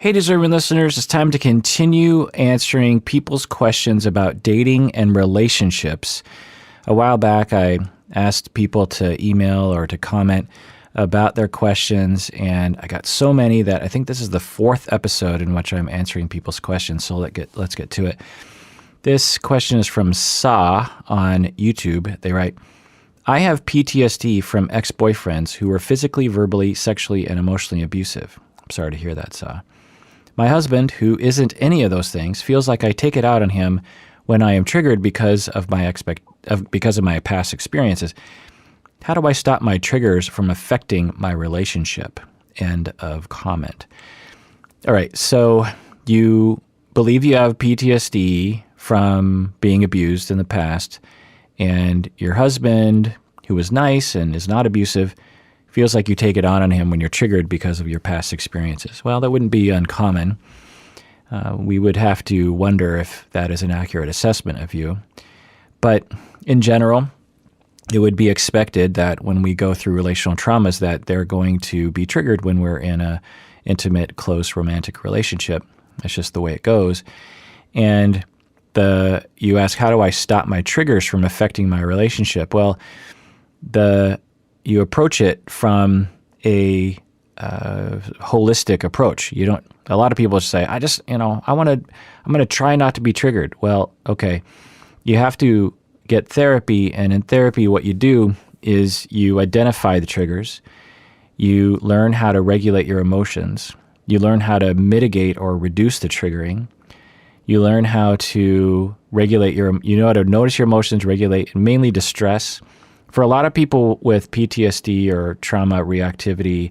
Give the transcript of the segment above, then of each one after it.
Hey, Rerun listeners, it's time to continue answering people's questions about dating and relationships. A while back, I asked people to email or to comment about their questions, and I got so many that I think this is the fourth episode in which I'm answering people's questions, so let's get to it. This question is from Sa on YouTube. They write, I have PTSD from ex-boyfriends who were physically, verbally, sexually, and emotionally abusive. I'm sorry to hear that, Sa. My husband, who isn't any of those things, feels like I take it out on him when I am triggered because of my past experiences. How do I stop my triggers from affecting my relationship? End of comment. All right, so you believe you have PTSD from being abused in the past, and your husband, who is nice and is not abusive, feels like you take it on him when you're triggered because of your past experiences. Well, that wouldn't be uncommon. We would have to wonder if that is an accurate assessment of you. But in general, it would be expected that when we go through relational traumas that they're going to be triggered when we're in a intimate, close, romantic relationship. That's just the way it goes. And you ask, how do I stop my triggers from affecting my relationship? Well, you approach it from a holistic approach. A lot of people just say, I'm going to try not to be triggered. Well, okay. You have to get therapy. And in therapy, what you do is you identify the triggers. You learn how to regulate your emotions. You learn how to mitigate or reduce the triggering. You learn how to regulate how to notice your emotions, regulate, and mainly distress. For a lot of people with PTSD or trauma reactivity,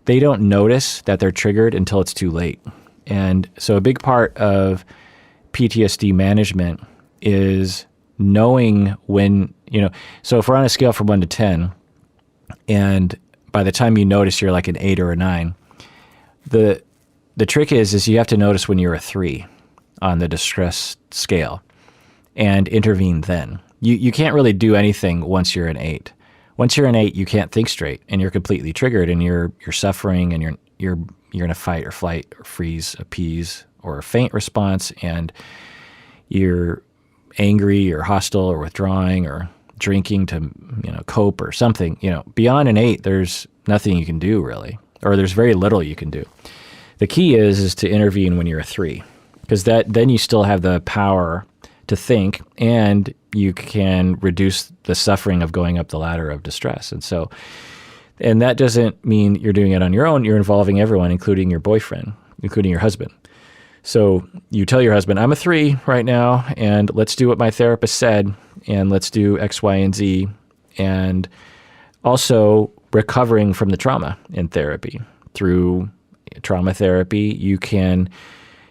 they don't notice that they're triggered until it's too late. And so a big part of PTSD management is knowing when, so if we're on a scale from 1 to 10, and by the time you notice you're like an 8 or a 9, the trick is you have to notice when you're a 3 on the distress scale and intervene then. You can't really do anything once you're an 8. Once you're an 8, you can't think straight, and you're completely triggered, and you're suffering, and you're in a fight or flight or freeze, appease, or a faint response, and you're angry or hostile or withdrawing or drinking to cope or something. Beyond an 8, there's nothing you can do really, or there's very little you can do. The key is to intervene when you're a 3, because then you still have the power to think, and you can reduce the suffering of going up the ladder of distress. And that doesn't mean you're doing it on your own. You're involving everyone, including your boyfriend, including your husband. So you tell your husband, I'm a 3 right now, and let's do what my therapist said, and let's do X, Y, and Z. And also recovering from the trauma in therapy. Through trauma therapy, you can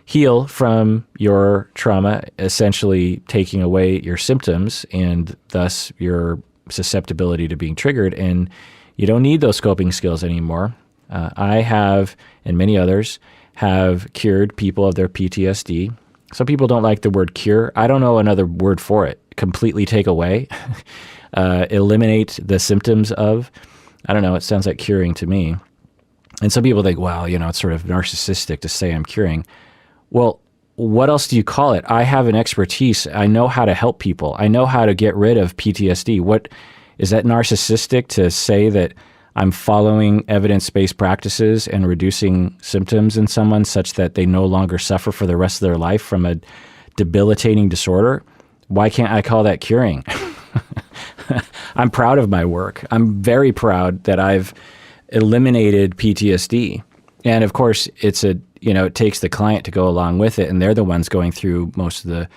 heal from your trauma, essentially taking away your symptoms and thus your susceptibility to being triggered. And you don't need those coping skills anymore. I have, and many others, have cured people of their PTSD. Some people don't like the word cure. I don't know another word for it. Completely take away, eliminate the symptoms of. I don't know, it sounds like curing to me. And some people think, well, it's sort of narcissistic to say I'm curing. Well, what else do you call it? I have an expertise. I know how to help people. I know how to get rid of PTSD. What is that narcissistic to say that I'm following evidence-based practices and reducing symptoms in someone such that they no longer suffer for the rest of their life from a debilitating disorder? Why can't I call that curing? I'm proud of my work. I'm very proud that I've eliminated PTSD. And of course, it takes the client to go along with it, and they're the ones going through most of the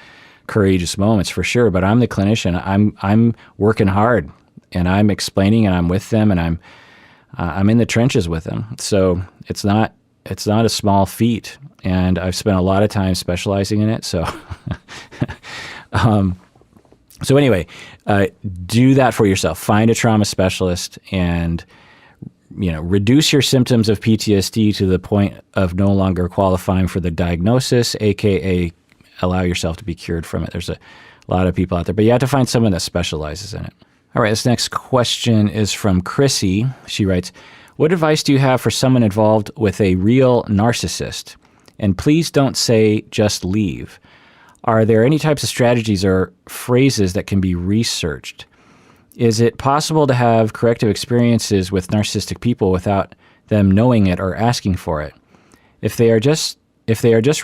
courageous moments for sure. But I'm the clinician. I'm working hard, and I'm explaining, and I'm with them, and I'm in the trenches with them. So it's not a small feat, and I've spent a lot of time specializing in it. So, so anyway, do that for yourself. Find a trauma specialist and reduce your symptoms of PTSD to the point of no longer qualifying for the diagnosis, aka allow yourself to be cured from it. There's a lot of people out there, but you have to find someone that specializes in it. All right, this next question is from Chrissy. She writes, what advice do you have for someone involved with a real narcissist? And please don't say just leave. Are there any types of strategies or phrases that can be researched? Is it possible to have corrective experiences with narcissistic people without them knowing it or asking for it? If they are just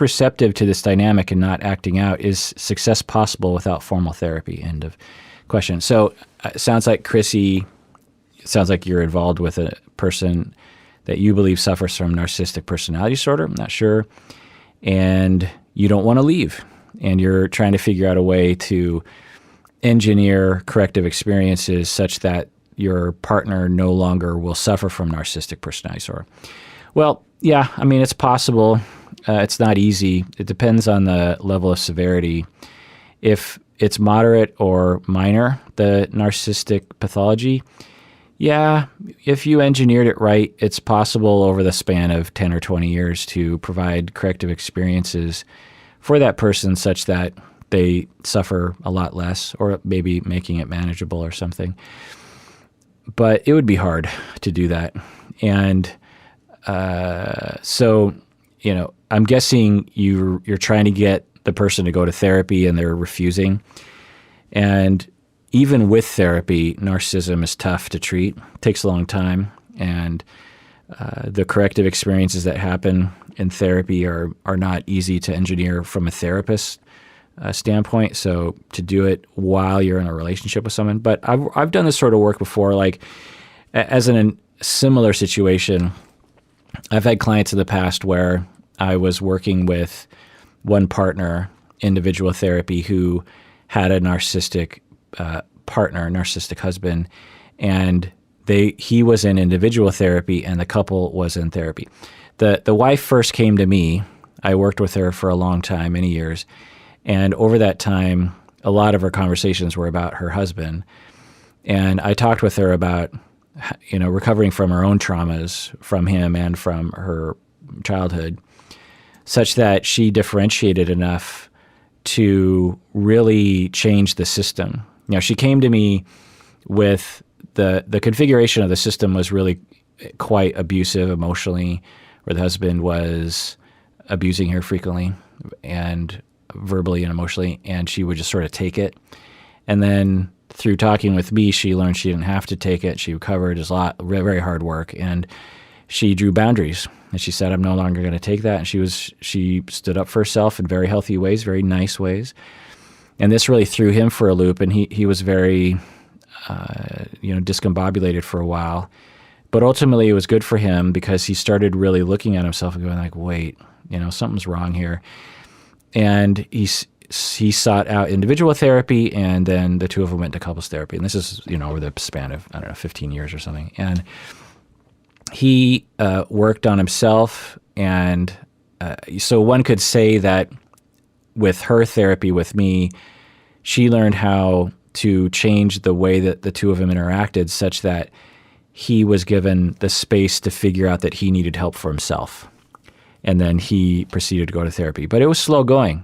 receptive to this dynamic and not acting out, is success possible without formal therapy? End of question. So it sounds like Chrissy, it sounds like you're involved with a person that you believe suffers from narcissistic personality disorder. I'm not sure. And you don't want to leave. And you're trying to figure out a way to engineer corrective experiences such that your partner no longer will suffer from narcissistic personality disorder. Well, yeah, I mean, it's possible. It's not easy. It depends on the level of severity. If it's moderate or minor, the narcissistic pathology, yeah, if you engineered it right, it's possible over the span of 10 or 20 years to provide corrective experiences for that person such that they suffer a lot less, or maybe making it manageable or something. But it would be hard to do that. And so, I'm guessing you're trying to get the person to go to therapy and they're refusing. And even with therapy, narcissism is tough to treat. It takes a long time. And the corrective experiences that happen in therapy are not easy to engineer from a therapist standpoint. So to do it while you're in a relationship with someone. But I've done this sort of work before, like as in a similar situation. I've had clients in the past where I was working with one partner, individual therapy, who had a narcissistic partner, narcissistic husband, and he was in individual therapy and the couple was in therapy. The wife first came to me. I worked with her for a long time, many years, and over that time, a lot of her conversations were about her husband. And I talked with her about recovering from her own traumas from him and from her childhood, such that she differentiated enough to really change the system. She came to me with the configuration of the system was really quite abusive emotionally, where the husband was abusing her frequently and verbally and emotionally, and she would just sort of take it. And then through talking with me, she learned she didn't have to take it. She recovered. It was very hard work, and she drew boundaries. And she said, "I'm no longer going to take that." And she stood up for herself in very healthy ways, very nice ways. And this really threw him for a loop, and he was very, discombobulated for a while. But ultimately, it was good for him because he started really looking at himself and going like, "Wait, something's wrong here." And he sought out individual therapy, and then the two of them went to couples therapy. And this is, over the span of, 15 years or something. And he worked on himself. And so one could say that with her therapy with me, she learned how to change the way that the two of them interacted such that he was given the space to figure out that he needed help for himself. And then he proceeded to go to therapy. But it was slow going.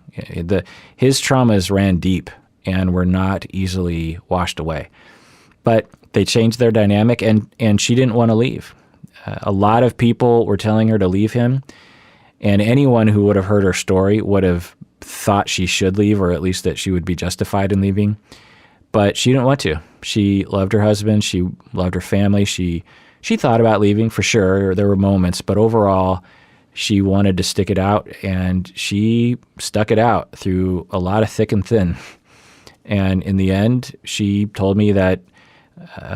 His traumas ran deep and were not easily washed away. But they changed their dynamic, and she didn't want to leave. A lot of people were telling her to leave him, and anyone who would have heard her story would have thought she should leave, or at least that she would be justified in leaving. But she didn't want to. She loved her husband. She loved her family. She thought about leaving for sure. There were moments, but overall, she wanted to stick it out, and she stuck it out through a lot of thick and thin. And in the end, she told me that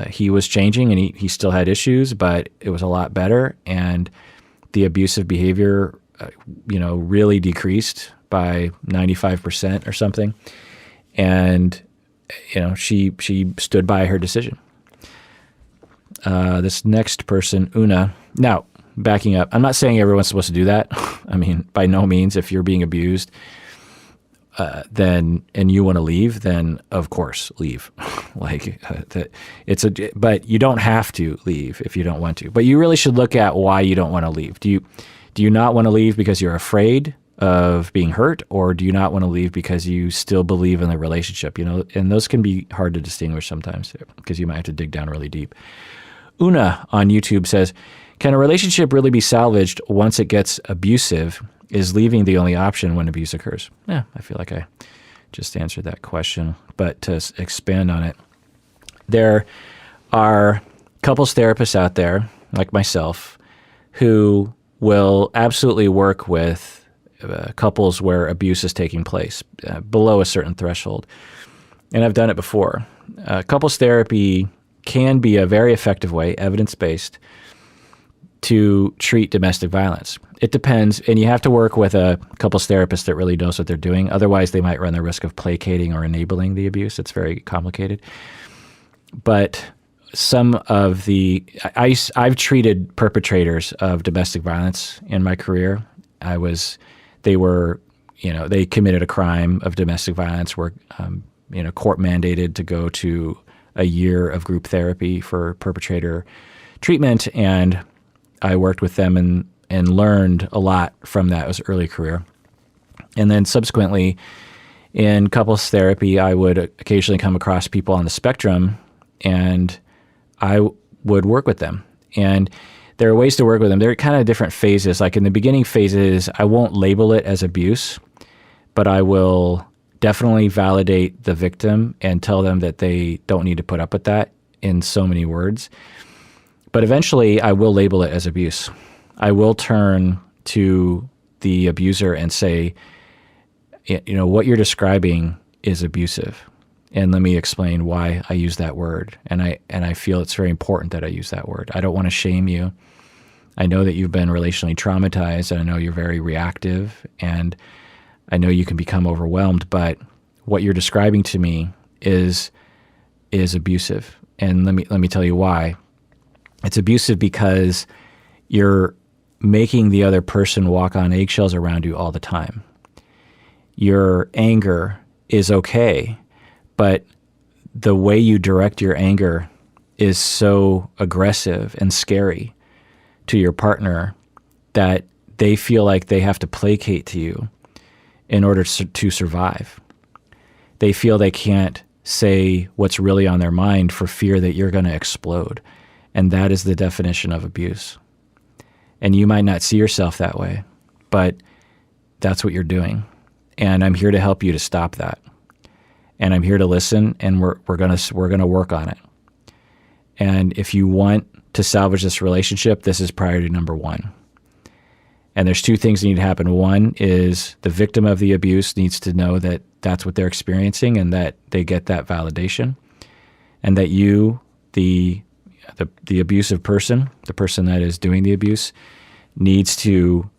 he was changing, and he still had issues, but it was a lot better. And the abusive behavior, really decreased by 95% or something. And, she stood by her decision. This next person, Una. Now, backing up, I'm not saying everyone's supposed to do that. I mean, by no means. If you're being abused, and you want to leave, then of course leave. But you don't have to leave if you don't want to. But you really should look at why you don't want to leave. Do you not want to leave because you're afraid of being hurt, or do you not want to leave because you still believe in the relationship? And those can be hard to distinguish sometimes because you might have to dig down really deep. Una on YouTube says, "Can a relationship really be salvaged once it gets abusive is leaving the only option when abuse occurs? Yeah, I feel like I just answered that question. But to expand on it, there are couples therapists out there, like myself, who will absolutely work with couples where abuse is taking place below a certain threshold. And I've done it before. Couples therapy can be a very effective way, evidence-based, to treat domestic violence. It depends, and you have to work with a couples therapist that really knows what they're doing. Otherwise, they might run the risk of placating or enabling the abuse. It's very complicated. But some of I've treated perpetrators of domestic violence in my career. They committed a crime of domestic violence, were court mandated to go to a year of group therapy for perpetrator treatment, and I worked with them and learned a lot from that. It was early career. And then subsequently, in couples therapy, I would occasionally come across people on the spectrum, and I would work with them. And there are ways to work with them. There are kind of different phases. Like in the beginning phases, I won't label it as abuse, but I will definitely validate the victim and tell them that they don't need to put up with that in so many words. But eventually, I will label it as abuse. I will turn to the abuser and say, what you're describing is abusive. And let me explain why I use that word. And I feel it's very important that I use that word. I don't want to shame you. I know that you've been relationally traumatized, and I know you're very reactive, and I know you can become overwhelmed, but what you're describing to me is abusive. And let me tell you why. It's abusive because you're making the other person walk on eggshells around you all the time. Your anger is okay, but the way you direct your anger is so aggressive and scary to your partner that they feel like they have to placate to you in order to survive. They feel they can't say what's really on their mind for fear that you're going to explode. And that is the definition of abuse. And you might not see yourself that way, but that's what you're doing. And I'm here to help you to stop that. And I'm here to listen, and we're gonna work on it. And if you want to salvage this relationship, this is priority number one. And there's two things that need to happen. One is the victim of the abuse needs to know that that's what they're experiencing and that they get that validation. And that you, the abusive person, the person that is doing the abuse, needs to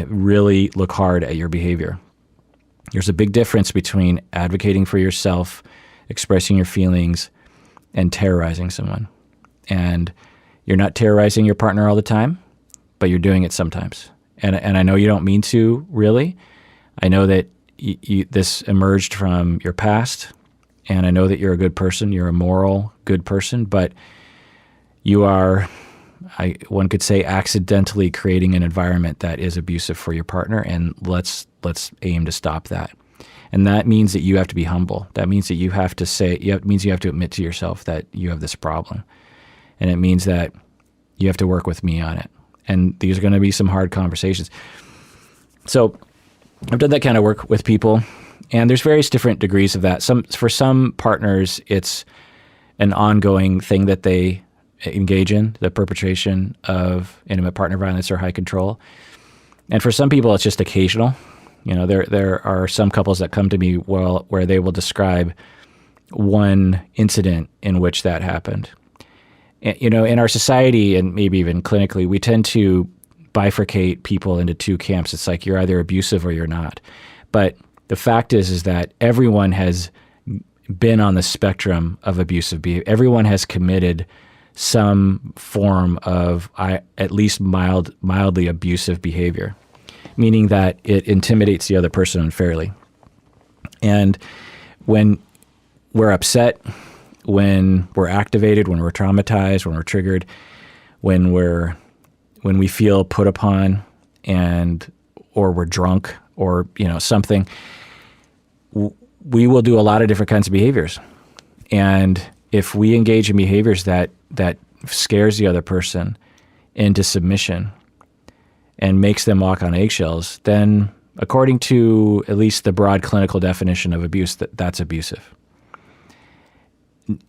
really look hard at your behavior. There's a big difference between advocating for yourself, expressing your feelings, and terrorizing someone. And you're not terrorizing your partner all the time, but you're doing it sometimes. And I know you don't mean to, really. I know that this emerged from your past, and I know that you're a good person. You're a moral, good person, but you are, one could say, accidentally creating an environment that is abusive for your partner, and let's aim to stop that. And that means that you have to be humble. That means that you have to means you have to admit to yourself that you have this problem. And it means that you have to work with me on it. And these are going to be some hard conversations. So I've done that kind of work with people, and there's various different degrees of that. For some partners, it's an ongoing thing that they engage in, the perpetration of intimate partner violence or high control. And for some people, it's just occasional. There are some couples that come to me where they will describe one incident in which that happened. In our society, and maybe even clinically, we tend to bifurcate people into two camps. It's like you're either abusive or you're not. But the fact is that everyone has been on the spectrum of abusive behavior. Everyone has committed some form of at least mildly abusive behavior, meaning that it intimidates the other person unfairly. And when we're upset, when we're activated, when we're traumatized, when we're triggered, when we feel put upon, or we're drunk, or something, we will do a lot of different kinds of behaviors. And if we engage in behaviors that scares the other person into submission, and makes them walk on eggshells, then according to at least the broad clinical definition of abuse, that's abusive.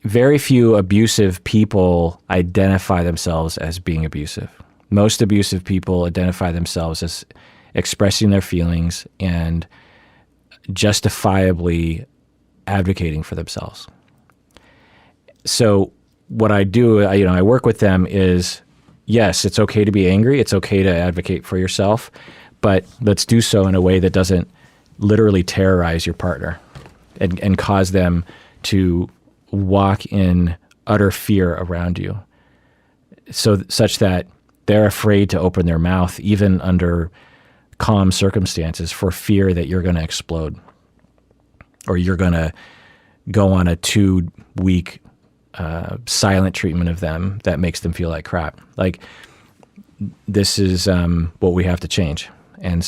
Very few abusive people identify themselves as being abusive. Most abusive people identify themselves as expressing their feelings and justifiably advocating for themselves. So what I do, I work with them is, yes, it's okay to be angry. It's okay to advocate for yourself, but let's do so in a way that doesn't literally terrorize your partner and cause them to walk in utter fear around you, such that they're afraid to open their mouth even under calm circumstances for fear that you're going to explode or you're going to go on a 2-week silent treatment of them that makes them feel like crap. Like, this is what we have to change. And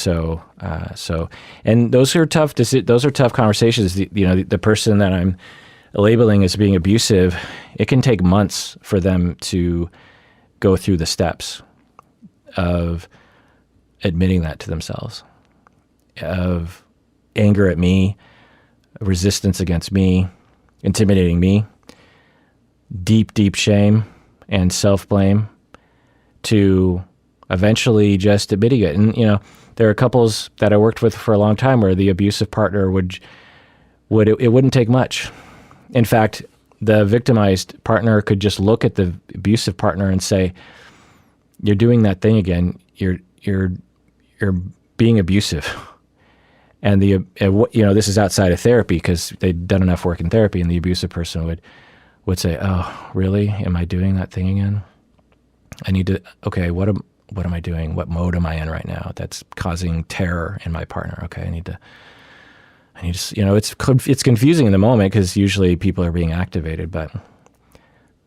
and those are tough. Those are tough conversations. The person that I'm labeling as being abusive, it can take months for them to go through the steps of admitting that to themselves, of anger at me, resistance against me, intimidating me, deep, deep shame and self-blame, to eventually just admitting it. And, there are couples that I worked with for a long time where the abusive partner it wouldn't take much. In fact, the victimized partner could just look at the abusive partner and say, "You're doing that thing again. You're being abusive." And this is outside of therapy because they'd done enough work in therapy, and the abusive person would say, "Oh, really? Am I doing that thing again? I need to. Okay, what am I doing? What mode am I in right now that's causing terror in my partner? Okay, I need to, it's confusing in the moment because usually people are being activated, but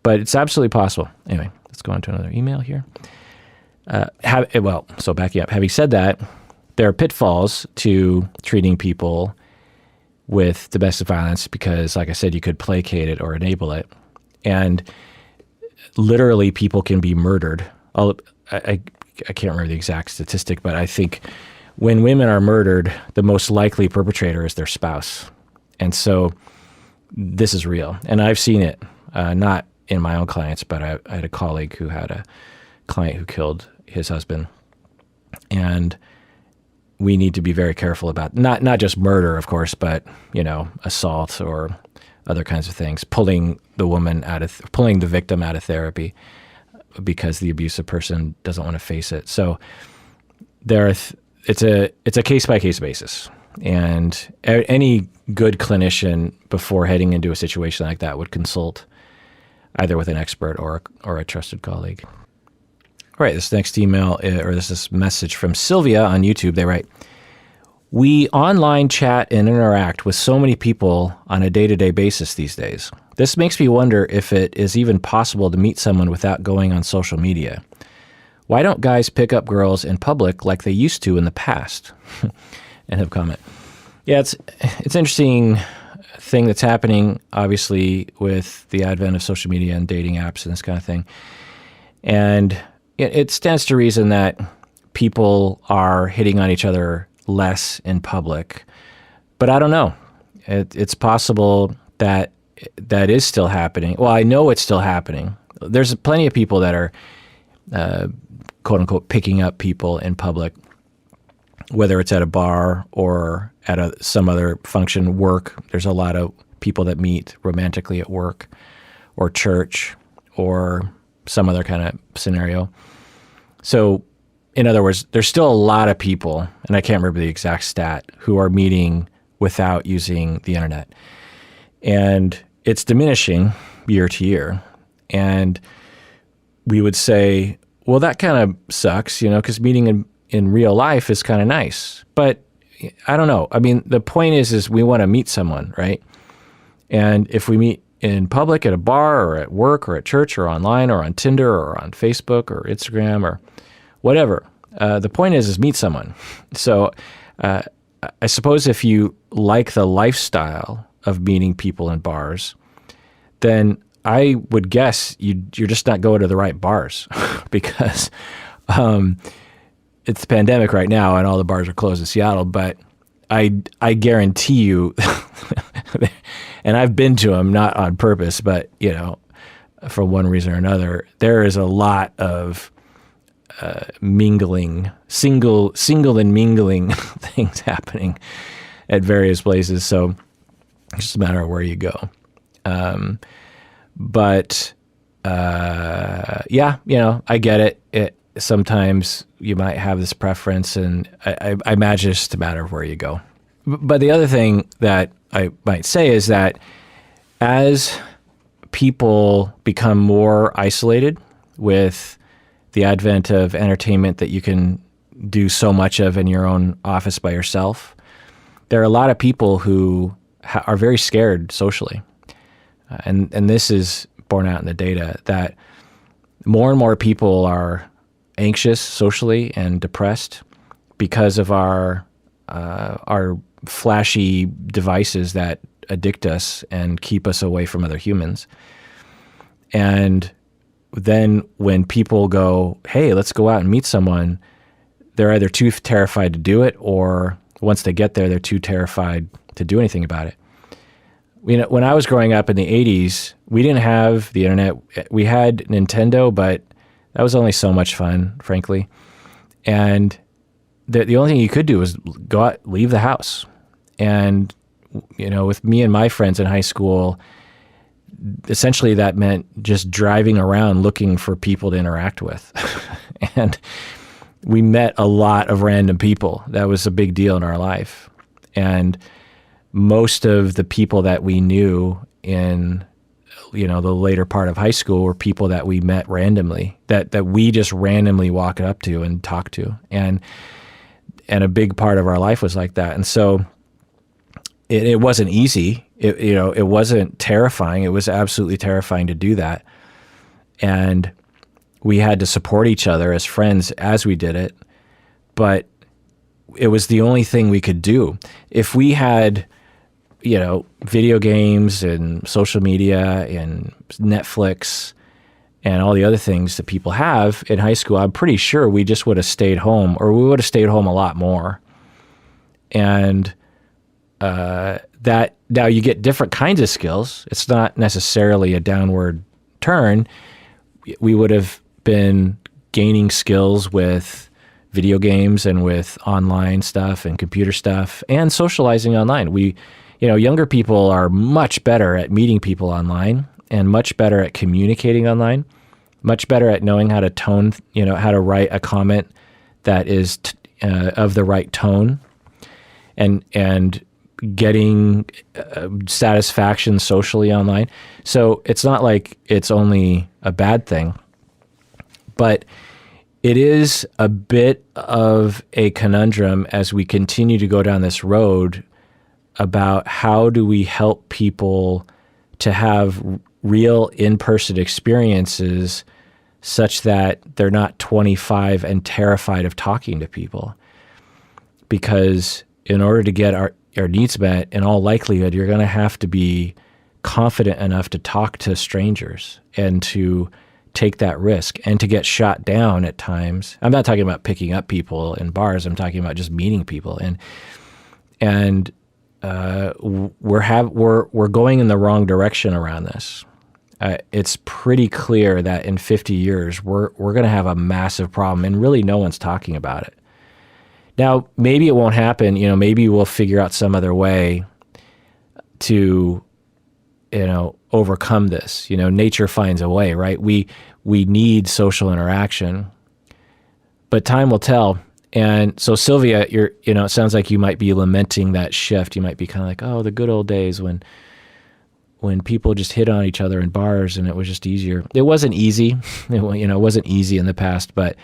it's absolutely possible. Anyway, let's go on to another email here. So backing up, having said that, there are pitfalls to treating people with domestic violence because, like I said, you could placate it or enable it. And literally people can be murdered. I can't remember the exact statistic, but I think when women are murdered, the most likely perpetrator is their spouse. And so this is real. And I've seen it, not in my own clients, but I had a colleague who had a client who killed his husband. And we need to be very careful about not just murder, of course, but, assault or other kinds of things, pulling the victim out of therapy because the abusive person doesn't want to face it. So it's a case-by-case basis. And any good clinician before heading into a situation like that would consult either with an expert or a trusted colleague. All right, this next email, or this message from Sylvia on YouTube. They write, "We online chat and interact with so many people on a day-to-day basis these days. This makes me wonder if it is even possible to meet someone without going on social media. Why don't guys pick up girls in public like they used to in the past?" End of comment. Yeah, it's an interesting thing that's happening, obviously, with the advent of social media and dating apps and this kind of thing. And it stands to reason that people are hitting on each other less in public. But I don't know. It's possible that is still happening. Well, I know it's still happening. There's plenty of people that are, quote unquote, picking up people in public, whether it's at a bar or at some other function, work. There's a lot of people that meet romantically at work or church or some other kind of scenario. So, in other words, there's still a lot of people, and I can't remember the exact stat, who are meeting without using the internet. And it's diminishing year to year. And we would say, well, that kind of sucks, because meeting in real life is kind of nice. But I don't know. I mean, the point is we want to meet someone, right? And if we meet in public at a bar or at work or at church or online or on Tinder or on Facebook or Instagram or whatever, the point is meet someone. So I suppose if you like the lifestyle of meeting people in bars, then I would guess you're just not going to the right bars because it's the pandemic right now and all the bars are closed in Seattle, but I guarantee you, and I've been to them, not on purpose, but, for one reason or another, there is a lot of mingling, single and mingling things happening at various places. So it's just a matter of where you go. But I get it. Sometimes you might have this preference, and I imagine it's just a matter of where you go. But the other thing that I might say is that as people become more isolated with the advent of entertainment that you can do so much of in your own office by yourself, there are a lot of people who are very scared socially. And this is borne out in the data that more and more people are anxious socially and depressed because of our flashy devices that addict us and keep us away from other humans. And then when people go, hey, let's go out and meet someone, they're either too terrified to do it, or once they get there, they're too terrified to do anything about it. When I was growing up in the 80s, we didn't have the internet. We had Nintendo, but that was only so much fun, frankly. And the only thing you could do was go out, leave the house. And, with me and my friends in high school, essentially that meant just driving around looking for people to interact with. And we met a lot of random people. That was a big deal in our life. And most of the people that we knew in, the later part of high school were people that we met randomly, that we just randomly walked up to and talked to. And a big part of our life was like that. And so it wasn't easy. It wasn't terrifying. It was absolutely terrifying to do that. And we had to support each other as friends as we did it. But it was the only thing we could do. If we had, video games and social media and Netflix and all the other things that people have in high school, I'm pretty sure we just would have stayed home, or we would have stayed home a lot more. And that now you get different kinds of skills. It's not necessarily a downward turn. We would have been gaining skills with video games and with online stuff and computer stuff and socializing online. Younger people are much better at meeting people online and much better at communicating online, much better at knowing how to tone, how to write a comment that is of the right tone and getting satisfaction socially online. So it's not like it's only a bad thing, but it is a bit of a conundrum as we continue to go down this road about how do we help people to have real in-person experiences such that they're not 25 and terrified of talking to people. Because in order to get our needs met, in all likelihood, you're going to have to be confident enough to talk to strangers and to take that risk and to get shot down at times. I'm not talking about picking up people in bars. I'm talking about just meeting people. And we're going in the wrong direction around this. It's pretty clear that in 50 years, we're going to have a massive problem, and really no one's talking about it. Now, maybe it won't happen. Maybe we'll figure out some other way to, overcome this. Nature finds a way, right? We need social interaction, but time will tell. And so, Sylvia, it sounds like you might be lamenting that shift. You might be kind of like, oh, the good old days when people just hit on each other in bars and it was just easier. It wasn't easy. It wasn't easy in the past, but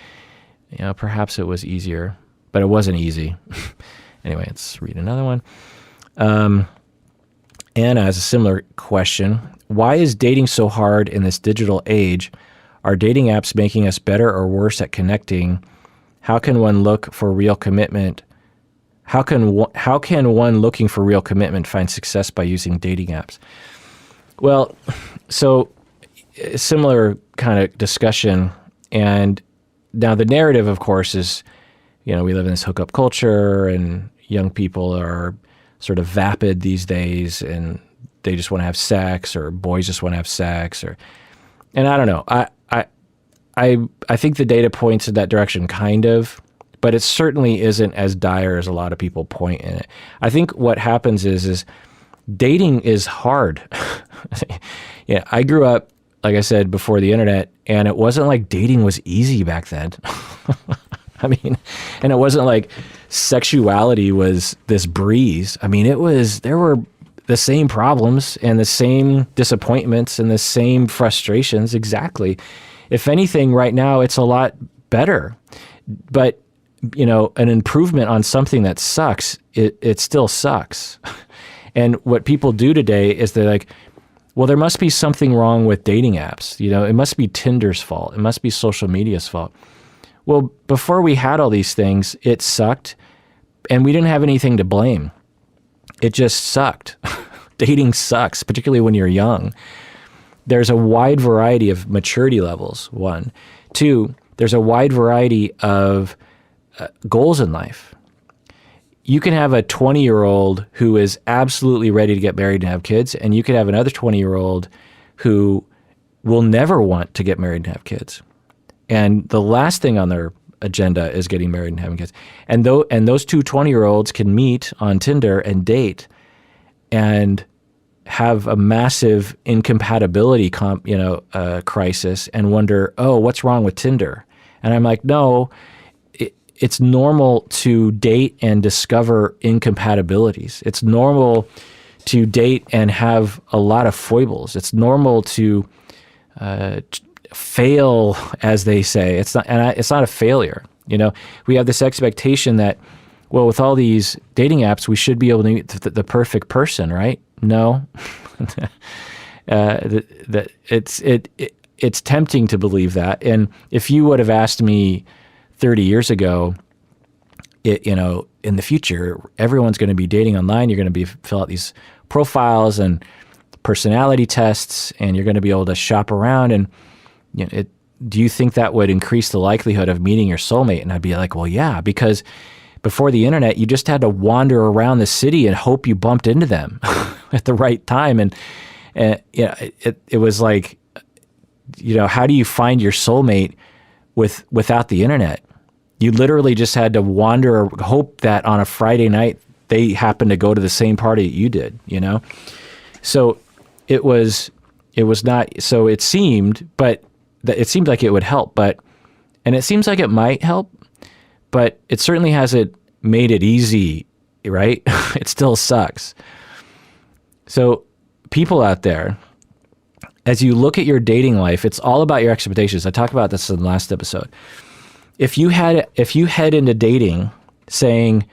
perhaps it was easier. But it wasn't easy. Anyway, let's read another one. Anna has a similar question. Why is dating so hard in this digital age? Are dating apps making us better or worse at connecting? How can one look for real commitment? How can one looking for real commitment find success by using dating apps? Well, so a similar kind of discussion. And now the narrative, of course, is we live in this hookup culture, and young people are sort of vapid these days, and they just want to have sex, or boys just want to have sex, and I don't know. I think the data points in that direction, kind of, but it certainly isn't as dire as a lot of people point in it. I think what happens is dating is hard. Yeah, I grew up, like I said, before the internet, and it wasn't like dating was easy back then. I mean, and it wasn't like sexuality was this breeze. I mean, there were the same problems and the same disappointments and the same frustrations. Exactly. If anything, right now, it's a lot better. But, an improvement on something that sucks, it still sucks. And what people do today is they're like, well, there must be something wrong with dating apps. It must be Tinder's fault. It must be social media's fault. Well, before we had all these things, it sucked, and we didn't have anything to blame. It just sucked. Dating sucks, particularly when you're young. There's a wide variety of maturity levels, one. Two, there's a wide variety of goals in life. You can have a 20-year-old who is absolutely ready to get married and have kids, and you could have another 20-year-old who will never want to get married and have kids. And the last thing on their agenda is getting married and having kids. And those two 20-year-olds can meet on Tinder and date and have a massive incompatibility crisis and wonder, oh, what's wrong with Tinder? And I'm like, no, it's normal to date and discover incompatibilities. It's normal to date and have a lot of foibles. It's normal to fail, as they say. It's not a failure. We have this expectation that, well, with all these dating apps, we should be able to meet the perfect person, right? No. It's tempting to believe that. And if you would have asked me 30 years ago, in the future, everyone's going to be dating online. You're going to fill out these profiles and personality tests, and you're going to be able to shop around. And do you think that would increase the likelihood of meeting your soulmate? And I'd be like, well, yeah, because before the internet, you just had to wander around the city and hope you bumped into them at the right time. And it was like, how do you find your soulmate without the internet? You literally just had to wander or hope that on a Friday night they happened to go to the same party you did, So it was not, so it seemed, but it seemed like it would help, and it seems like it might help, but it certainly hasn't made it easy, right? It still sucks. So people out there, as you look at your dating life, it's all about your expectations. I talked about this in the last episode. If you head into dating saying,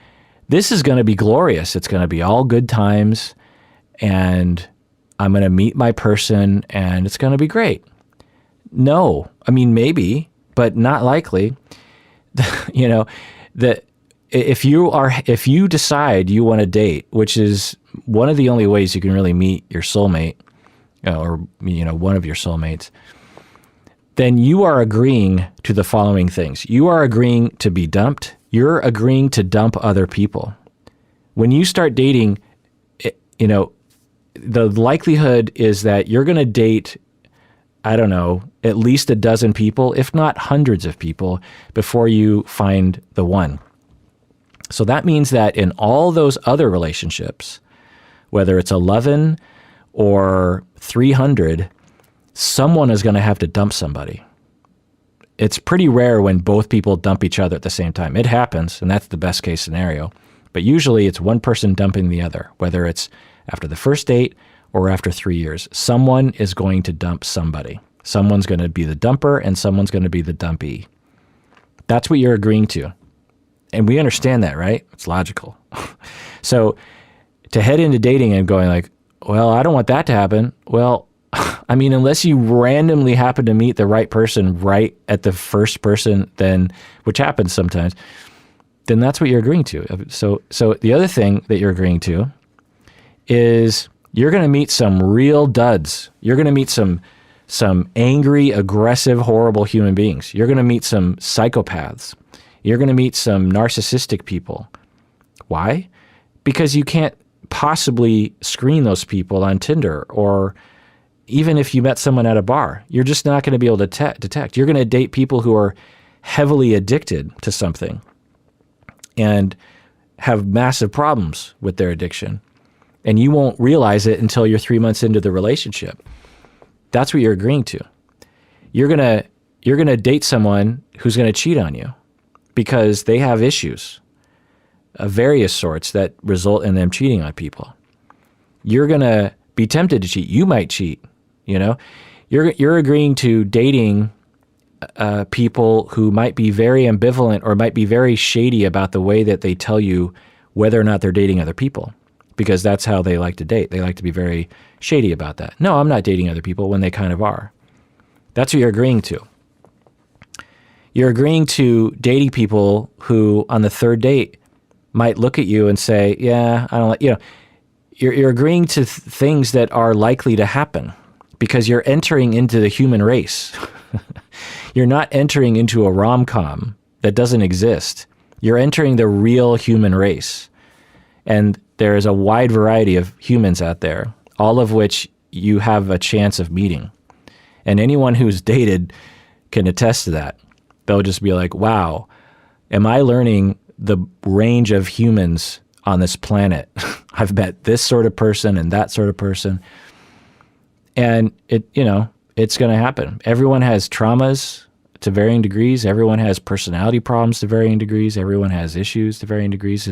this is going to be glorious, it's going to be all good times, and I'm going to meet my person, and it's going to be great. No, I mean, maybe, but not likely. If you decide you want to date, which is one of the only ways you can really meet your soulmate, or one of your soulmates, then you are agreeing to the following things. You are agreeing to be dumped. You're agreeing to dump other people. When you start dating, the likelihood is that you're going to date, I don't know, at least a dozen people, if not hundreds of people, before you find the one. So that means that in all those other relationships, whether it's 11 or 300, someone is going to have to dump somebody. It's pretty rare when both people dump each other at the same time. It happens, and that's the best case scenario. But usually it's one person dumping the other, whether it's after the first date or after 3 years. Someone is going to dump somebody. Someone's going to be the dumper, and someone's going to be the dumpee. That's what you're agreeing to. And we understand that, right? It's logical. So to head into dating and going like, well, I don't want that to happen. Well, I mean, unless you randomly happen to meet the right person right at the first person, then, which happens sometimes, then that's what you're agreeing to. So the other thing that you're agreeing to is you're going to meet some real duds. You're going to meet some angry, aggressive, horrible human beings. You're going to meet some psychopaths. You're going to meet some narcissistic people. Why? Because you can't possibly screen those people on Tinder, or even if you met someone at a bar, you're just not going to be able to detect. You're going to date people who are heavily addicted to something and have massive problems with their addiction. And you won't realize it until you're 3 months into the relationship. That's what you're agreeing to. You're going to date someone who's going to cheat on you because they have issues of various sorts that result in them cheating on people. You're going to be tempted to cheat. You might cheat, you know? You're agreeing to dating people who might be very ambivalent or might be very shady about the way that they tell you whether or not they're dating other people, because that's how they like to date. They like to be very shady about that. No, I'm not dating other people, when they kind of are. That's what you're agreeing to. You're agreeing to dating people who on the third date might look at you and say, yeah, I don't like, you know, you're agreeing to things that are likely to happen because you're entering into the human race. You're not entering into a rom-com that doesn't exist. You're entering the real human race. And there is a wide variety of humans out there, all of which you have a chance of meeting. And anyone who's dated can attest to that. They'll just be like, wow, am I learning the range of humans on this planet? I've met this sort of person and that sort of person. And it, you know, it's going to happen. Everyone has traumas to varying degrees. Everyone has personality problems to varying degrees. Everyone has issues to varying degrees.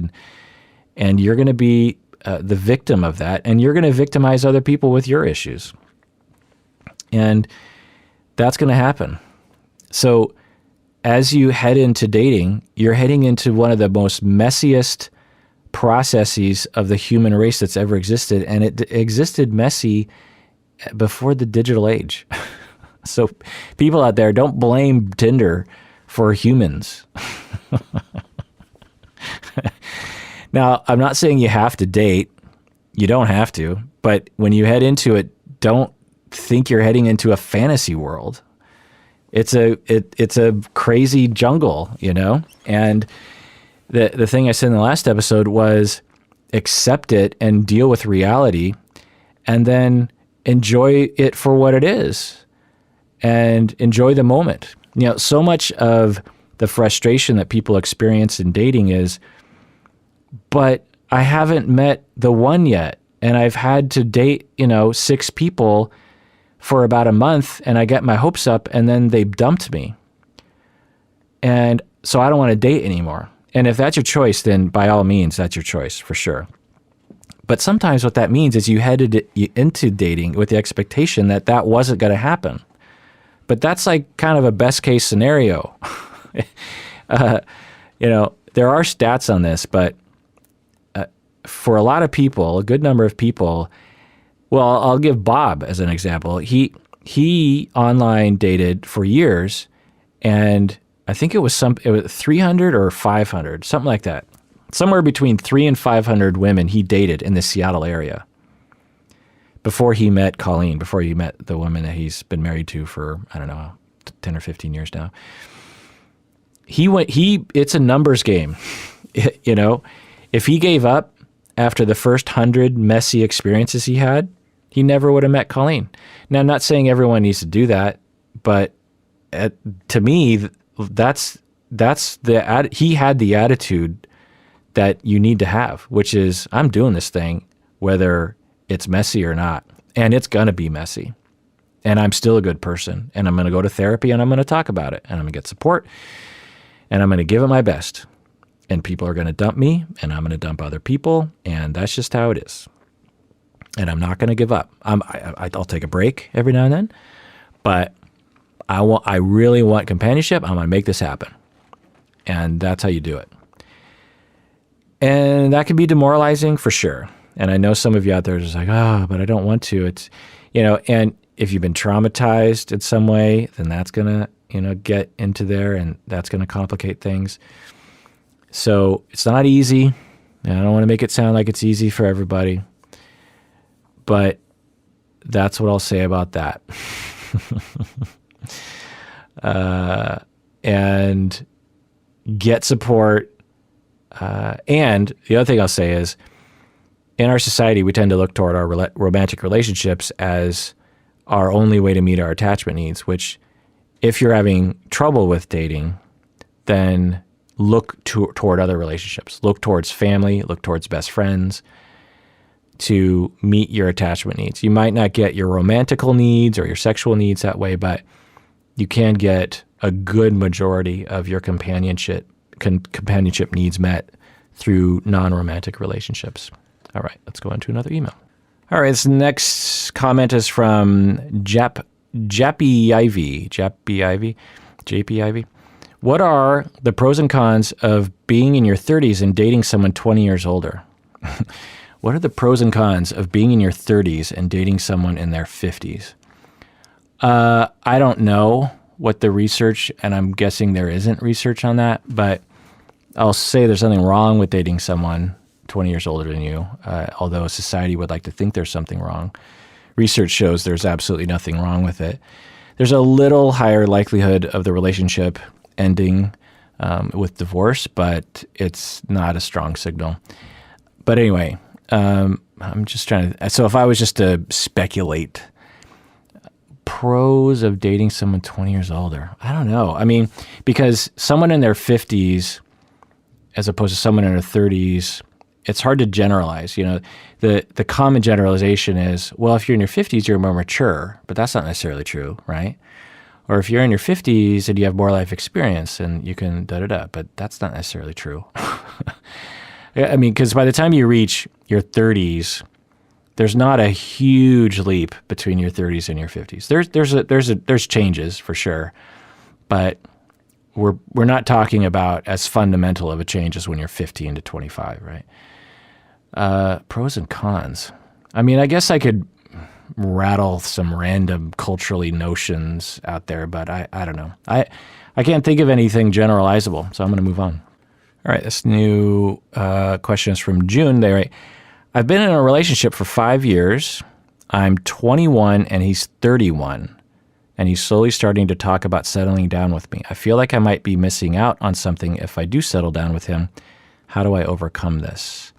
And you're going to be the victim of that. And you're going to victimize other people with your issues. And that's going to happen. So as you head into dating, you're heading into one of the most messiest processes of the human race that's ever existed. And it existed messy before the digital age. So people out there, don't blame Tinder for humans. Now, I'm not saying you have to date. You don't have to. But when you head into it, don't think you're heading into a fantasy world. It's a crazy jungle, you know? And the thing I said in the last episode was accept it and deal with reality and then enjoy it for what it is and enjoy the moment. You know, so much of the frustration that people experience in dating is, but I haven't met the one yet. And I've had to date, 6 people for about a month and I get my hopes up and then they dumped me. And so I don't want to date anymore. And if that's your choice, then by all means, that's your choice for sure. But sometimes what that means is you headed into dating with the expectation that that wasn't going to happen. But that's like kind of a best case scenario. There are stats on this, but for a lot of people, a good number of people, well, I'll give Bob as an example. He online dated for years, and I think it was 300 or 500, something like that. Somewhere between 300 and 500 women he dated in the Seattle area before he met Colleen, before he met the woman that he's been married to for, 10 or 15 years now. It's a numbers game. If he gave up after the first 100 messy experiences he had, he never would have met Colleen. Now, I'm not saying everyone needs to do that, but to me, he had the attitude that you need to have, which is, I'm doing this thing, whether it's messy or not, and it's going to be messy. And I'm still a good person, and I'm going to go to therapy, and I'm going to talk about it, and I'm going to get support, and I'm going to give it my best. And people are going to dump me, and I'm going to dump other people, and that's just how it is. And I'm not going to give up. I'll take a break every now and then, but I really want companionship. I'm going to make this happen. And that's how you do it. And that can be demoralizing for sure. And I know some of you out there are just like, but I don't want to. It's, and if you've been traumatized in some way, then that's going to, get into there, and that's going to complicate things. So it's not easy. And I don't want to make it sound like it's easy for everybody, but that's what I'll say about that. And get support. And the other thing I'll say is, in our society, we tend to look toward our romantic relationships as our only way to meet our attachment needs, which if you're having trouble with dating, then look toward other relationships. Look towards family, look towards best friends to meet your attachment needs. You might not get your romantical needs or your sexual needs that way, but you can get a good majority of your companionship needs met through non-romantic relationships. All right, let's go into another email. All right, this next comment is from JP Ivy. What are the pros and cons of being in your 30s and dating someone 20 years older? What are the pros and cons of being in your 30s and dating someone in their 50s? I don't know what the research, and I'm guessing there isn't research on that, but I'll say there's nothing wrong with dating someone 20 years older than you, although society would like to think there's something wrong. Research shows there's absolutely nothing wrong with it. There's a little higher likelihood of the relationship ending with divorce, but it's not a strong signal. But anyway, I'm just trying to, so if I was just to speculate, pros of dating someone 20 years older, I don't know. I mean, because someone in their 50s, as opposed to someone in their 30s, it's hard to generalize. You know, the common generalization is, well, if you're in your 50s, you're more mature, but that's not necessarily true, right? Or if you're in your 50s and you have more life experience and you can da-da-da, but that's not necessarily true. I mean, because by the time you reach your 30s, there's not a huge leap between your 30s and your 50s. There's changes for sure, but we're not talking about as fundamental of a change as when you're 15 to 25, right? Pros and cons. I mean, I guess I could rattle some random culturally notions out there, but I don't know. I can't think of anything generalizable, so I'm going to move on. All right, this new question is from June. They write, I've been in a relationship for 5 years. I'm 21 and he's 31. And he's slowly starting to talk about settling down with me. I feel like I might be missing out on something if I do settle down with him. How do I overcome this?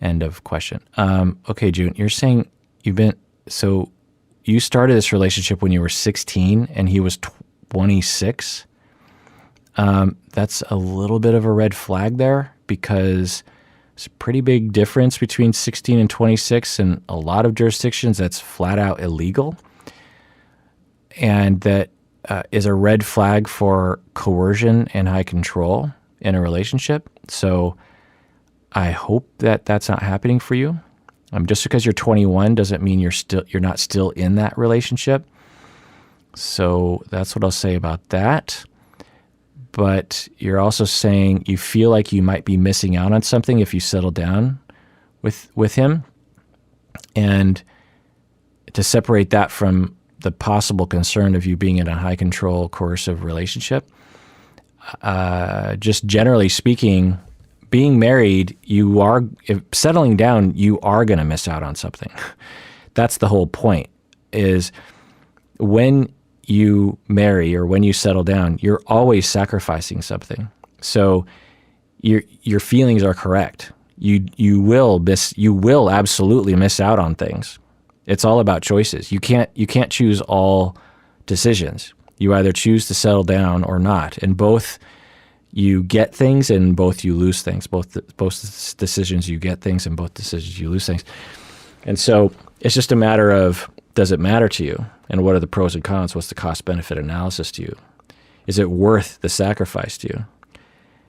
End of question. Okay, June, you're saying so you started this relationship when you were 16 and he was 26. That's a little bit of a red flag there because it's a pretty big difference between 16 and 26. In a lot of jurisdictions, that's flat out illegal. And that is a red flag for coercion and high control in a relationship. So I hope that that's not happening for you. Just because you're 21 doesn't mean you're not still in that relationship. So that's what I'll say about that. But you're also saying you feel like you might be missing out on something if you settle down with him. And to separate that from the possible concern of you being in a high control, coercive relationship. Just generally speaking, being married, settling down, you are going to miss out on something. That's the whole point, is when you marry or when you settle down, you're always sacrificing something. So your feelings are correct. You will absolutely miss out on things. It's all about choices. You can't choose all decisions. You either choose to settle down or not. And both you get things and both you lose things. Both decisions you get things and both decisions you lose things. And so it's just a matter of, does it matter to you? And what are the pros and cons? What's the cost-benefit analysis to you? Is it worth the sacrifice to you?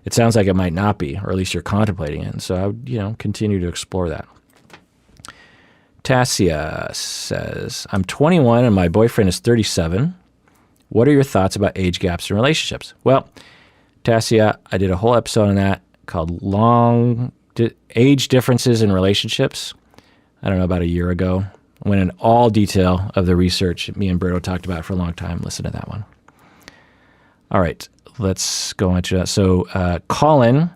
It sounds like it might not be, or at least you're contemplating it. And so I would, continue to explore that. Tassia says, I'm 21 and my boyfriend is 37. What are your thoughts about age gaps in relationships? Well, Tassia, I did a whole episode on that called Age Differences in Relationships. I don't know, about a year ago. I went in all detail of the research. Me and Brito talked about it for a long time. Listen to that one. All right, let's go into that. So Colin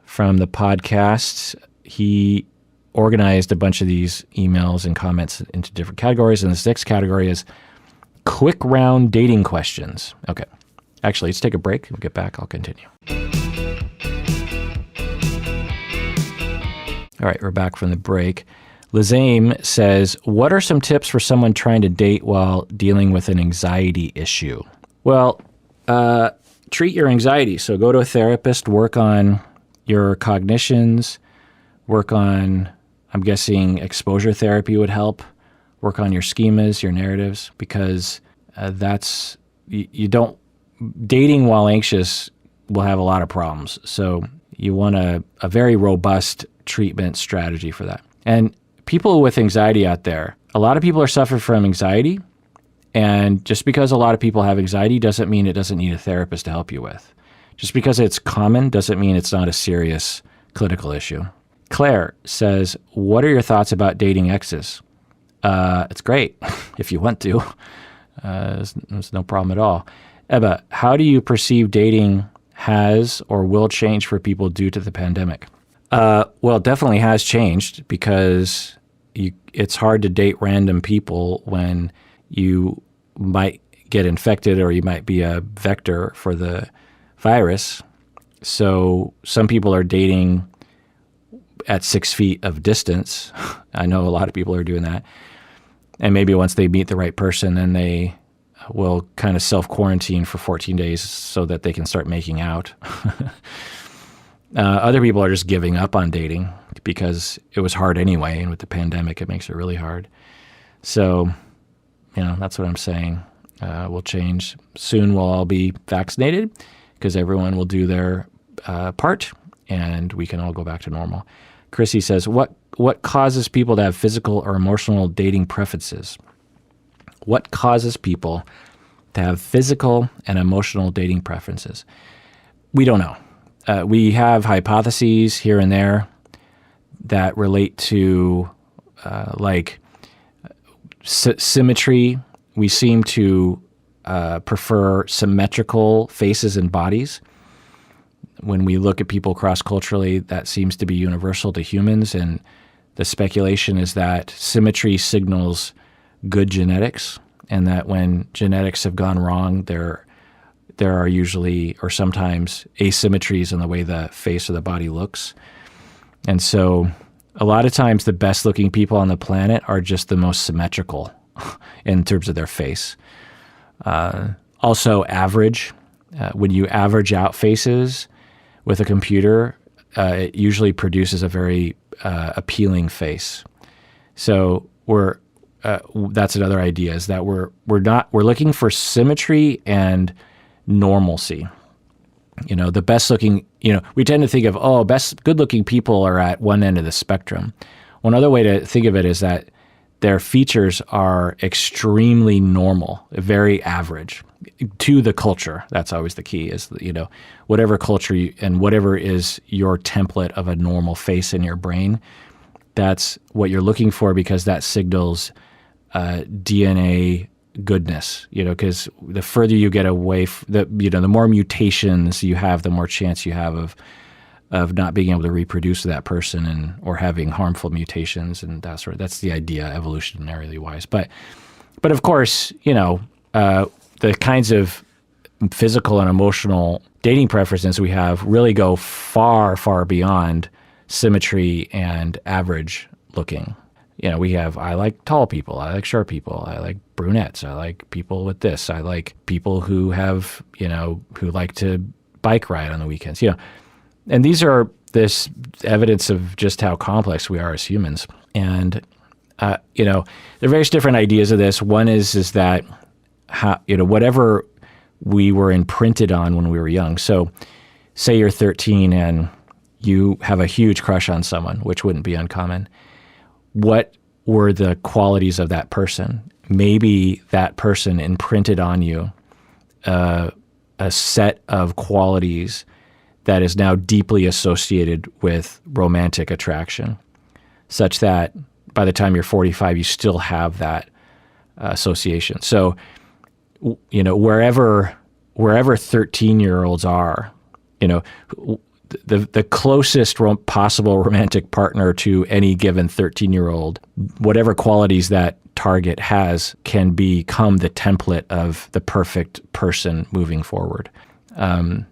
from the podcast, he organized a bunch of these emails and comments into different categories. And this next category is quick round dating questions. Okay. Actually, let's take a break. We'll get back. I'll continue. All right, we're back from the break. Lizame says, what are some tips for someone trying to date while dealing with an anxiety issue? Well, treat your anxiety. So go to a therapist, work on your cognitions, work on, I'm guessing exposure therapy would help, work on your schemas, your narratives, because you don't, dating while anxious will have a lot of problems. So you want a very robust treatment strategy for that. And people with anxiety out there, a lot of people are suffering from anxiety. And just because a lot of people have anxiety doesn't mean it doesn't need a therapist to help you with. Just because it's common doesn't mean it's not a serious clinical issue. Claire says, what are your thoughts about dating exes? It's great if you want to. There's no problem at all. Ebba, how do you perceive dating has or will change for people due to the pandemic? Well, it definitely has changed because it's hard to date random people when you might get infected or you might be a vector for the virus. So some people are dating at 6 feet of distance. I know a lot of people are doing that. And maybe once they meet the right person, then they will kind of self-quarantine for 14 days so that they can start making out. Other people are just giving up on dating because it was hard anyway. And with the pandemic, it makes it really hard. So, that's what I'm saying. Will change. Soon we'll all be vaccinated because everyone will do their part and we can all go back to normal. Chrissy says, what causes people to have physical or emotional dating preferences? What causes people to have physical and emotional dating preferences? We don't know. We have hypotheses here and there that relate to symmetry. We seem to prefer symmetrical faces and bodies. When we look at people cross-culturally, that seems to be universal to humans, and the speculation is that symmetry signals good genetics, and that when genetics have gone wrong, there are usually or sometimes asymmetries in the way the face or the body looks. And so a lot of times the best-looking people on the planet are just the most symmetrical in terms of their face. Also average. When you average out faces with a computer, it usually produces a very appealing face. So that's another idea, is that we're looking for symmetry and normalcy. The best looking, we tend to think of, good looking people are at one end of the spectrum. One other way to think of it is that their features are extremely normal, very average to the culture. That's always the key, is, whatever culture and whatever is your template of a normal face in your brain, that's what you're looking for, because that signals DNA goodness, because the further you get away, the more mutations you have, the more chance you have of not being able to reproduce that person or having harmful mutations and that sort of. That's the idea, evolutionarily wise. But of course, the kinds of physical and emotional dating preferences we have really go far, far beyond symmetry and average looking. I like tall people, I like short people, I like brunettes, I like people with this, I like people who have, who like to bike ride on the weekends, And these are this evidence of just how complex we are as humans. And, there are various different ideas of this. One is that, whatever we were imprinted on when we were young. So say you're 13 and you have a huge crush on someone, which wouldn't be uncommon. What were the qualities of that person? Maybe that person imprinted on you a set of qualities that is now deeply associated with romantic attraction, such that by the time you're 45, you still have that association. So, wherever 13-year-olds are, the closest possible romantic partner to any given 13-year-old, whatever qualities that target has can become the template of the perfect person moving forward. There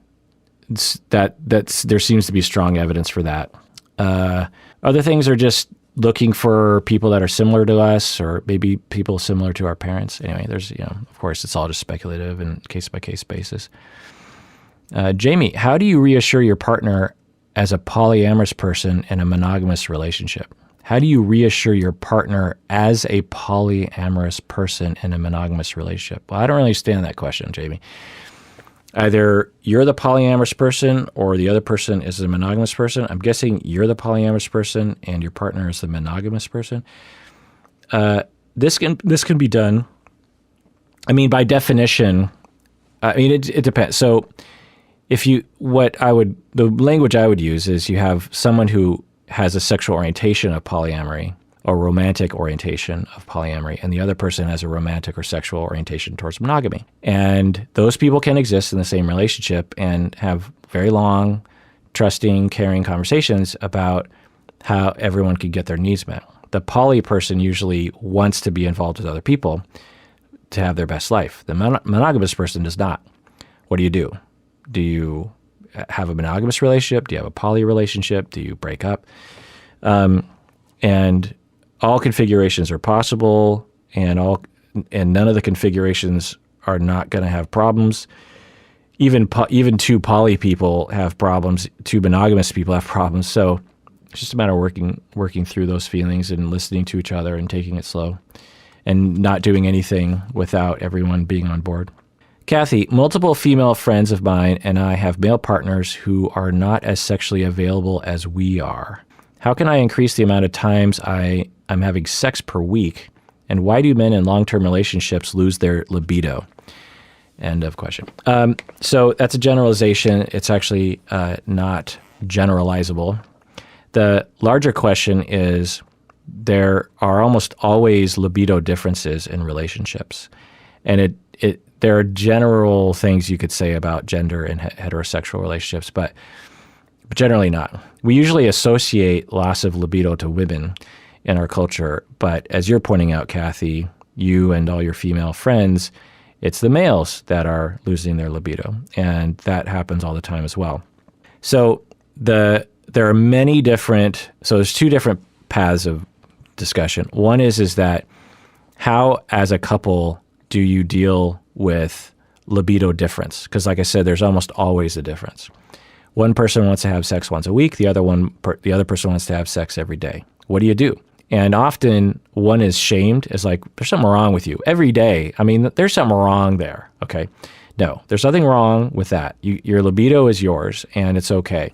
seems to be strong evidence for that. Other things are just looking for people that are similar to us, or maybe people similar to our parents. Anyway, there's, of course, it's all just speculative and case-by-case basis. Jamie, how do you reassure your partner as a polyamorous person in a monogamous relationship? How do you reassure your partner as a polyamorous person in a monogamous relationship? Well, I don't really understand that question, Jamie. Either you're the polyamorous person or the other person is a monogamous person. I'm guessing you're the polyamorous person and your partner is the monogamous person. This can be done. I mean, by definition, it depends. So the language I would use is you have someone who has a sexual orientation of polyamory or romantic orientation of polyamory, and the other person has a romantic or sexual orientation towards monogamy. And those people can exist in the same relationship and have very long, trusting, caring conversations about how everyone can get their needs met. The poly person usually wants to be involved with other people to have their best life. The monogamous person does not. What do you do? Do you have a monogamous relationship? Do you have a poly relationship? Do you break up? And all configurations are possible, and none of the configurations are not going to have problems. Even two poly people have problems. Two monogamous people have problems. So it's just a matter of working through those feelings and listening to each other and taking it slow, and not doing anything without everyone being on board. Kathy, multiple female friends of mine and I have male partners who are not as sexually available as we are. How can I increase the amount of times I'm having sex per week? And why do men in long-term relationships lose their libido? End of question. So that's a generalization. It's actually not generalizable. The larger question is there are almost always libido differences in relationships. And there are general things you could say about gender and heterosexual relationships, but generally not. We usually associate loss of libido to women in our culture, but as you're pointing out, Kathy, you and all your female friends, it's the males that are losing their libido, and that happens all the time as well. So there are many different, so there's two different paths of discussion. One is that how, as a couple, do you deal with libido difference? Because like I said, there's almost always a difference. One person wants to have sex once a week. The other person wants to have sex every day. What do you do? And often one is shamed as like, there's something wrong with you every day. I mean, there's something wrong there. Okay. No, there's nothing wrong with that. Your libido is yours and it's okay.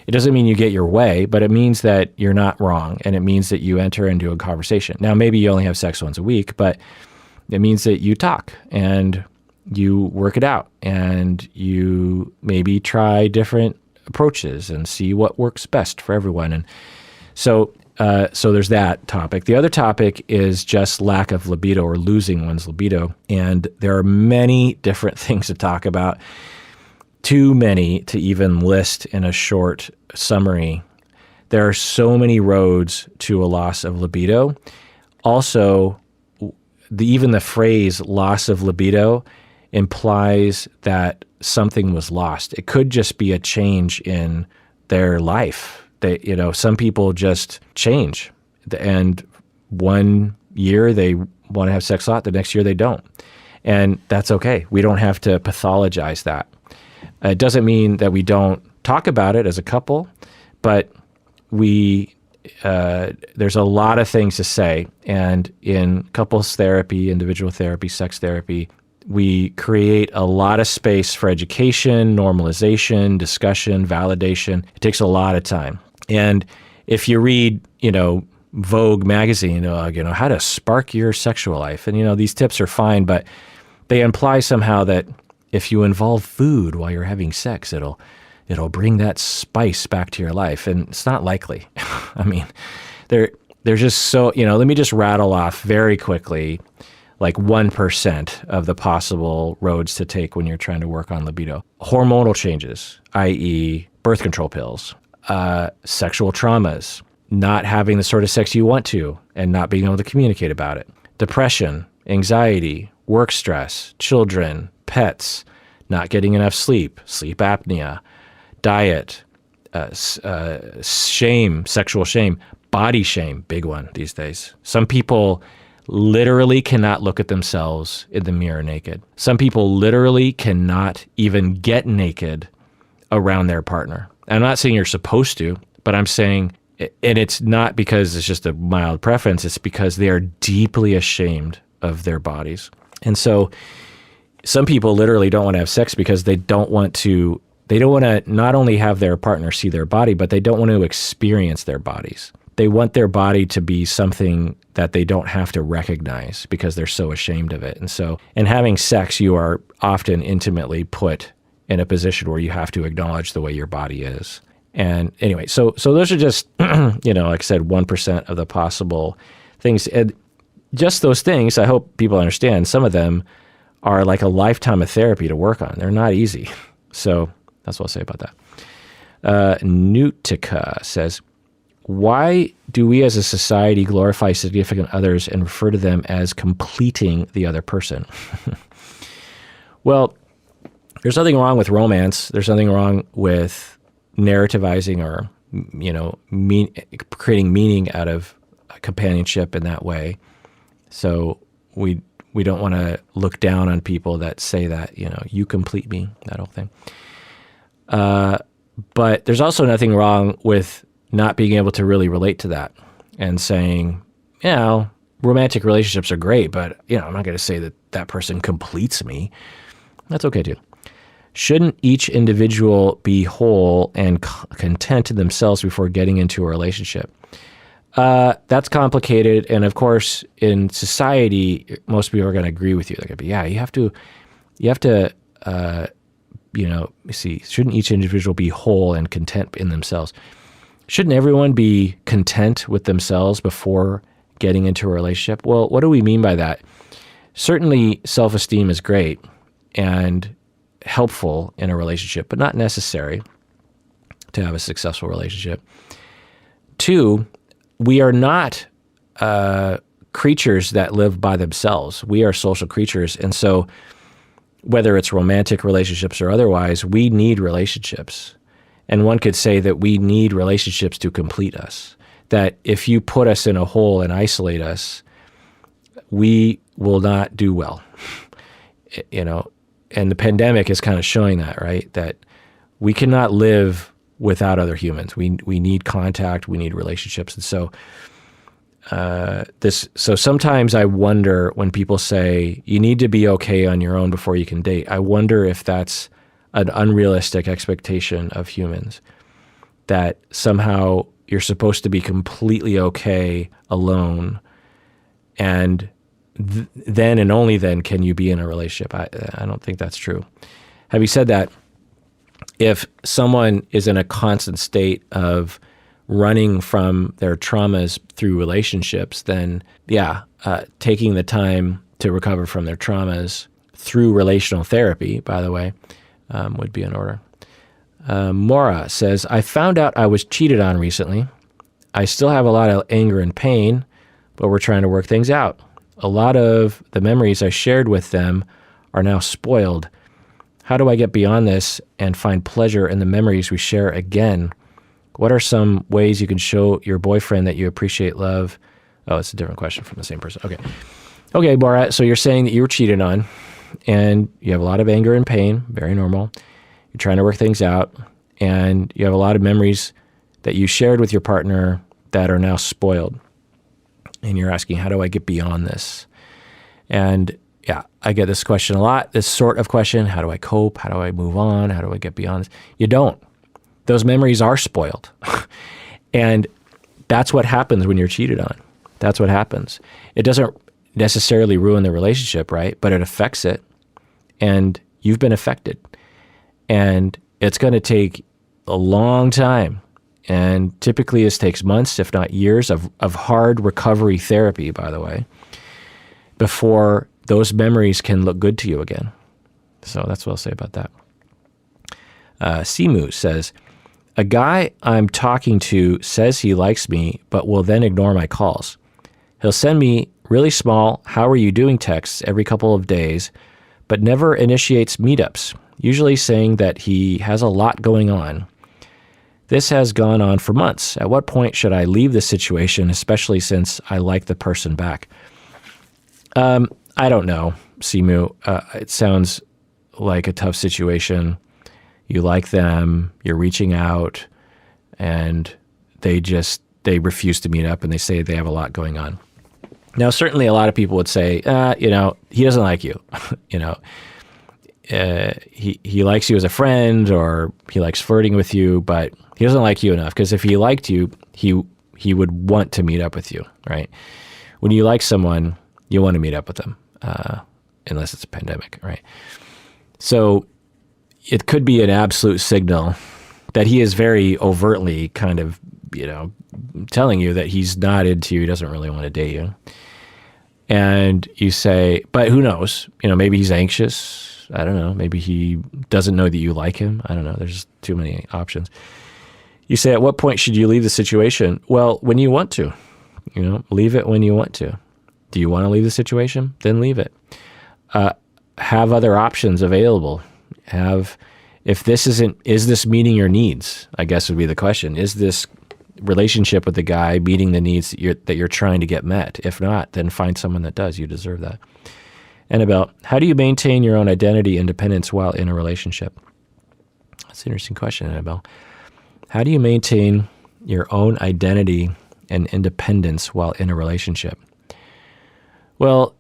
It doesn't mean you get your way, but it means that you're not wrong. And it means that you enter into a conversation. Now, maybe you only have sex once a week, but it means that you talk and you work it out and you maybe try different approaches and see what works best for everyone. And so there's that topic. The other topic is just lack of libido or losing one's libido. And there are many different things to talk about, too many to even list in a short summary. There are so many roads to a loss of libido. Also, even the phrase loss of libido implies that something was lost. It could just be a change in their life. Some people just change, and one year they want to have sex a lot, the next year they don't. And that's okay. We don't have to pathologize that. It doesn't mean that we don't talk about it as a couple, but there's a lot of things to say. And in couples therapy, individual therapy, sex therapy, we create a lot of space for education, normalization, discussion, validation. It takes a lot of time. And if you read, Vogue magazine, how to spark your sexual life, and these tips are fine, but they imply somehow that if you involve food while you're having sex, it'll bring that spice back to your life, and it's not likely. I mean, they're just so, let me just rattle off very quickly, like 1% of the possible roads to take when you're trying to work on libido. Hormonal changes, i.e. birth control pills, sexual traumas, not having the sort of sex you want to and not being able to communicate about it, depression, anxiety, work stress, children, pets, not getting enough sleep, sleep apnea, diet, shame, sexual shame, body shame, big one these days. Some people literally cannot look at themselves in the mirror naked. Some people literally cannot even get naked around their partner. I'm not saying you're supposed to, but I'm saying, and it's not because it's just a mild preference, it's because they are deeply ashamed of their bodies. And so some people literally don't want to have sex because they don't want to not only have their partner see their body, but they don't want to experience their bodies. They want their body to be something that they don't have to recognize because they're so ashamed of it. And so, in having sex, you are often intimately put in a position where you have to acknowledge the way your body is. And anyway, so those are just, like I said, 1% of the possible things. And just those things, I hope people understand, some of them are like a lifetime of therapy to work on. They're not easy. So that's what I'll say about that. Nutica says, why do we as a society glorify significant others and refer to them as completing the other person? Well, there's nothing wrong with romance. There's nothing wrong with narrativizing or, creating meaning out of companionship in that way. So we don't want to look down on people that say that, you complete me, that whole thing. But there's also nothing wrong with not being able to really relate to that and saying, romantic relationships are great, but, I'm not going to say that that person completes me. That's okay too. Shouldn't each individual be whole and content in themselves before getting into a relationship? That's complicated. And of course, in society, most people are going to agree with you. They're going to be, you have to, shouldn't each individual be whole and content in themselves? Shouldn't everyone be content with themselves before getting into a relationship? Well, what do we mean by that? Certainly, self-esteem is great and helpful in a relationship, but not necessary to have a successful relationship. 2, we are not creatures that live by themselves. We are social creatures. And so whether it's romantic relationships or otherwise, we need relationships. And one could say that we need relationships to complete us. That if you put us in a hole and isolate us, we will not do well. And the pandemic is kind of showing that, right? That we cannot live without other humans. We need contact, we need relationships. And so so sometimes I wonder when people say you need to be okay on your own before you can date. I wonder if that's an unrealistic expectation of humans, that somehow you're supposed to be completely okay alone, and then and only then can you be in a relationship. I don't think that's true. Having said that, if someone is in a constant state of running from their traumas through relationships, then taking the time to recover from their traumas through relational therapy, by the way, would be in order. Mora says, I found out I was cheated on recently. I still have a lot of anger and pain, but we're trying to work things out. A lot of the memories I shared with them are now spoiled. How do I get beyond this and find pleasure in the memories we share again? What are some ways you can show your boyfriend that you appreciate love? Oh, it's a different question from the same person. Okay, Mora, so you're saying that you were cheated on and you have a lot of anger and pain, very normal. You're trying to work things out, and you have a lot of memories that you shared with your partner that are now spoiled. And you're asking, how do I get beyond this? And I get this question a lot, this sort of question. How do I cope? How do I move on? How do I get beyond this? You don't. Those memories are spoiled. And that's what happens when you're cheated on. That's what happens. It doesn't necessarily ruin the relationship, right? But it affects it. And you've been affected. And it's going to take a long time. And typically this takes months, if not years, of hard recovery therapy, by the way, before those memories can look good to you again. So that's what I'll say about that. Simu says, a guy I'm talking to says he likes me, but will then ignore my calls. He'll send me really small, how are you doing texts every couple of days, but never initiates meetups, usually saying that he has a lot going on. This has gone on for months. At what point should I leave this situation, especially since I like the person back? I don't know, Simu. It sounds like a tough situation. You like them, you're reaching out, and they refuse to meet up, and they say they have a lot going on. Now, certainly a lot of people would say, he doesn't like you. He likes you as a friend, or he likes flirting with you, but he doesn't like you enough, because if he liked you, he would want to meet up with you, right? When you like someone, you want to meet up with them, unless it's a pandemic, right? So it could be an absolute signal that he is very overtly kind of, telling you that he's not into you, he doesn't really want to date you. And you say, but who knows? Maybe he's anxious. I don't know. Maybe he doesn't know that you like him. I don't know. There's too many options. You say, at what point should you leave the situation? Well, when you want to. Leave it when you want to. Do you want to leave the situation? Then leave it. Have other options available. If this is this meeting your needs? I guess would be the question. Is this relationship with the guy meeting the needs that you're trying to get met? If not, then find someone that does. You deserve that. Annabelle, how do you maintain your own identity independence while in a relationship? That's an interesting question, Annabelle. How do you maintain your own identity and independence while in a relationship? Well,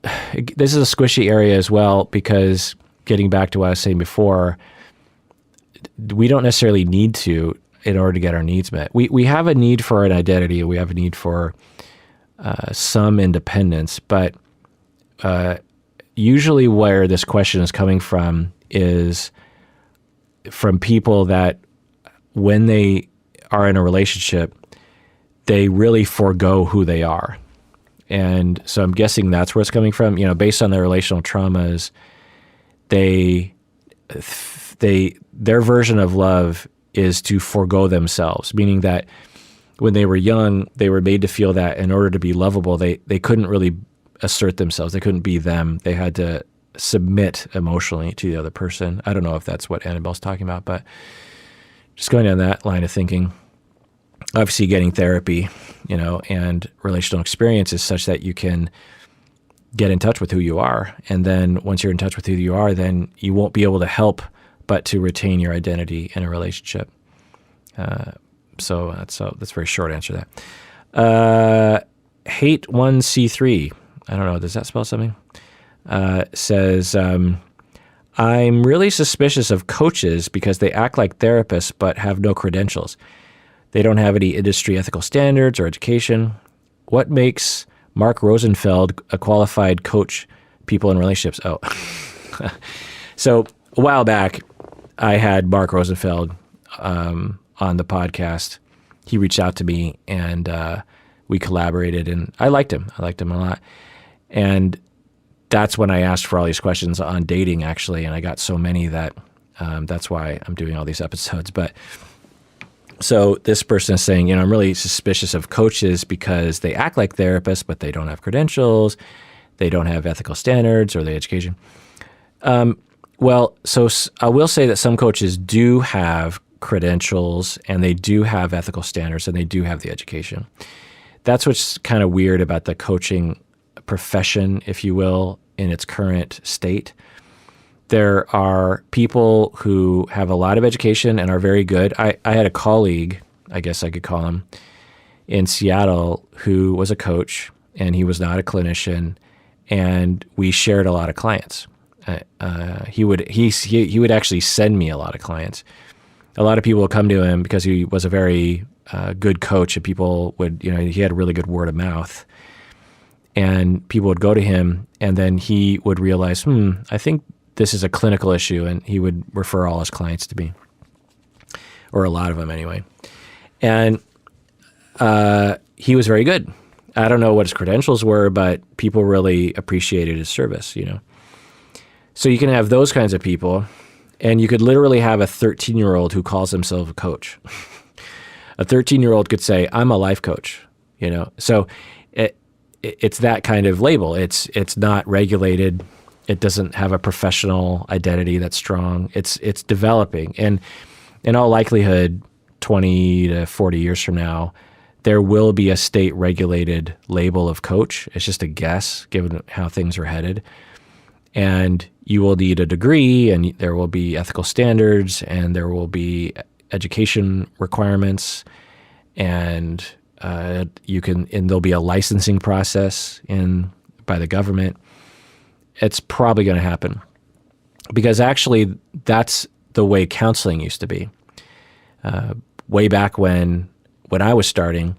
this is a squishy area as well, because getting back to what I was saying before, we don't necessarily need to in order to get our needs met. We have a need for an identity. We have a need for some independence, but usually where this question is coming from is from people that when they are in a relationship, they really forego who they are. And so I'm guessing that's where it's coming from. Based on their relational traumas, their version of love is to forego themselves, meaning that when they were young, they were made to feel that in order to be lovable, they couldn't really assert themselves. They couldn't be them. They had to submit emotionally to the other person. I don't know if that's what Annabelle's talking about, but just going down that line of thinking, obviously getting therapy, and relational experience is such that you can get in touch with who you are. And then once you're in touch with who you are, then you won't be able to help but to retain your identity in a relationship. So that's a very short answer to that. Hate1C3, I don't know, does that spell something? Says, I'm really suspicious of coaches because they act like therapists but have no credentials. They don't have any industry ethical standards or education. What makes Mark Rosenfeld a qualified coach people in relationships? Oh. So a while back, I had Mark Rosenfeld on the podcast. He reached out to me, and we collaborated, and I liked him. I liked him a lot. And that's when I asked for all these questions on dating, actually, and I got so many that that's why I'm doing all these episodes. But so this person is saying, I'm really suspicious of coaches because they act like therapists, but they don't have credentials, they don't have ethical standards or the education. Well, so I will say that some coaches do have credentials, and they do have ethical standards, and they do have the education. That's what's kind of weird about the coaching profession, if you will, in its current state. There are people who have a lot of education and are very good. I had a colleague, I guess I could call him, in Seattle who was a coach, and he was not a clinician, and we shared a lot of clients. He would actually send me a lot of clients. A lot of people would come to him because he was a very good coach, and people would, he had a really good word of mouth, and people would go to him, and then he would realize, I think this is a clinical issue, and he would refer all his clients to me, or a lot of them anyway. And he was very good. I don't know what his credentials were, but people really appreciated his service, So you can have those kinds of people, and you could literally have a 13-year-old who calls himself a coach. A 13-year-old could say, I'm a life coach, So it's that kind of label. It's not regulated. It doesn't have a professional identity that's strong. It's developing. And in all likelihood, 20 to 40 years from now, there will be a state-regulated label of coach. It's just a guess, given how things are headed. And you will need a degree, and there will be ethical standards, and there will be education requirements, and there'll be a licensing process by the government. It's probably going to happen because actually that's the way counseling used to be. Way back when I was starting,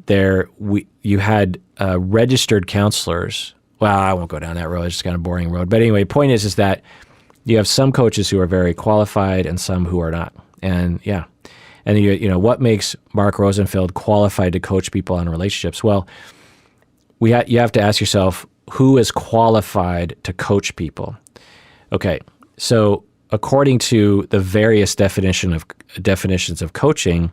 you had registered counselors. Well, I won't go down that road. It's just kind of boring road. But anyway, point is that you have some coaches who are very qualified and some who are not. And yeah, and what makes Mark Rosenfeld qualified to coach people on relationships? Well, you have to ask yourself, who is qualified to coach people? Okay, so according to the various definitions of coaching,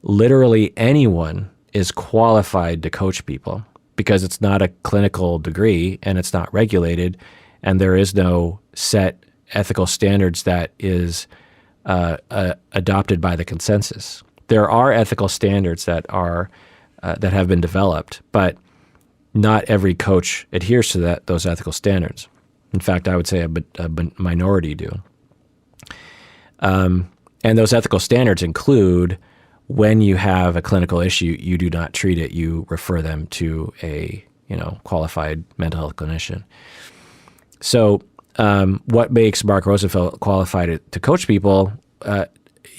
literally anyone is qualified to coach people because it's not a clinical degree and it's not regulated, and there is no set ethical standards that is adopted by the consensus. There are ethical standards that have been developed, but not every coach adheres to those ethical standards. In fact, I would say a minority do. And those ethical standards include when you have a clinical issue, you do not treat it, you refer them to a qualified mental health clinician. So what makes Mark Rosenfeld qualified to coach people?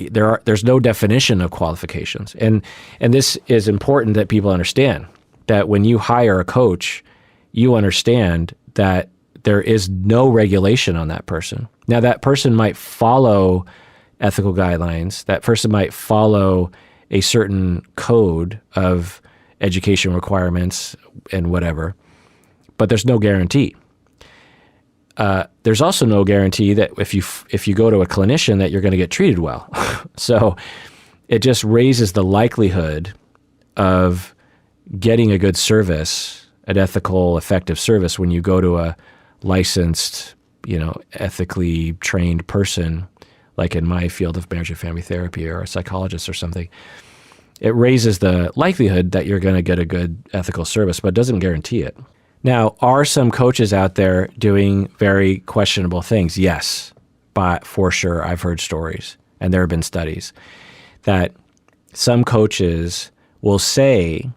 There's no definition of qualifications. And this is important that people understand, that when you hire a coach, you understand that there is no regulation on that person. Now, that person might follow ethical guidelines. That person might follow a certain code of education requirements and whatever, but there's no guarantee. There's also no guarantee that if you go to a clinician that you're going to get treated well. So it just raises the likelihood of getting a good service, an ethical, effective service, when you go to a licensed, ethically trained person, like in my field of marriage and family therapy, or a psychologist or something. It raises the likelihood that you're going to get a good ethical service, but doesn't guarantee it. Now, are some coaches out there doing very questionable things? Yes, but for sure, I've heard stories, and there have been studies, that some coaches will say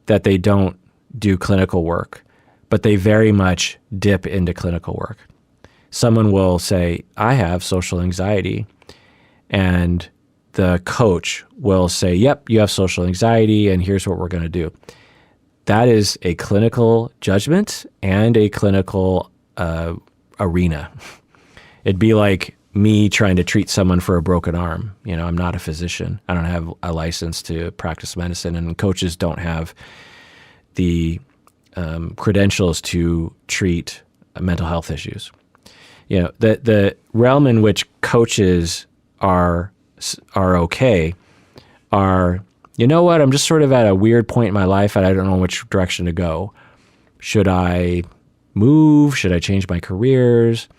that they don't do clinical work, but they very much dip into clinical work. Someone will say, I have social anxiety, and the coach will say, yep, you have social anxiety, and here's what we're going to do. That is a clinical judgment and a clinical arena. It'd be like me trying to treat someone for a broken arm. I'm not a physician. I don't have a license to practice medicine, and coaches don't have the credentials to treat mental health issues. The realm in which coaches are okay are, I'm just sort of at a weird point in my life and I don't know which direction to go. Should I move? Should I change my careers?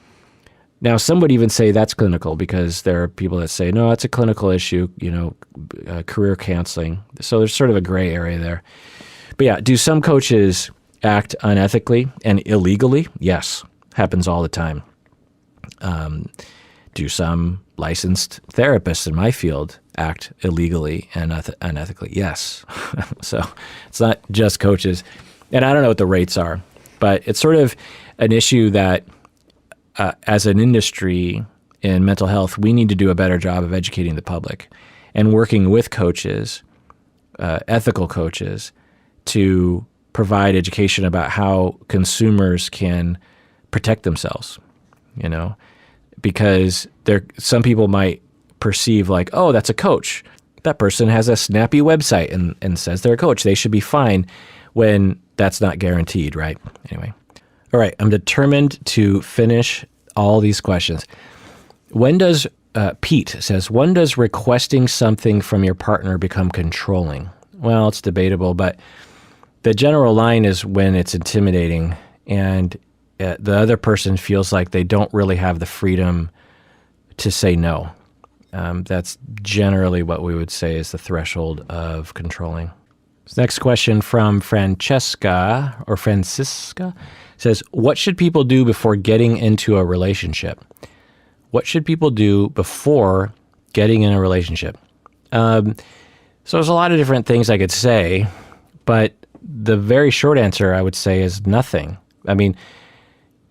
Now, some would even say that's clinical, because there are people that say, no, it's a clinical issue, career counseling. So there's sort of a gray area there. But yeah, do some coaches act unethically and illegally? Yes, happens all the time. Do some licensed therapists in my field act illegally and unethically? Yes. So it's not just coaches. And I don't know what the rates are, but it's sort of an issue that as an industry in mental health, we need to do a better job of educating the public and working with coaches, ethical coaches, to provide education about how consumers can protect themselves, because some people might perceive like, oh, that's a coach. That person has a snappy website and says they're a coach. They should be fine, when that's not guaranteed, right? Anyway. All right, I'm determined to finish all these questions. Pete says, when does requesting something from your partner become controlling? Well, it's debatable, but The general line is when it's intimidating and the other person feels like they don't really have the freedom to say no. That's generally what we would say is the threshold of controlling. Next question from Francisca says, what should people do before getting into a relationship? What should people do before getting in a relationship? So there's a lot of different things I could say, but the very short answer I would say is nothing. I mean,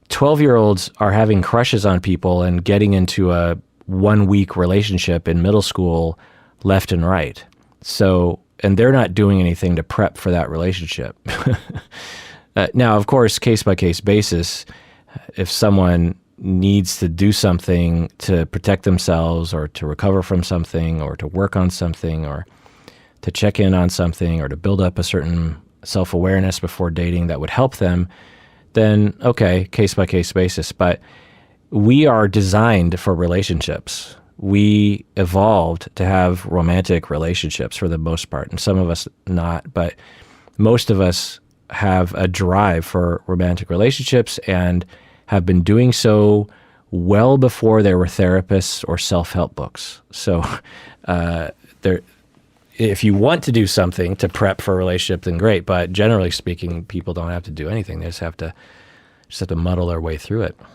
12-year-olds are having crushes on people and getting into a 1-week relationship in middle school left and right. So, and they're not doing anything to prep for that relationship. Now, of course, case-by-case basis, if someone needs to do something to protect themselves or to recover from something or to work on something or to check in on something or to build up a certain self-awareness before dating that would help them, then okay, case-by-case basis. But we are designed for relationships. We evolved to have romantic relationships for the most part, and some of us not, but most of us have a drive for romantic relationships and have been doing so well before there were therapists or self-help books. So if you want to do something to prep for a relationship, then great, but generally speaking, people don't have to do anything. They just have to muddle their way through it. All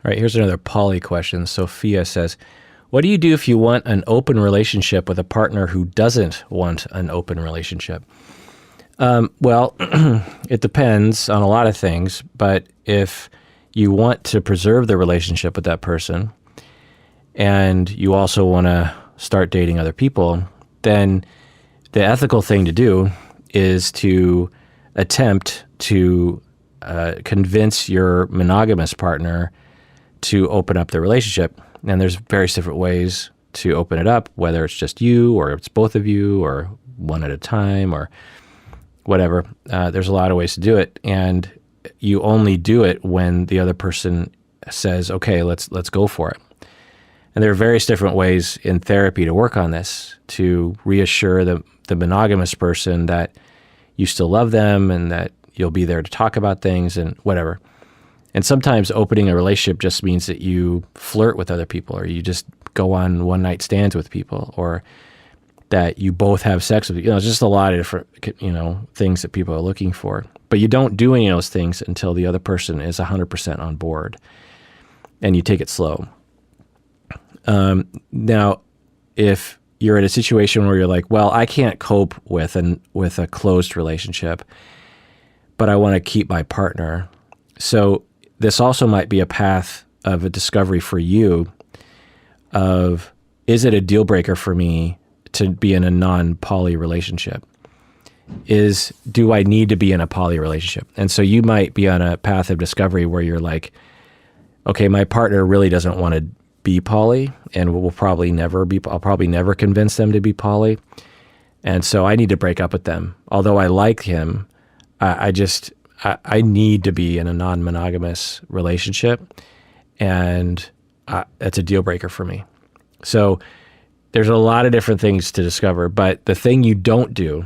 right, here's another poly question. Sophia says, what do you do if you want an open relationship with a partner who doesn't want an open relationship? Well, it depends on a lot of things, but if you want to preserve the relationship with that person and you also want to start dating other people, then the ethical thing to do is to attempt to convince your monogamous partner to open up the relationship. And there's various different ways to open it up, whether it's just you or it's both of you or one at a time or whatever. There's a lot of ways to do it. And you only do it when the other person says, okay, let's go for it. And there are various different ways in therapy to work on this, to reassure the monogamous person that you still love them and that you'll be there to talk about things and whatever. And sometimes opening a relationship just means that you flirt with other people or you just go on one-night stands with people or that you both have sex with, just a lot of different, things that people are looking for. But you don't do any of those things until the other person is 100% on board and you take it slow. Now, if you're in a situation where you're like, well, I can't cope with a closed relationship, but I want to keep my partner. So this also might be a path of a discovery for you of, is it a deal breaker for me to be in a non-poly relationship? Do I need to be in a poly relationship? And so you might be on a path of discovery where you're like, okay, my partner really doesn't want to be poly and I'll probably never convince them to be poly. And so I need to break up with them. Although I like him, I need to be in a non-monogamous relationship, and that's a deal breaker for me. So there's a lot of different things to discover, but the thing you don't do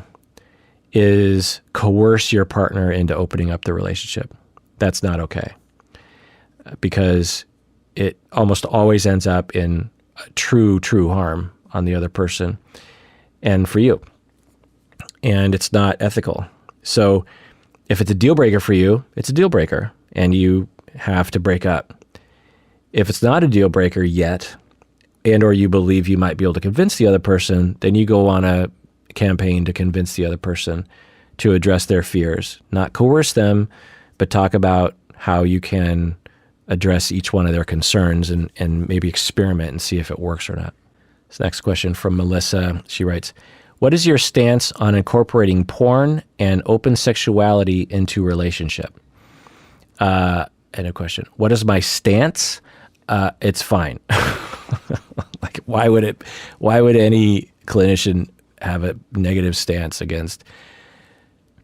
is coerce your partner into opening up the relationship. That's not okay, because it almost always ends up in true harm on the other person and for you. And it's not ethical. So if it's a deal breaker for you, it's a deal breaker and you have to break up. If it's not a deal breaker yet, and or you believe you might be able to convince the other person, then you go on a campaign to convince the other person to address their fears. Not coerce them, but talk about how you can address each one of their concerns and maybe experiment and see if it works or not. This next question from Melissa. She writes, what is your stance on incorporating porn and open sexuality into relationship? And a question. What is my stance? It's fine. Like, why would any clinician have a negative stance against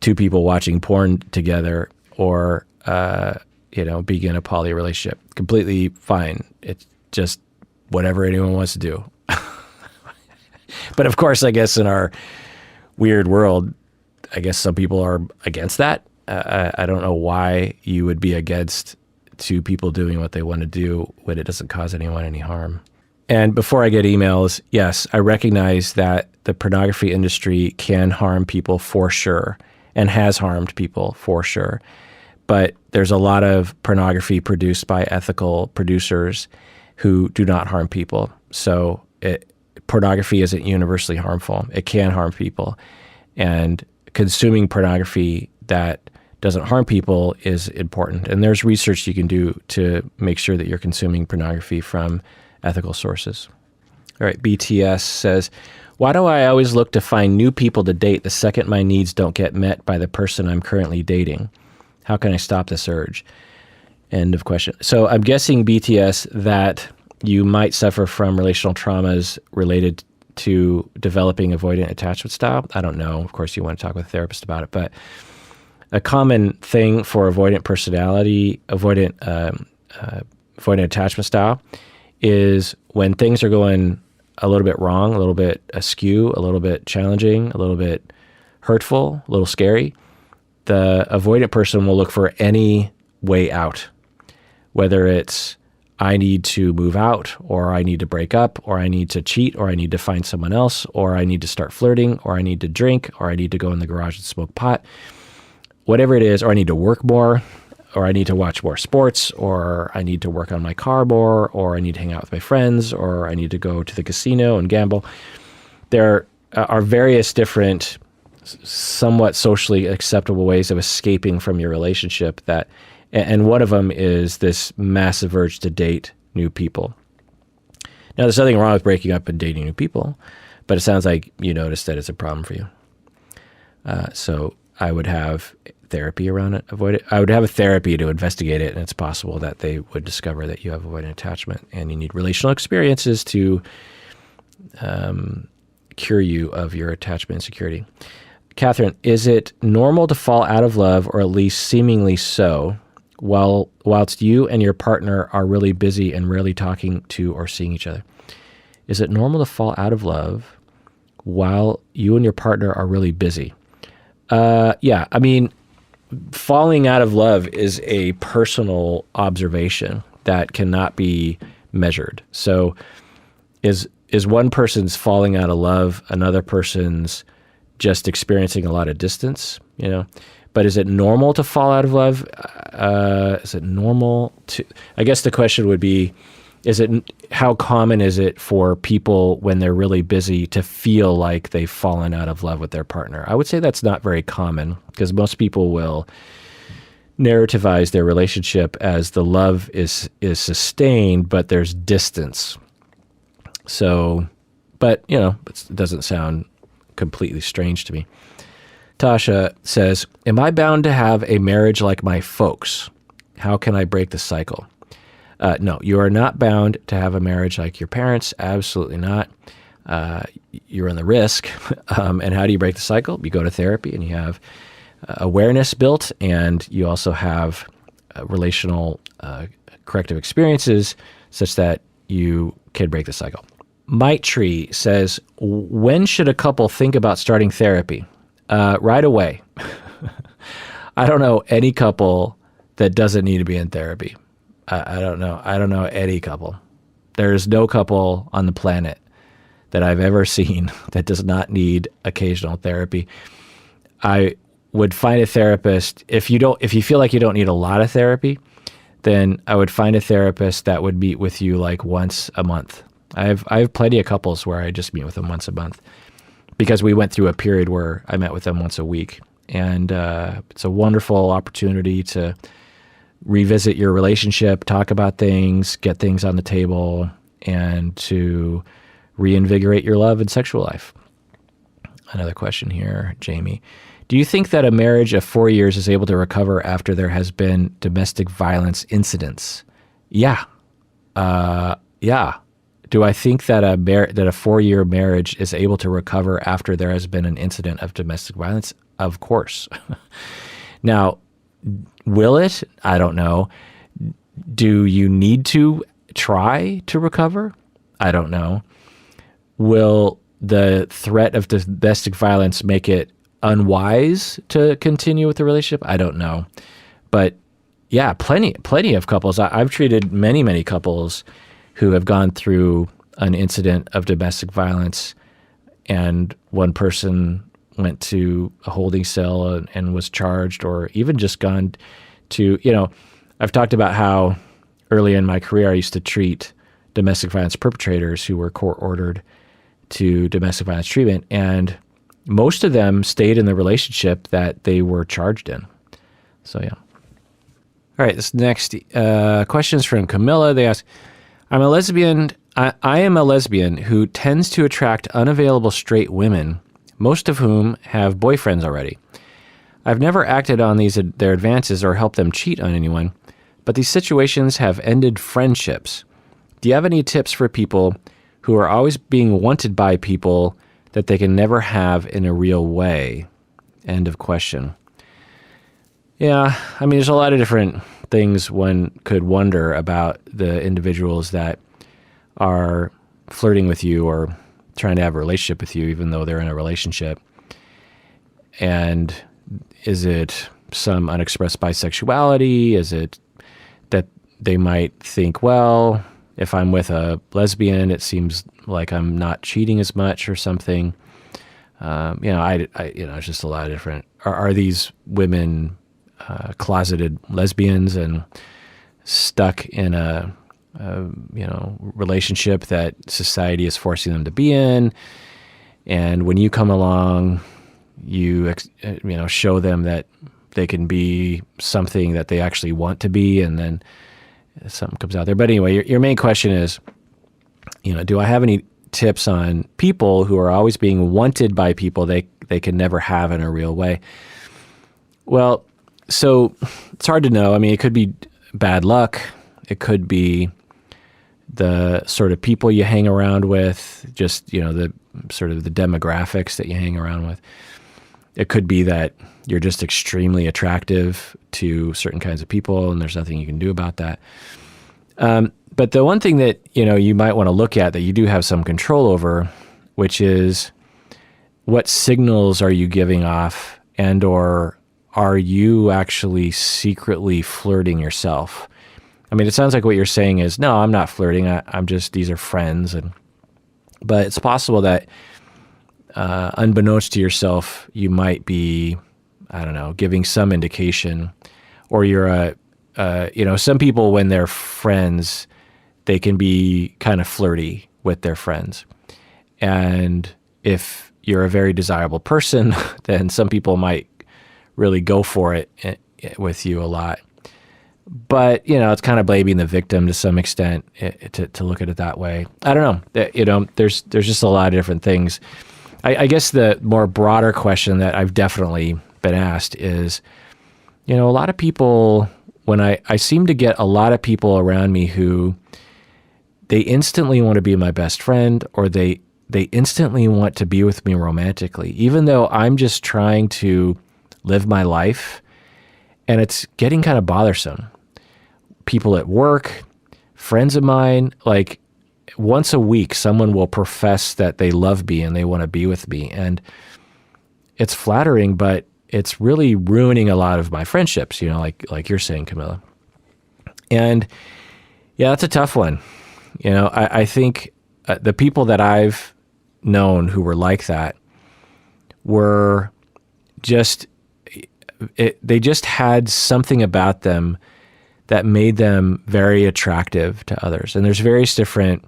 two people watching porn together or, being in a poly relationship? Completely fine. It's just whatever anyone wants to do. But of course, I guess in our weird world, I guess some people are against that. I don't know why you would be against two people doing what they want to do when it doesn't cause anyone any harm. And before I get emails, yes, I recognize that the pornography industry can harm people for sure and has harmed people for sure. But there's a lot of pornography produced by ethical producers who do not harm people. So pornography isn't universally harmful. It can harm people. And consuming pornography that doesn't harm people is important. And there's research you can do to make sure that you're consuming pornography from ethical sources. All right, BTS says, why do I always look to find new people to date the second my needs don't get met by the person I'm currently dating? How can I stop this urge? End of question. So I'm guessing, BTS, that you might suffer from relational traumas related to developing avoidant attachment style. I don't know. Of course, you want to talk with a therapist about it. But a common thing for avoidant personality, avoidant attachment style, is when things are going a little bit wrong, a little bit askew, a little bit challenging, a little bit hurtful, a little scary, the avoidant person will look for any way out, whether it's I need to move out, or I need to break up, or I need to cheat, or I need to find someone else, or I need to start flirting, or I need to drink, or I need to go in the garage and smoke pot, whatever it is, or I need to work more, or I need to watch more sports, or I need to work on my car more, or I need to hang out with my friends, or I need to go to the casino and gamble. There are various different, somewhat socially acceptable ways of escaping from your relationship that, and one of them is this massive urge to date new people. Now, there's nothing wrong with breaking up and dating new people, but it sounds like you noticed that it's a problem for you. So I would have therapy around it, avoid it. I would have a therapy to investigate it, and it's possible that they would discover that you have avoidant attachment, and you need relational experiences to cure you of your attachment insecurity. Catherine, is it normal to fall out of love, or at least seemingly so, whilst you and your partner are really busy and rarely talking to or seeing each other? Is it normal to fall out of love while you and your partner are really busy? Yeah, I mean, falling out of love is a personal observation that cannot be measured. So is one person's falling out of love another person's just experiencing a lot of distance, you know? But is it normal to fall out of love? Is it normal to, I guess the question would be, how common is it for people when they're really busy to feel like they've fallen out of love with their partner? I would say that's not very common, because most people will narrativize their relationship as the love is sustained, but there's distance. So, but you know, it doesn't sound completely strange to me. Tasha says, am I bound to have a marriage like my folks? How can I break the cycle? No, you are not bound to have a marriage like your parents. Absolutely not. You're in the risk. And how do you break the cycle? You go to therapy and you have awareness built, and you also have relational corrective experiences such that you can break the cycle. Maitri says, when should a couple think about starting therapy? Right away. I don't know any couple that doesn't need to be in therapy. I don't know. I don't know any couple. There's no couple on the planet that I've ever seen that does not need occasional therapy. I would find a therapist. If you feel like you don't need a lot of therapy, then I would find a therapist that would meet with you like once a month. I have plenty of couples where I just meet with them once a month, because we went through a period where I met with them once a week. And it's a wonderful opportunity to revisit your relationship, talk about things, get things on the table, and to reinvigorate your love and sexual life. Another question here, Jamie. Do you think that a marriage of 4 years is able to recover after there has been domestic violence incidents? Yeah. Yeah. Do I think that a 4-year marriage is able to recover after there has been an incident of domestic violence? Of course. Now, will it? I don't know. Do you need to try to recover? I don't know. Will the threat of domestic violence make it unwise to continue with the relationship? I don't know. But yeah, plenty of couples. I've treated many couples who have gone through an incident of domestic violence, and one person went to a holding cell and was charged, or even just gone to, I've talked about how early in my career I used to treat domestic violence perpetrators who were court-ordered to domestic violence treatment, and most of them stayed in the relationship that they were charged in. So, yeah. All right, this next question is from Camilla. They ask, I am a lesbian who tends to attract unavailable straight women, most of whom have boyfriends already. I've never acted on their advances or helped them cheat on anyone, but these situations have ended friendships. Do you have any tips for people who are always being wanted by people that they can never have in a real way? End of question. Yeah, I mean, there's a lot of different things one could wonder about the individuals that are flirting with you or trying to have a relationship with you, even though they're in a relationship. And is it some unexpressed bisexuality? Is it that they might think, well, if I'm with a lesbian, it seems like I'm not cheating as much or something? It's just a lot of different. Are these women closeted lesbians and stuck in a relationship that society is forcing them to be in? And when you come along, you show them that they can be something that they actually want to be, and then something comes out there. But anyway, your main question is, do I have any tips on people who are always being wanted by people they can never have in a real way? Well, so it's hard to know. I mean, it could be bad luck. It could be the sort of people you hang around with, just, the sort of the demographics that you hang around with. It could be that you're just extremely attractive to certain kinds of people and there's nothing you can do about that. But the one thing that, you might want to look at that you do have some control over, which is what signals are you giving off, and or are you actually secretly flirting yourself? I mean, it sounds like what you're saying is, no, I'm not flirting. I'm just, these are friends. But it's possible that unbeknownst to yourself, you might be, I don't know, giving some indication, or you're some people, when they're friends, they can be kind of flirty with their friends. And if you're a very desirable person, then some people might really go for it with you a lot. But, it's kind of blaming the victim to some extent to look at it that way. I don't know. There's just a lot of different things. I guess the more broader question that I've definitely been asked is, a lot of people, when I seem to get a lot of people around me who they instantly want to be my best friend, or they instantly want to be with me romantically, even though I'm just trying to live my life, and it's getting kind of bothersome. People at work, friends of mine, like once a week, someone will profess that they love me and they want to be with me. And it's flattering, but it's really ruining a lot of my friendships, like you're saying, Camilla. And yeah, that's a tough one. I think the people that I've known who were like that were just, they just had something about them that made them very attractive to others. And there's various different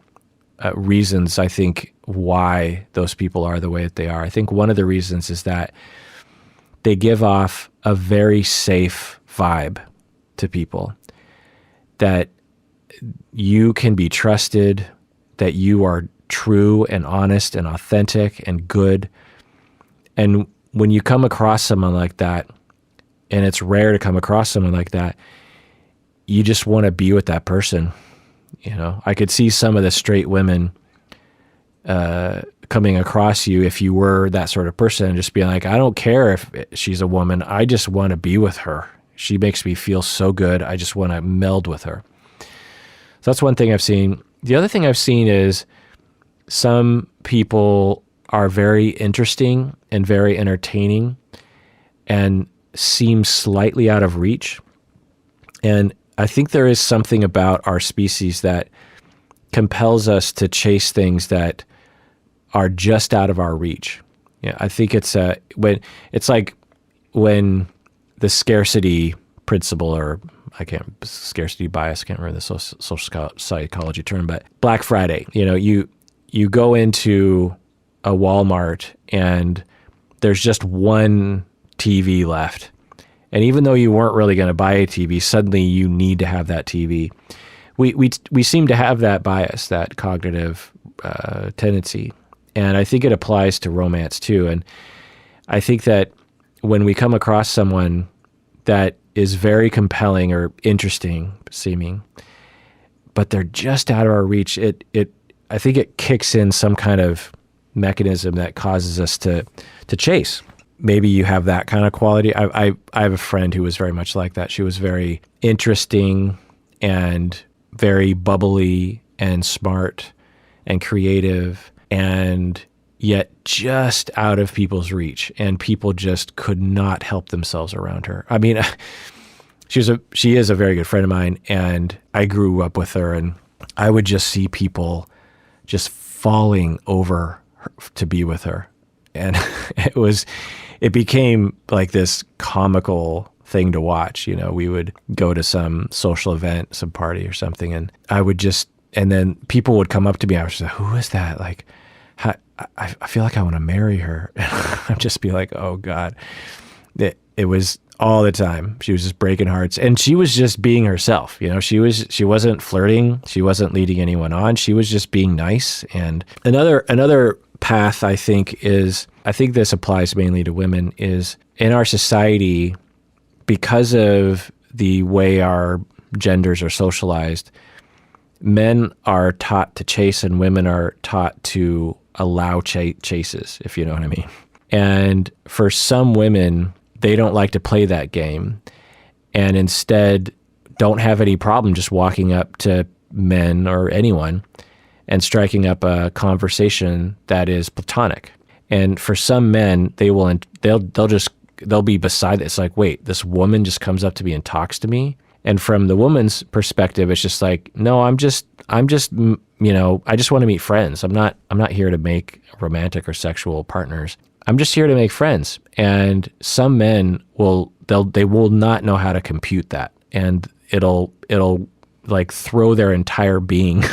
reasons, I think, why those people are the way that they are. I think one of the reasons is that they give off a very safe vibe to people, that you can be trusted, that you are true and honest and authentic and good. And when you come across someone like that, and it's rare to come across someone like that, you just want to be with that person. I could see some of the straight women coming across you if you were that sort of person, and just being like, I don't care if she's a woman, I just want to be with her. She makes me feel so good. I just want to meld with her. So that's one thing I've seen. The other thing I've seen is some people are very interesting and very entertaining, and seem slightly out of reach. And I think there is something about our species that compels us to chase things that are just out of our reach. Yeah, I think it's like when the scarcity principle, or scarcity bias, I can't remember the social psychology term, but Black Friday, you go into a Walmart and there's just one TV left. And even though you weren't really going to buy a TV, suddenly you need to have that TV. We seem to have that bias, that cognitive tendency. And I think it applies to romance too. And I think that when we come across someone that is very compelling or interesting seeming, but they're just out of our reach, I think it kicks in some kind of mechanism that causes us to chase. Maybe you have that kind of quality. I have a friend who was very much like that. She was very interesting and very bubbly and smart and creative, and yet just out of people's reach, and people just could not help themselves around her. I mean, she is a very good friend of mine, and I grew up with her, and I would just see people just falling over her to be with her. And it became like this comical thing to watch. We would go to some social event, some party or something, and and then people would come up to me. I was just like, who is that? Like, I feel like I want to marry her. I'd just be like, oh God. It was all the time. She was just breaking hearts, and she was just being herself. She wasn't flirting. She wasn't leading anyone on. She was just being nice. And another path, I think this applies mainly to women, is in our society, because of the way our genders are socialized, men are taught to chase and women are taught to allow chases, if you know what I mean. And for some women, they don't like to play that game, and instead don't have any problem just walking up to men or anyone and striking up a conversation that is platonic. And for some men, they'll be beside it. It's like, wait, this woman just comes up to me and talks to me. And from the woman's perspective, it's just like, no, I just want to meet friends. I'm not here to make romantic or sexual partners. I'm just here to make friends. And some men will not know how to compute that. And it'll like throw their entire being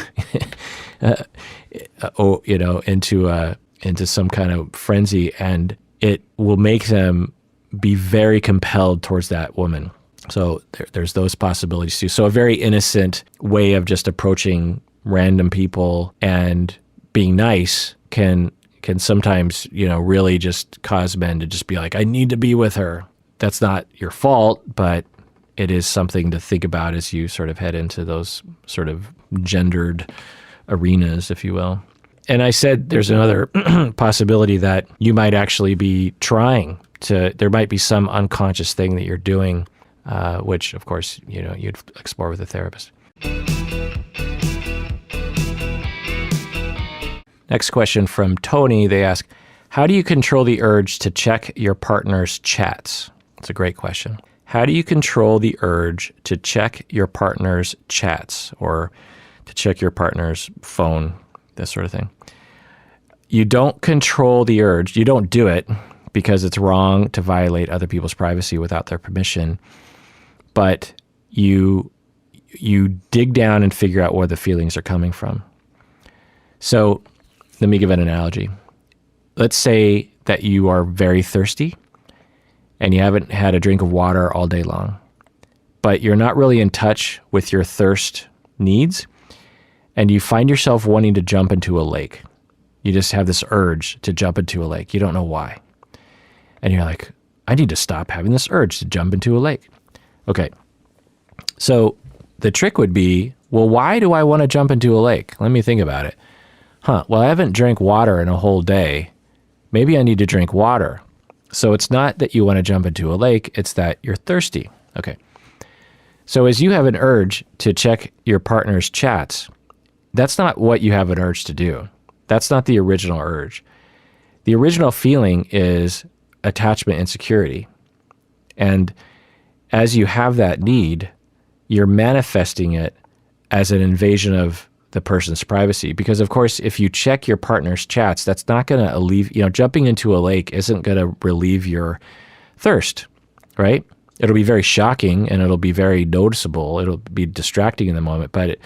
into some kind of frenzy, and it will make them be very compelled towards that woman. So there's those possibilities too. So a very innocent way of just approaching random people and being nice can sometimes, really just cause men to just be like, I need to be with her. That's not your fault, but it is something to think about as you sort of head into those sort of gendered arenas, if you will. And I said there's another possibility that you might actually be there might be some unconscious thing that you're doing, which, of course, you'd explore with a therapist. Next question from Tony. They ask, how do you control the urge to check your partner's chats? It's a great question. How do you control the urge to check your partner's chats or to check your partner's phone, this sort of thing? You don't control the urge. You don't do it because it's wrong to violate other people's privacy without their permission. But you dig down and figure out where the feelings are coming from. So let me give an analogy. Let's say that you are very thirsty and you haven't had a drink of water all day long, but you're not really in touch with your thirst needs, and you find yourself wanting to jump into a lake. You just have this urge to jump into a lake. You don't know why. And you're like, I need to stop having this urge to jump into a lake. Okay. So the trick would be, well, why do I want to jump into a lake? Let me think about it. Well, I haven't drank water in a whole day. Maybe I need to drink water. So it's not that you want to jump into a lake, it's that you're thirsty. Okay. So as you have an urge to check your partner's chats, that's not what you have an urge to do. That's not the original urge. The original feeling is attachment insecurity. And as you have that need, you're manifesting it as an invasion of the person's privacy. Because of course, if you check your partner's chats, that's not going to alleviate, jumping into a lake isn't going to relieve your thirst, right? It'll be very shocking and it'll be very noticeable. It'll be distracting in the moment, but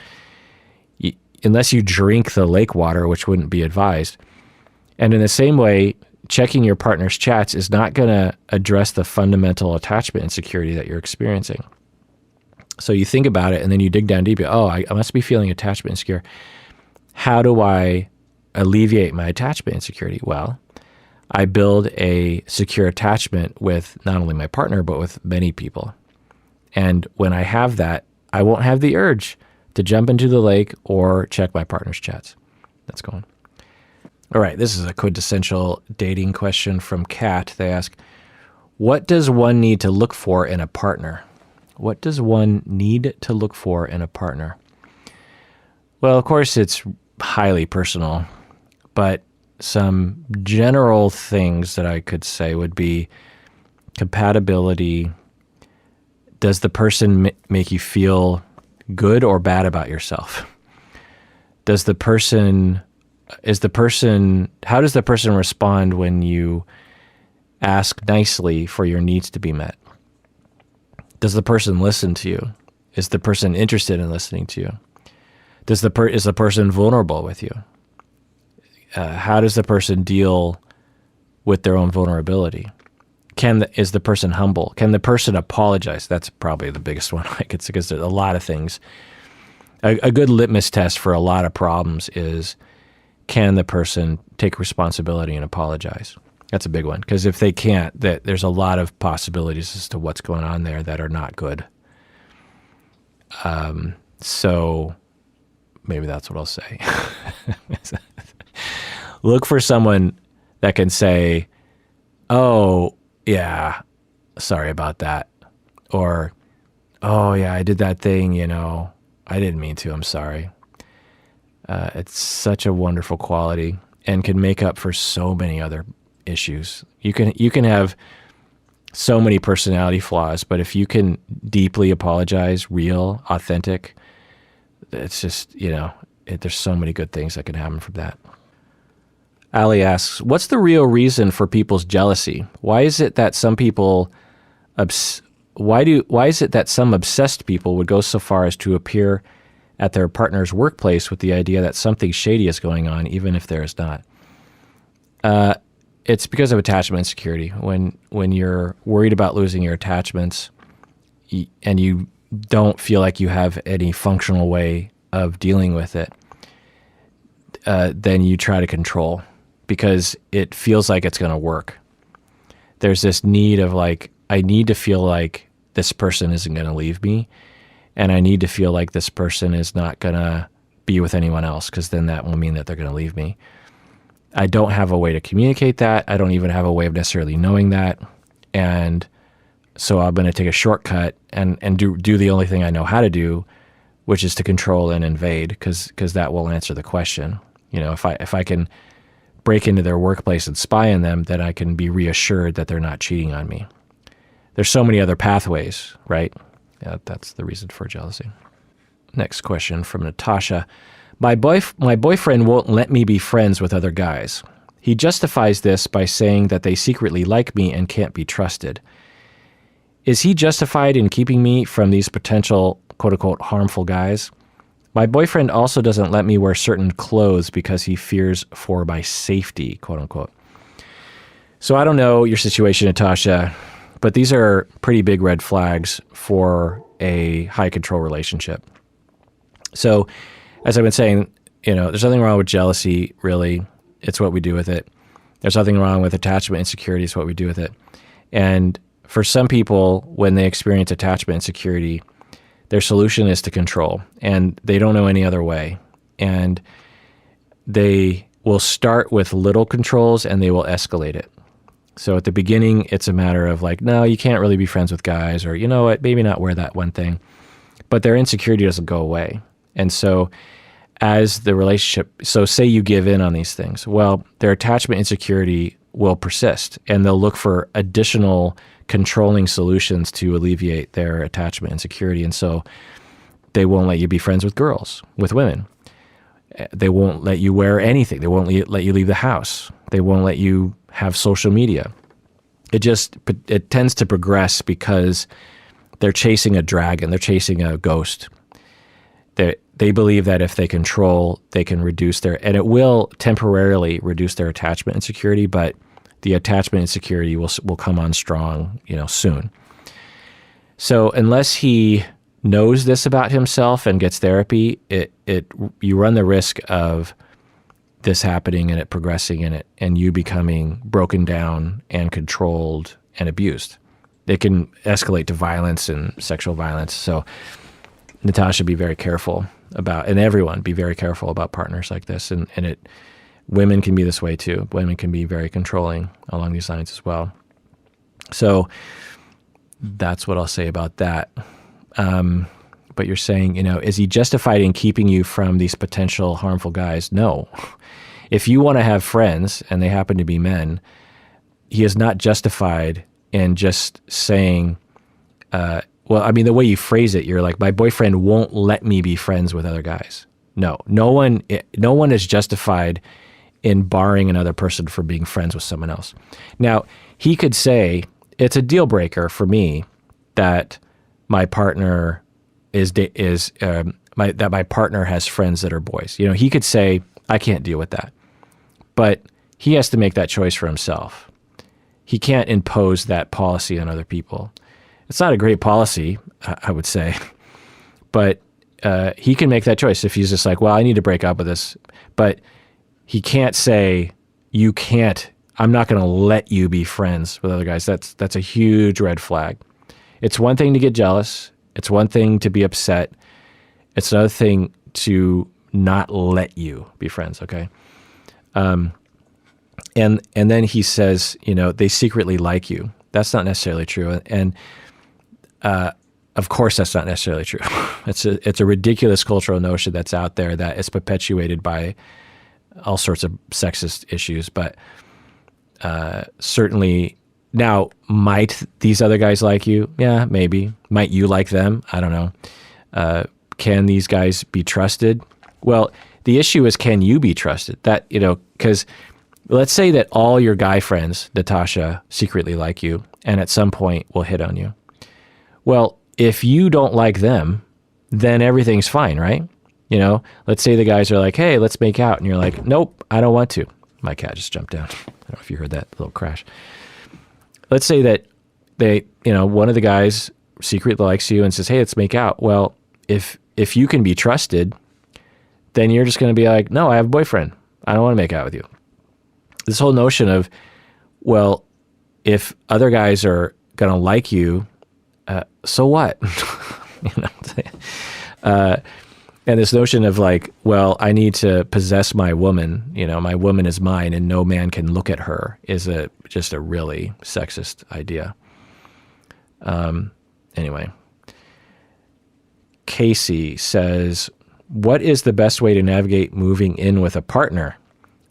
unless you drink the lake water, which wouldn't be advised. And in the same way, checking your partner's chats is not going to address the fundamental attachment insecurity that you're experiencing. So you think about it and then you dig down deep. I must be feeling attachment insecure. How do I alleviate my attachment insecurity? Well, I build a secure attachment with not only my partner, but with many people. And when I have that, I won't have the urge to jump into the lake or check my partner's chats. That's going. All right, this is a quintessential dating question from Kat. They ask, what does one need to look for in a partner? What does one need to look for in a partner? Well, of course, it's highly personal, but some general things that I could say would be compatibility. Does the person make you feel good or bad about yourself? How does the person respond when you ask nicely for your needs to be met? Does the person listen to you? Is the person interested in listening to you? Is the person vulnerable with you? How does the person deal with their own vulnerability? Is the person humble? Can the person apologize? That's probably the biggest one I could say, because there's a lot of things. A good litmus test for a lot of problems is, can the person take responsibility and apologize? That's a big one, because if they can't, there's a lot of possibilities as to what's going on there that are not good. So maybe that's what I'll say. Look for someone that can say, oh, yeah, sorry about that. Or, oh, yeah, I did that thing, I didn't mean to, I'm sorry. It's such a wonderful quality and can make up for so many other issues. You can have so many personality flaws, but if you can deeply apologize, real, authentic, it's just, there's so many good things that can happen from that. Ali asks, what's the real reason for people's jealousy? Why is it that some obsessed people would go so far as to appear at their partner's workplace with the idea that something shady is going on, even if there is not? It's because of attachment insecurity. When you're worried about losing your attachments and you don't feel like you have any functional way of dealing with it, then you try to control because it feels like it's going to work. There's this need of I need to feel like this person isn't going to leave me, and I need to feel like this person is not going to be with anyone else, because then that will mean that they're going to leave me. I don't have a way to communicate that. I don't even have a way of necessarily knowing that. And so I'm going to take a shortcut and do the only thing I know how to do, which is to control and invade, because that will answer the question. If I can break into their workplace and spy on them, then I can be reassured that they're not cheating on me. There's so many other pathways, right? Yeah, that's the reason for jealousy. Next question from Natasha. My boyfriend won't let me be friends with other guys. He justifies this by saying that they secretly like me and can't be trusted. Is he justified in keeping me from these potential, quote-unquote, harmful guys? My boyfriend also doesn't let me wear certain clothes because he fears for my safety, quote-unquote. So I don't know your situation, Natasha, but these are pretty big red flags for a high control relationship. So as I've been saying, there's nothing wrong with jealousy, really. It's what we do with it. There's nothing wrong with attachment insecurity. It's what we do with it. And for some people, when they experience attachment insecurity, their solution is to control, and they don't know any other way. And they will start with little controls and they will escalate it. So at the beginning, it's a matter of no, you can't really be friends with guys, or you know what, maybe not wear that one thing. But their insecurity doesn't go away. And so as the relationship, so say you give in on these things, well, their attachment insecurity will persist, and they'll look for additional controlling solutions to alleviate their attachment insecurity. And so they won't let you be friends with girls, with women. They won't let you wear anything. They won't let you leave the house. They won't let you have social media. It tends to progress because they're chasing a dragon. They're chasing a ghost. They believe that if they control, they can reduce and it will temporarily reduce their attachment insecurity, but the attachment insecurity will come on strong, soon. So unless he knows this about himself and gets therapy, you run the risk of this happening and it progressing in it and you becoming broken down and controlled and abused. It can escalate to violence and sexual violence. So Natasha, be very careful about, and everyone be very careful about partners like this. And women can be this way too. Women can be very controlling along these lines as well. So that's what I'll say about that. But you're saying, is he justified in keeping you from these potential harmful guys? No. If you want to have friends and they happen to be men, he is not justified in just saying, the way you phrase it, you're like, my boyfriend won't let me be friends with other guys. No one is justified in barring another person from being friends with someone else. Now, he could say, it's a deal breaker for me that my partner my partner has friends that are boys. He could say, I can't deal with that. But he has to make that choice for himself. He can't impose that policy on other people. It's not a great policy, I would say, but he can make that choice if he's just like, well, I need to break up with this. But he can't say, I'm not going to let you be friends with other guys. That's a huge red flag. It's one thing to get jealous. It's one thing to be upset. It's another thing to not let you be friends, okay? And then he says, they secretly like you. That's not necessarily true. And of course, that's not necessarily true. It's a ridiculous cultural notion that's out there that is perpetuated by all sorts of sexist issues. But certainly, now, might these other guys like you? Yeah, maybe. Might you like them? I don't know. Can these guys be trusted? Well, the issue is, can you be trusted? That, because let's say that all your guy friends, Natasha, secretly like you, and at some point will hit on you. Well, if you don't like them, then everything's fine, right? Let's say the guys are like, hey, let's make out. And you're like, nope, I don't want to. My cat just jumped down. I don't know if you heard that little crash. Let's say that one of the guys secretly likes you and says, hey, let's make out. Well, if you can be trusted, then you're just going to be like, no, I have a boyfriend. I don't want to make out with you. This whole notion of, well, if other guys are going to like you, so what? And this notion of like, well, I need to possess my woman, my woman is mine and no man can look at her, is just a really sexist idea. Anyway, Casey says, what is the best way to navigate moving in with a partner?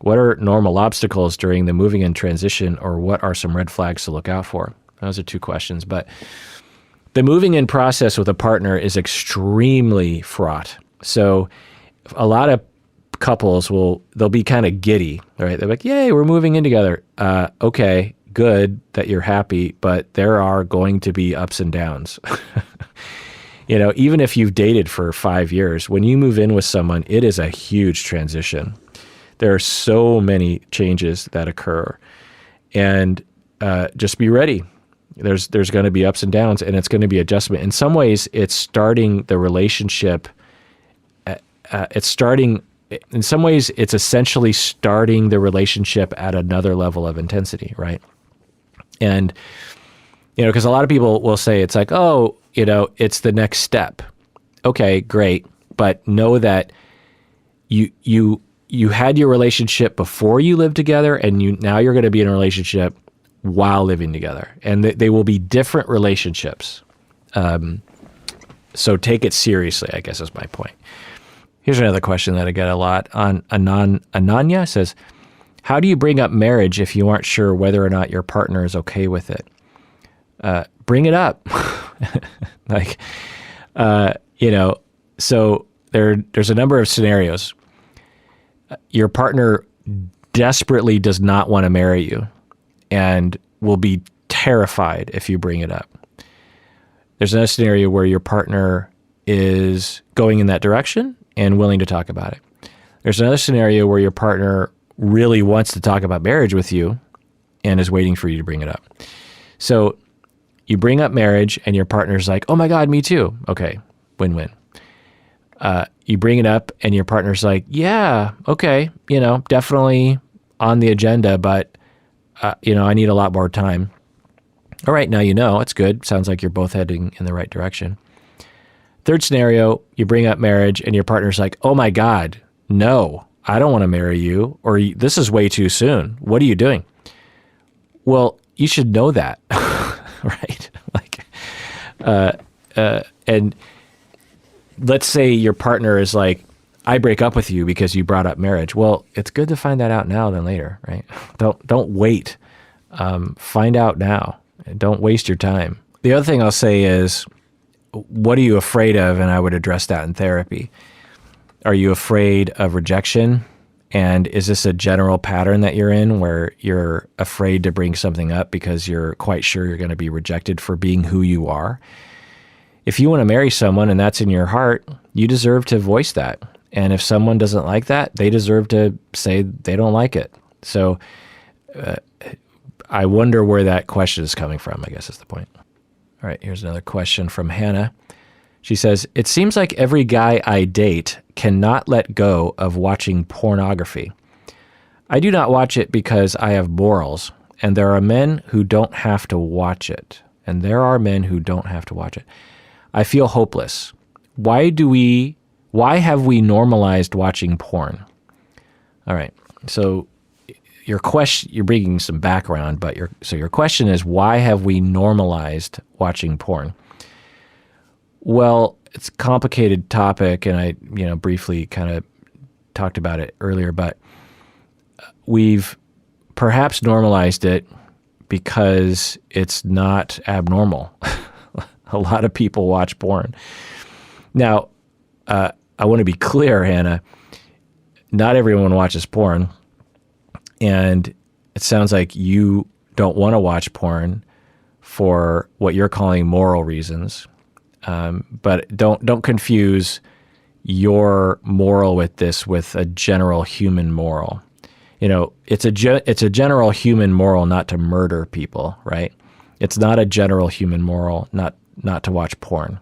What are normal obstacles during the moving in transition, or what are some red flags to look out for? Those are two questions, but the moving in process with a partner is extremely fraught. So a lot of couples they'll be kind of giddy, right? They're like, yay, we're moving in together. Okay, good that you're happy, but there are going to be ups and downs. Even if you've dated for 5 years, when you move in with someone, it is a huge transition. There are so many changes that occur, and just be ready. There's going to be ups and downs, and it's going to be adjustment. In some ways, it's starting the relationship. In some ways, it's essentially starting the relationship at another level of intensity, right? And, because a lot of people will say it's like, oh, it's the next step. Okay, great. But know that you had your relationship before you lived together, and now you're going to be in a relationship while living together. And they will be different relationships. So take it seriously, I guess is my point. Here's another question that I get a lot. Ananya says, how do you bring up marriage if you aren't sure whether or not your partner is okay with it? bring it up. Like, so there's a number of scenarios. Your partner desperately does not want to marry you and will be terrified if you bring it up. There's another scenario where your partner is going in that direction and willing to talk about it. There's another scenario where your partner really wants to talk about marriage with you and is waiting for you to bring it up. So you bring up marriage and your partner's like, oh my God, me too. Okay, win-win. You bring it up and your partner's like, yeah, okay, definitely on the agenda, but, I need a lot more time. All right, now it's good. Sounds like you're both heading in the right direction. Third scenario, you bring up marriage and your partner's like, oh my God, no, I don't want to marry you, or this is way too soon. What are you doing? Well, you should know that, right? And let's say your partner is like, I break up with you because you brought up marriage. Well, it's good to find that out now than later, right? Don't wait. Find out now. Don't waste your time. The other thing I'll say is, what are you afraid of? And I would address that in therapy. Are you afraid of rejection? And is this a general pattern that you're in where you're afraid to bring something up because you're quite sure you're going to be rejected for being who you are? If you want to marry someone and that's in your heart, you deserve to voice that. And if someone doesn't like that, they deserve to say they don't like it. So I wonder where that question is coming from, I guess is the point. All right, here's another question from Hannah. She says, it seems like every guy I date cannot let go of watching pornography. I do not watch it because I have morals, and there are men who don't have to watch it. I feel hopeless. Why have we normalized watching porn? All right, so your question, you're bringing some background, but your question is, why have we normalized watching porn? Well, it's a complicated topic, and I, briefly kind of talked about it earlier, but we've perhaps normalized it because it's not abnormal. A lot of people watch porn. Now, I want to be clear, Hannah, not everyone watches porn, and it sounds like you don't want to watch porn for what you're calling moral reasons. But don't confuse your moral with this with a general human moral. It's a general human moral not to murder people, right? It's not a general human moral not to watch porn.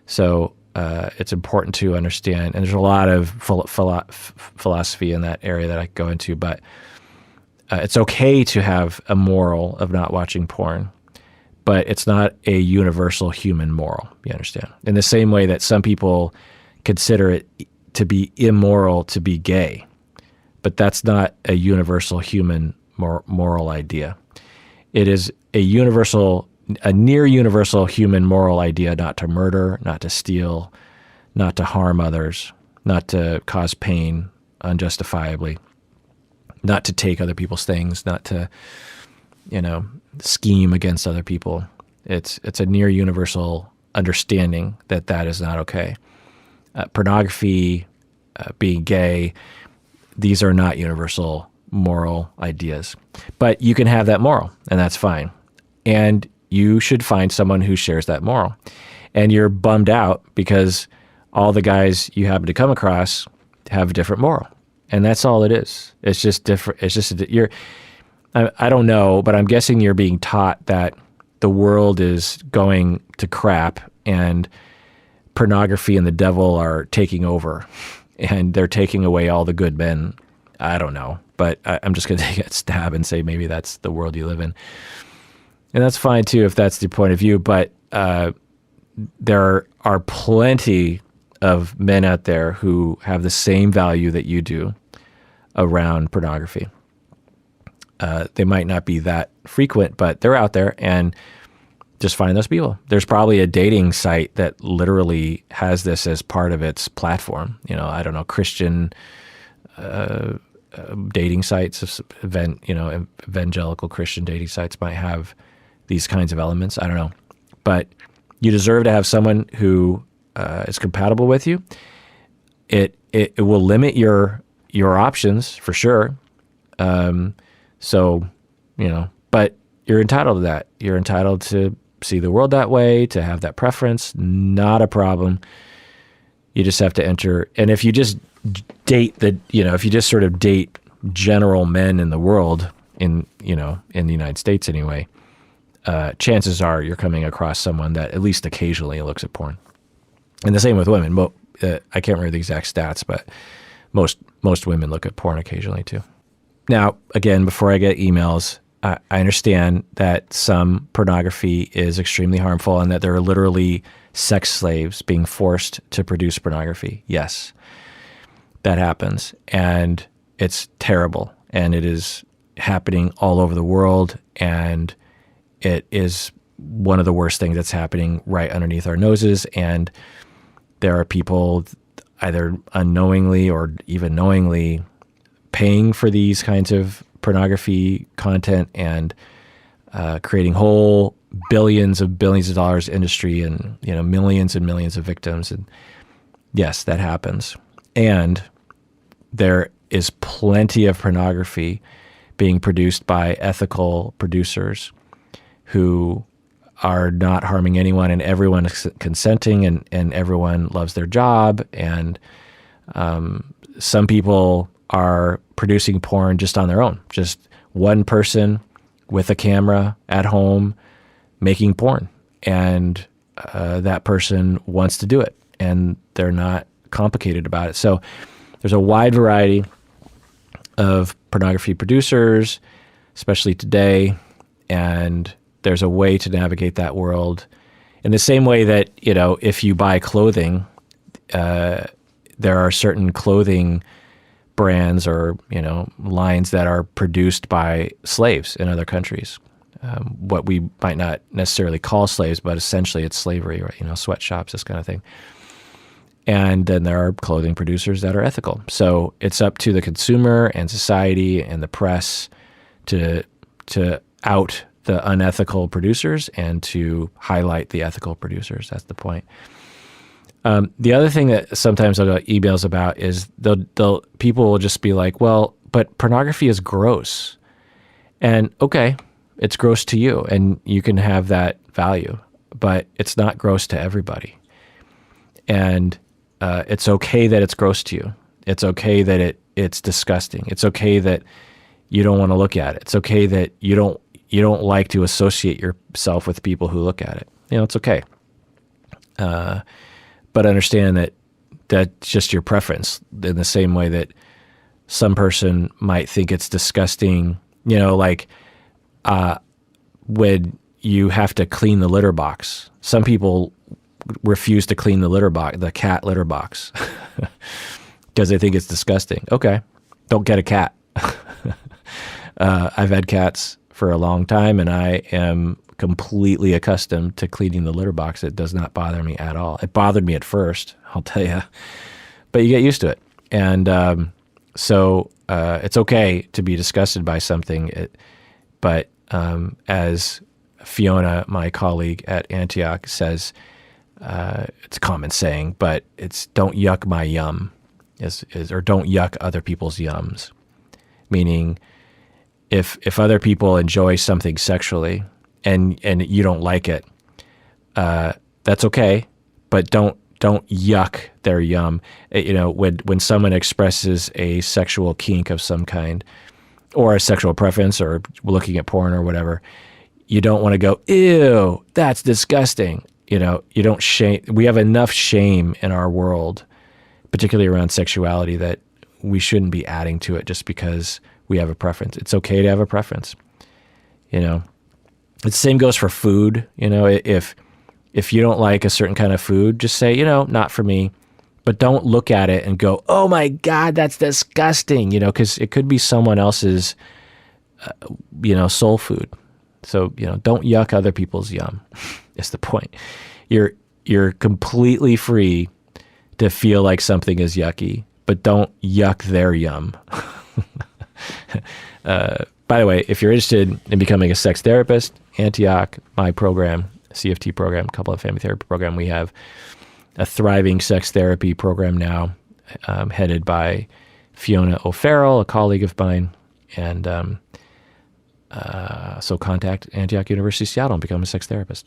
So it's important to understand, and there's a lot of philosophy in that area that I go into, but it's okay to have a moral of not watching porn, but it's not a universal human moral, you understand? In the same way that some people consider it to be immoral to be gay, but that's not a universal human moral idea. It is a near universal human moral idea not to murder, not to steal, not to harm others, not to cause pain unjustifiably, not to take other people's things, not to, scheme against other people. It's a near universal understanding that is not okay. Pornography, being gay, these are not universal moral ideas. But you can have that moral, and that's fine. And you should find someone who shares that moral. And you're bummed out because all the guys you happen to come across have a different moral. And that's all it is. It's just different. It's just, I don't know, but I'm guessing you're being taught that the world is going to crap and pornography and the devil are taking over and they're taking away all the good men. I don't know, but I'm just going to take a stab and say maybe that's the world you live in. And that's fine too if that's the point of view, but there are plenty of men out there who have the same value that you do around pornography. They might not be that frequent, but they're out there, and just find those people. There's probably a dating site that literally has this as part of its platform. I don't know, Christian dating sites, evangelical Christian dating sites might have these kinds of elements. I don't know. But you deserve to have someone who is compatible with you. It will limit your options for sure. So, but you're entitled to that. You're entitled to see the world that way, to have that preference. Not a problem. You just have to enter. And if you just date if you just sort of date general men in the world, in the United States anyway, chances are you're coming across someone that at least occasionally looks at porn. And the same with women. I can't remember the exact stats, but most women look at porn occasionally too. Now, again, before I get emails, I understand that some pornography is extremely harmful and that there are literally sex slaves being forced to produce pornography. Yes, that happens. And it's terrible. And it is happening all over the world. And it is one of the worst things that's happening right underneath our noses. And there are people either unknowingly or even knowingly paying for these kinds of pornography content and creating whole billions of dollars industry and millions and millions of victims. And yes, that happens. And there is plenty of pornography being produced by ethical producers who are not harming anyone, and everyone is consenting, and everyone loves their job. And some people are producing porn just on their own, just one person with a camera at home making porn, and that person wants to do it, and they're not complicated about it. So there's a wide variety of pornography producers, especially today, and there's a way to navigate that world in the same way that, if you buy clothing, there are certain clothing brands or, lines that are produced by slaves in other countries. What we might not necessarily call slaves, but essentially it's slavery, right? Sweatshops, this kind of thing. And then there are clothing producers that are ethical. So it's up to the consumer and society and the press to out the unethical producers and to highlight the ethical producers. That's the point. The other thing that sometimes I'll get emails about is people will just be like, well, but pornography is gross. And okay, it's gross to you and you can have that value, but it's not gross to everybody. And it's okay that it's gross to you. It's okay that it's disgusting. It's okay that you don't want to look at it. It's okay that you don't like to associate yourself with people who look at it. It's okay. But understand that that's just your preference, in the same way that some person might think it's disgusting, like when you have to clean the litter box. Some people refuse to clean the cat litter box, because they think it's disgusting. Okay, don't get a cat. I've had cats for a long time, and I am completely accustomed to cleaning the litter box. It does not bother me at all. It bothered me at first, I'll tell you, but you get used to it. And so it's okay to be disgusted by something. But as Fiona, my colleague at Antioch, says, it's a common saying, but it's "don't yuck my yum," or "don't yuck other people's yums," meaning if other people enjoy something sexually and you don't like it, that's okay, but don't yuck their yum. When someone expresses a sexual kink of some kind, or a sexual preference, or looking at porn or whatever, you don't want to go, ew, that's disgusting. You don't shame. We have enough shame in our world, particularly around sexuality, that we shouldn't be adding to it just because we have a preference. It's okay to have a preference. The same goes for food. If you don't like a certain kind of food, just say, not for me. But don't look at it and go, oh my God, that's disgusting. Because it could be someone else's, soul food. So, don't yuck other people's yum. Is the point. You're completely free to feel like something is yucky, but don't yuck their yum. by the way, if you're interested in becoming a sex therapist, Antioch, my program, CFT program, couple of family therapy program, we have a thriving sex therapy program now, headed by Fiona O'Farrell, a colleague of mine. And so contact Antioch University, Seattle, and become a sex therapist.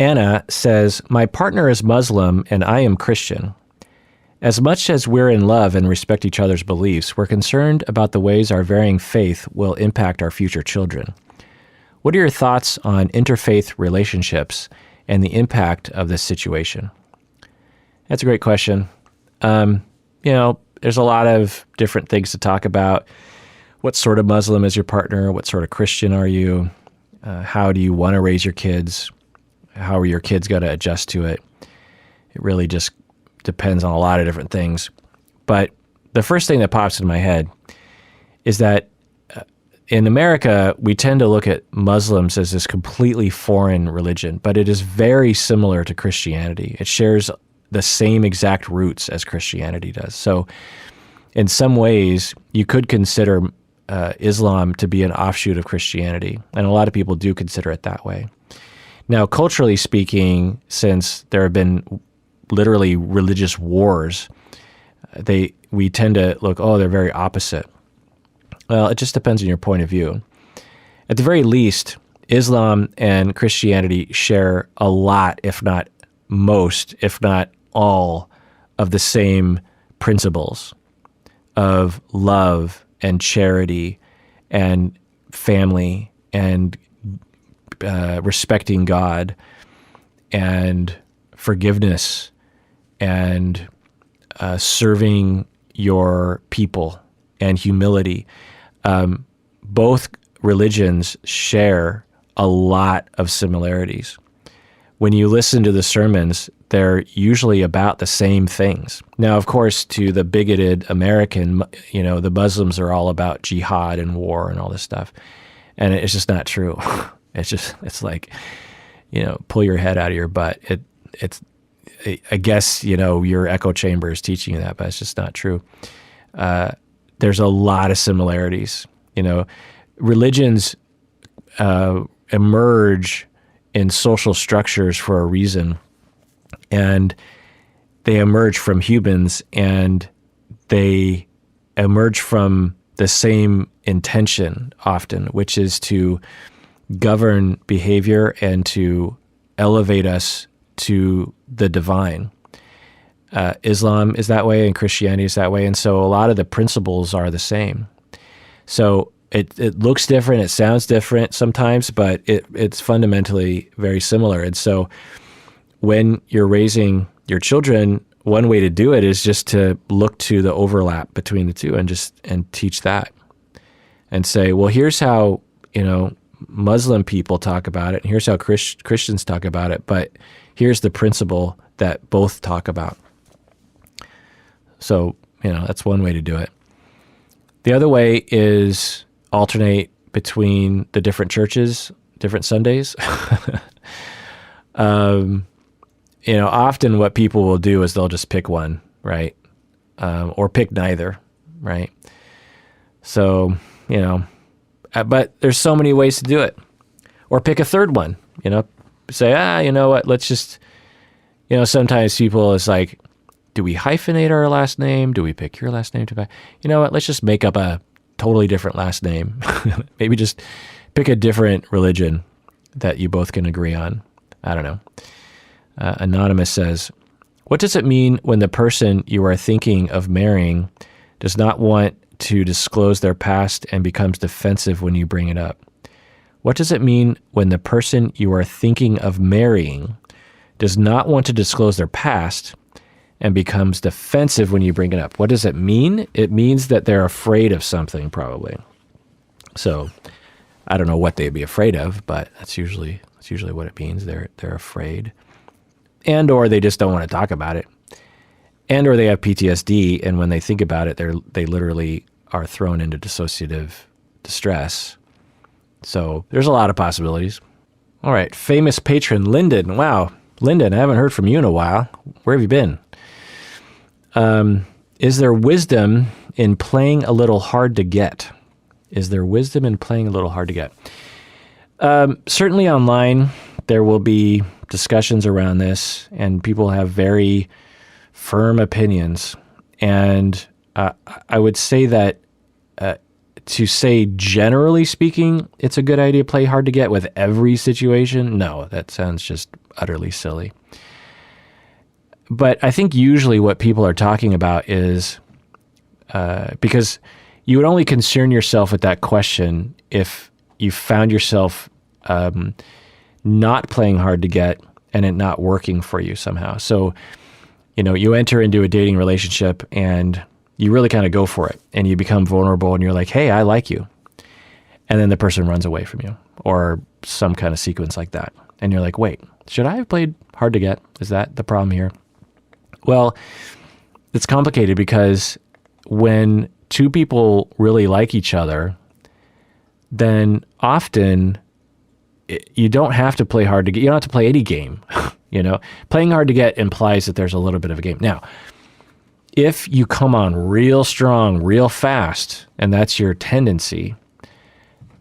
Anna says, my partner is Muslim and I am Christian. As much as we're in love and respect each other's beliefs, we're concerned about the ways our varying faith will impact our future children. What are your thoughts on interfaith relationships and the impact of this situation? That's a great question. There's a lot of different things to talk about. What sort of Muslim is your partner? What sort of Christian are you? How do you want to raise your kids? How are your kids going to adjust to it? It really just depends on a lot of different things. But the first thing that pops in my head is that in America, we tend to look at Muslims as this completely foreign religion, but it is very similar to Christianity. It shares the same exact roots as Christianity does. So in some ways, you could consider Islam to be an offshoot of Christianity, and a lot of people do consider it that way. Now, culturally speaking, since there have been literally religious wars, we tend to look, they're very opposite. Well, it just depends on your point of view. At the very least, Islam and Christianity share a lot, if not most, if not all, of the same principles of love and charity and family and respecting God and forgiveness and serving your people and humility. Both religions share a lot of similarities. When you listen to the sermons, they're usually about the same things. Now, of course, to the bigoted American, the Muslims are all about jihad and war and all this stuff. And it's just not true. It's like, pull your head out of your butt. I guess, your echo chamber is teaching you that, but it's just not true. There's a lot of similarities. Religions emerge in social structures for a reason, and they emerge from humans, and they emerge from the same intention often, which is to govern behavior and to elevate us to the divine. Islam is that way and Christianity is that way, and so a lot of the principles are the same. So it looks different, it sounds different sometimes, but it's fundamentally very similar. And so when you're raising your children, one way to do it is just to look to the overlap between the two and teach that. And say, well, here's how, Muslim people talk about it, and here's how Christians talk about it, but here's the principle that both talk about. So, that's one way to do it. The other way is alternate between the different churches, different Sundays. Often what people will do is they'll just pick one, right? Or pick neither, right? So, but there's so many ways to do it. Or pick a third one, say, you know what, let's just, sometimes people is like, do we hyphenate our last name? Do we pick your last name? You know what, let's just make up a totally different last name. Maybe just pick a different religion that you both can agree on. I don't know. Anonymous says, what does it mean when the person you are thinking of marrying does not want to disclose their past and becomes defensive when you bring it up? What does it mean when the person you are thinking of marrying does not want to disclose their past and becomes defensive when you bring it up? What does it mean? It means that they're afraid of something, probably. So I don't know what they'd be afraid of, but that's usually what it means. They're afraid. And or they just don't want to talk about it. And or they have PTSD, and when they think about it, they literally are thrown into dissociative distress. So there's a lot of possibilities. All right, famous patron Lyndon. Wow, Lyndon, I haven't heard from you in a while. Where have you been? Is there wisdom in playing a little hard to get? Is there wisdom in playing a little hard to get? Certainly online, there will be discussions around this, and people have very firm opinions. And I would say that to say generally speaking, it's a good idea to play hard to get with every situation. No, that sounds just utterly silly. But I think usually what people are talking about is because you would only concern yourself with that question if you found yourself not playing hard to get and it not working for you somehow. So, you enter into a dating relationship and you really kind of go for it and you become vulnerable and you're like, hey, I like you. And then the person runs away from you or some kind of sequence like that. And you're like, wait, should I have played hard to get? Is that the problem here? Well, it's complicated because when two people really like each other, then often you don't have to play hard to get. You don't have to play any game. Playing hard to get implies that there's a little bit of a game. Now, if you come on real strong, real fast, and that's your tendency,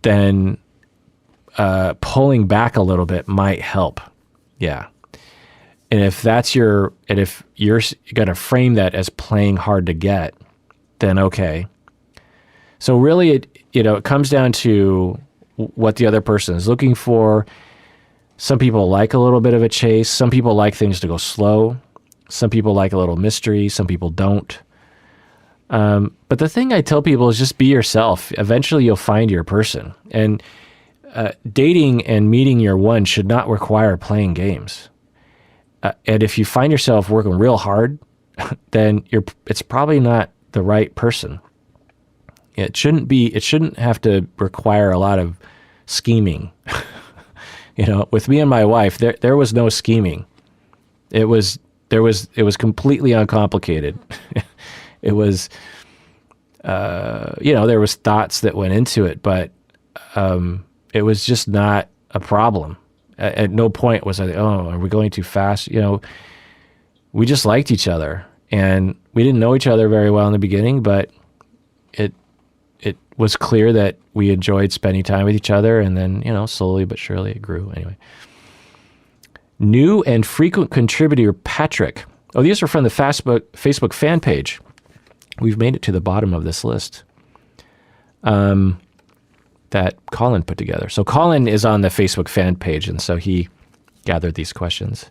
then pulling back a little bit might help. Yeah. And if you're going to frame that as playing hard to get, then okay. So really, it comes down to what the other person is looking for. Some people like a little bit of a chase. Some people like things to go slow. Some people like a little mystery. Some people don't. But the thing I tell people is just be yourself. Eventually, you'll find your person. And dating and meeting your one should not require playing games. And if you find yourself working real hard, then it's probably not the right person. It shouldn't have to require a lot of scheming. With me and my wife, there was no scheming. It was completely uncomplicated. It was, there was thoughts that went into it, but it was just not a problem. At no point was I, are we going too fast? We just liked each other, and we didn't know each other very well in the beginning, but it was clear that we enjoyed spending time with each other, and then, slowly but surely it grew. Anyway. New and frequent contributor Patrick. Oh, these are from the Facebook fan page. We've made it to the bottom of this list that Colin put together. So Colin is on the Facebook fan page, and so he gathered these questions.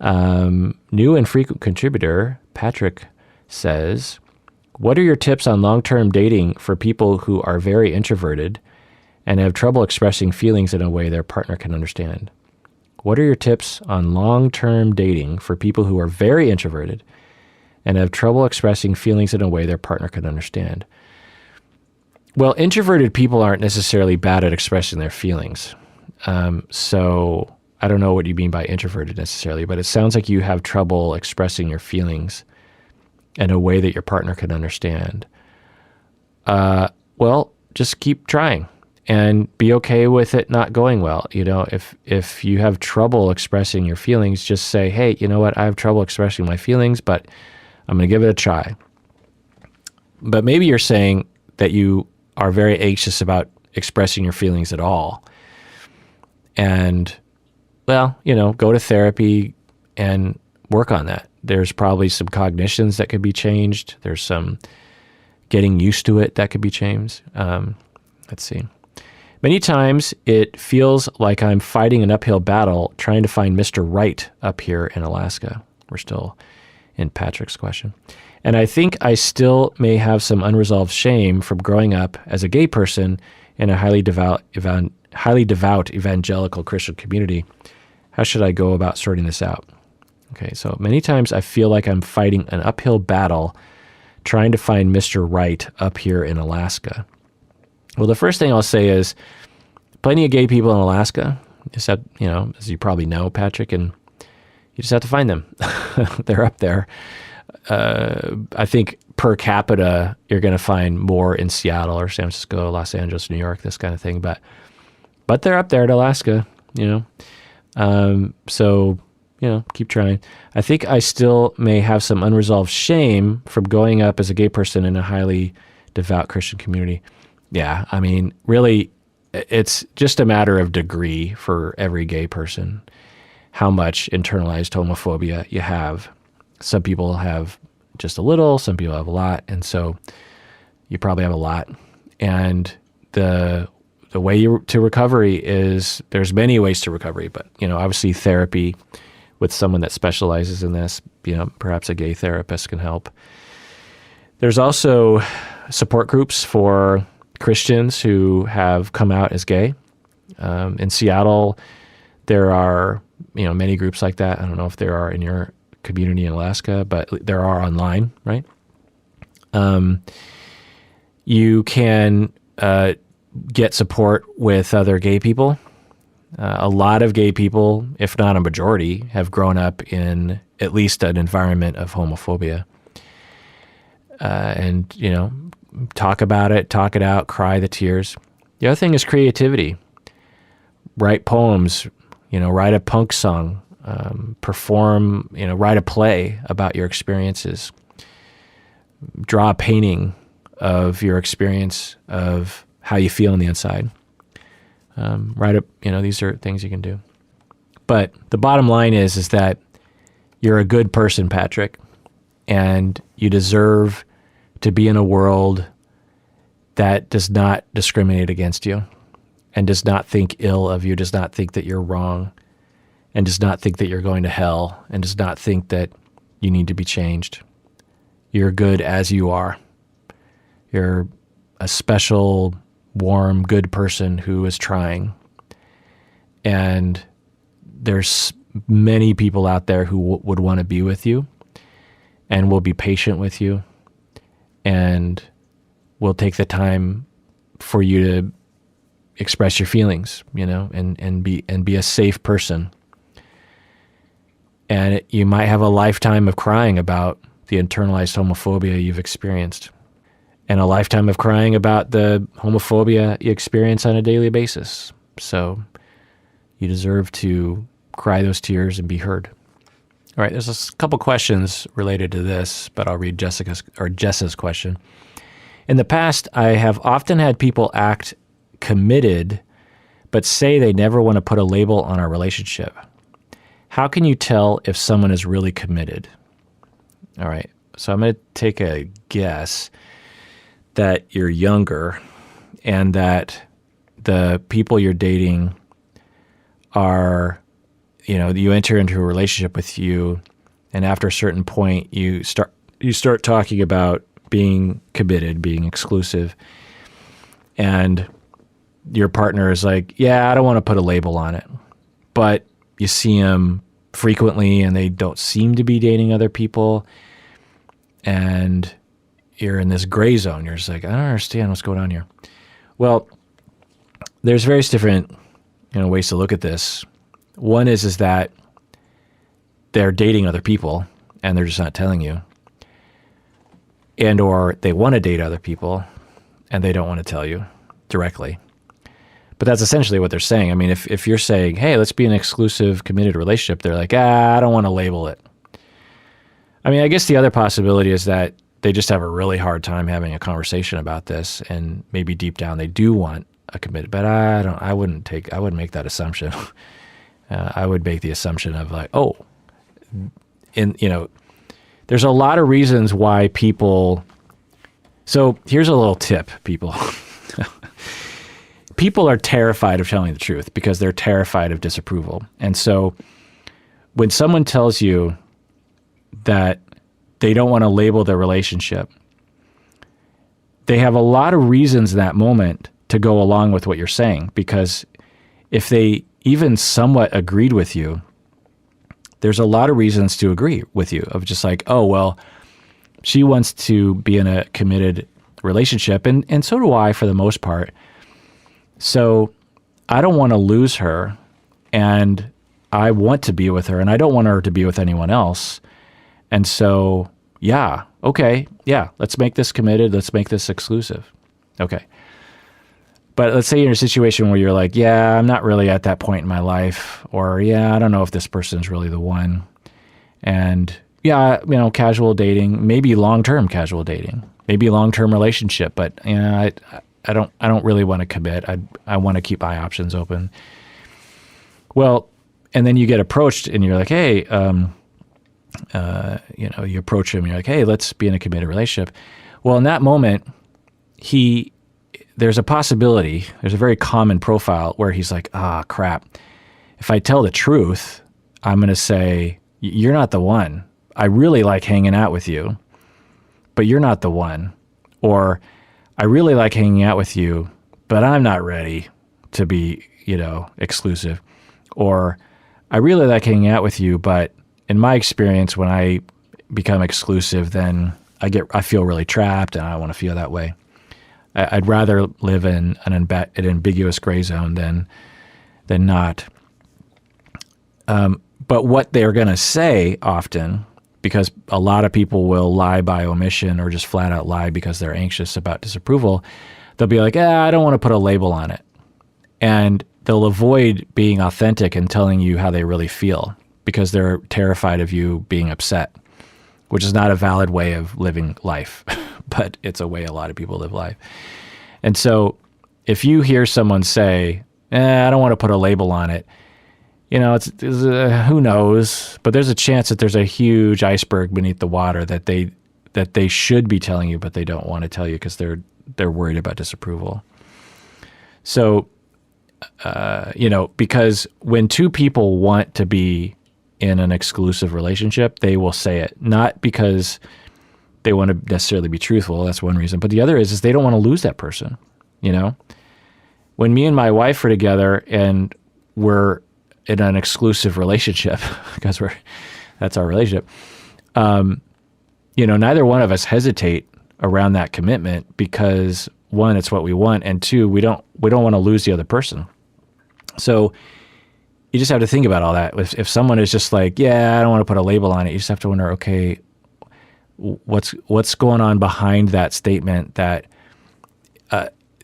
New and frequent contributor Patrick says, what are your tips on long-term dating for people who are very introverted and have trouble expressing feelings in a way their partner can understand? What are your tips on long-term dating for people who are very introverted and have trouble expressing feelings in a way their partner can understand? Well, introverted people aren't necessarily bad at expressing their feelings. So I don't know what you mean by introverted necessarily, but it sounds like you have trouble expressing your feelings in a way that your partner can understand. Well, just keep trying and be okay with it not going well. If you have trouble expressing your feelings, just say, hey, you know what? I have trouble expressing my feelings, but I'm going to give it a try. But maybe you're saying that you are very anxious about expressing your feelings at all. And, well, go to therapy and work on that. There's probably some cognitions that could be changed. There's some getting used to it that could be changed. Let's see. Many times it feels like I'm fighting an uphill battle trying to find Mr. Right up here in Alaska. We're still in Patrick's question. And I think I still may have some unresolved shame from growing up as a gay person in a highly devout evangelical Christian community. How should I go about sorting this out? Okay, so many times I feel like I'm fighting an uphill battle trying to find Mr. Right up here in Alaska. Well, the first thing I'll say is plenty of gay people in Alaska. Just have, as you probably know, Patrick, and you just have to find them. They're up there. I think per capita, you're going to find more in Seattle or San Francisco, Los Angeles, New York, this kind of thing. But they're up there in Alaska, So, keep trying. I think I still may have some unresolved shame from growing up as a gay person in a highly devout Christian community. Yeah, I mean, really, it's just a matter of degree for every gay person, how much internalized homophobia you have. Some people have just a little, some people have a lot, and so you probably have a lot. And the way to recovery is, there's many ways to recovery, but obviously therapy with someone that specializes in this, perhaps a gay therapist can help. There's also support groups for Christians who have come out as gay. In Seattle, there are many groups like that. I don't know if there are in your community in Alaska, but there are online, right? You can get support with other gay people. A lot of gay people, if not a majority, have grown up in at least an environment of homophobia. And talk about it, talk it out, cry the tears. The other thing is creativity. Write poems, write a punk song, perform, write a play about your experiences. Draw a painting of your experience of how you feel on the inside. These are things you can do. But the bottom line is that you're a good person, Patrick, and you deserve to be in a world that does not discriminate against you and does not think ill of you, does not think that you're wrong, and does not think that you're going to hell, and does not think that you need to be changed. You're good as you are. You're a special, warm, good person who is trying. And there's many people out there who would want to be with you and will be patient with you and will take the time for you to express your feelings, and be a safe person. And you might have a lifetime of crying about the internalized homophobia you've experienced, and a lifetime of crying about the homophobia you experience on a daily basis. So you deserve to cry those tears and be heard. All right, there's a couple questions related to this, but I'll read Jess's question. In the past, I have often had people act committed, but say they never want to put a label on our relationship. How can you tell if someone is really committed? All right, so I'm going to take a guess that you're younger and that the people you're dating are, you enter into a relationship with you, and after a certain point, you start talking about being committed, being exclusive, and your partner is like, yeah, I don't want to put a label on it, but you see them frequently and they don't seem to be dating other people, and you're in this gray zone. You're just like, I don't understand what's going on here. Well, there's various different ways to look at this. One is that they're dating other people and they're just not telling you, and or they want to date other people and they don't want to tell you directly. But that's essentially what they're saying. I mean, if you're saying, hey, let's be an exclusive, committed relationship, they're like, I don't want to label it. I mean, I guess the other possibility is that they just have a really hard time having a conversation about this, and maybe deep down they do want a committed. But I wouldn't make that assumption. I would make the assumption of like, there's a lot of reasons why people. So here's a little tip, people. People are terrified of telling the truth because they're terrified of disapproval. And so when someone tells you that they don't want to label their relationship, they have a lot of reasons in that moment to go along with what you're saying, because if they even somewhat agreed with you, there's a lot of reasons to agree with you of just like, oh, well, she wants to be in a committed relationship, and so do I for the most part. So I don't want to lose her, and I want to be with her, and I don't want her to be with anyone else. And so, yeah, okay, yeah, let's make this committed. Let's make this exclusive. Okay. But let's say you're in a situation where you're like, yeah, I'm not really at that point in my life, or yeah, I don't know if this person's really the one. And yeah, casual dating, maybe long-term casual dating, maybe long-term relationship, but I don't really want to commit. I want to keep my options open. Well, and then you get approached and you're like, hey, you approach him and you're like, hey, let's be in a committed relationship. Well, in that moment, there's a possibility, there's a very common profile where he's like, crap. If I tell the truth, I'm going to say, you're not the one. I really like hanging out with you, but you're not the one. Or I really like hanging out with you, but I'm not ready to be, exclusive. Or I really like hanging out with you, but in my experience, when I become exclusive, then I feel really trapped and I don't want to feel that way. I'd rather live in an ambiguous gray zone than not. But what they're going to say often, because a lot of people will lie by omission or just flat out lie because they're anxious about disapproval, they'll be like, I don't want to put a label on it. And they'll avoid being authentic and telling you how they really feel because they're terrified of you being upset, which is not a valid way of living life, but it's a way a lot of people live life. And so if you hear someone say, I don't want to put a label on it, it's who knows, but there's a chance that there's a huge iceberg beneath the water that they should be telling you, but they don't want to tell you because they're worried about disapproval. So, because when two people want to be in an exclusive relationship, they will say it, not because they want to necessarily be truthful. That's one reason. But the other is they don't want to lose that person. When me and my wife are together and we're in an exclusive relationship, because that's our relationship, neither one of us hesitate around that commitment because one, it's what we want, and two, we don't want to lose the other person. So you just have to think about all that. If someone is just like, I don't want to put a label on it, you just have to wonder, okay, what's going on behind that statement that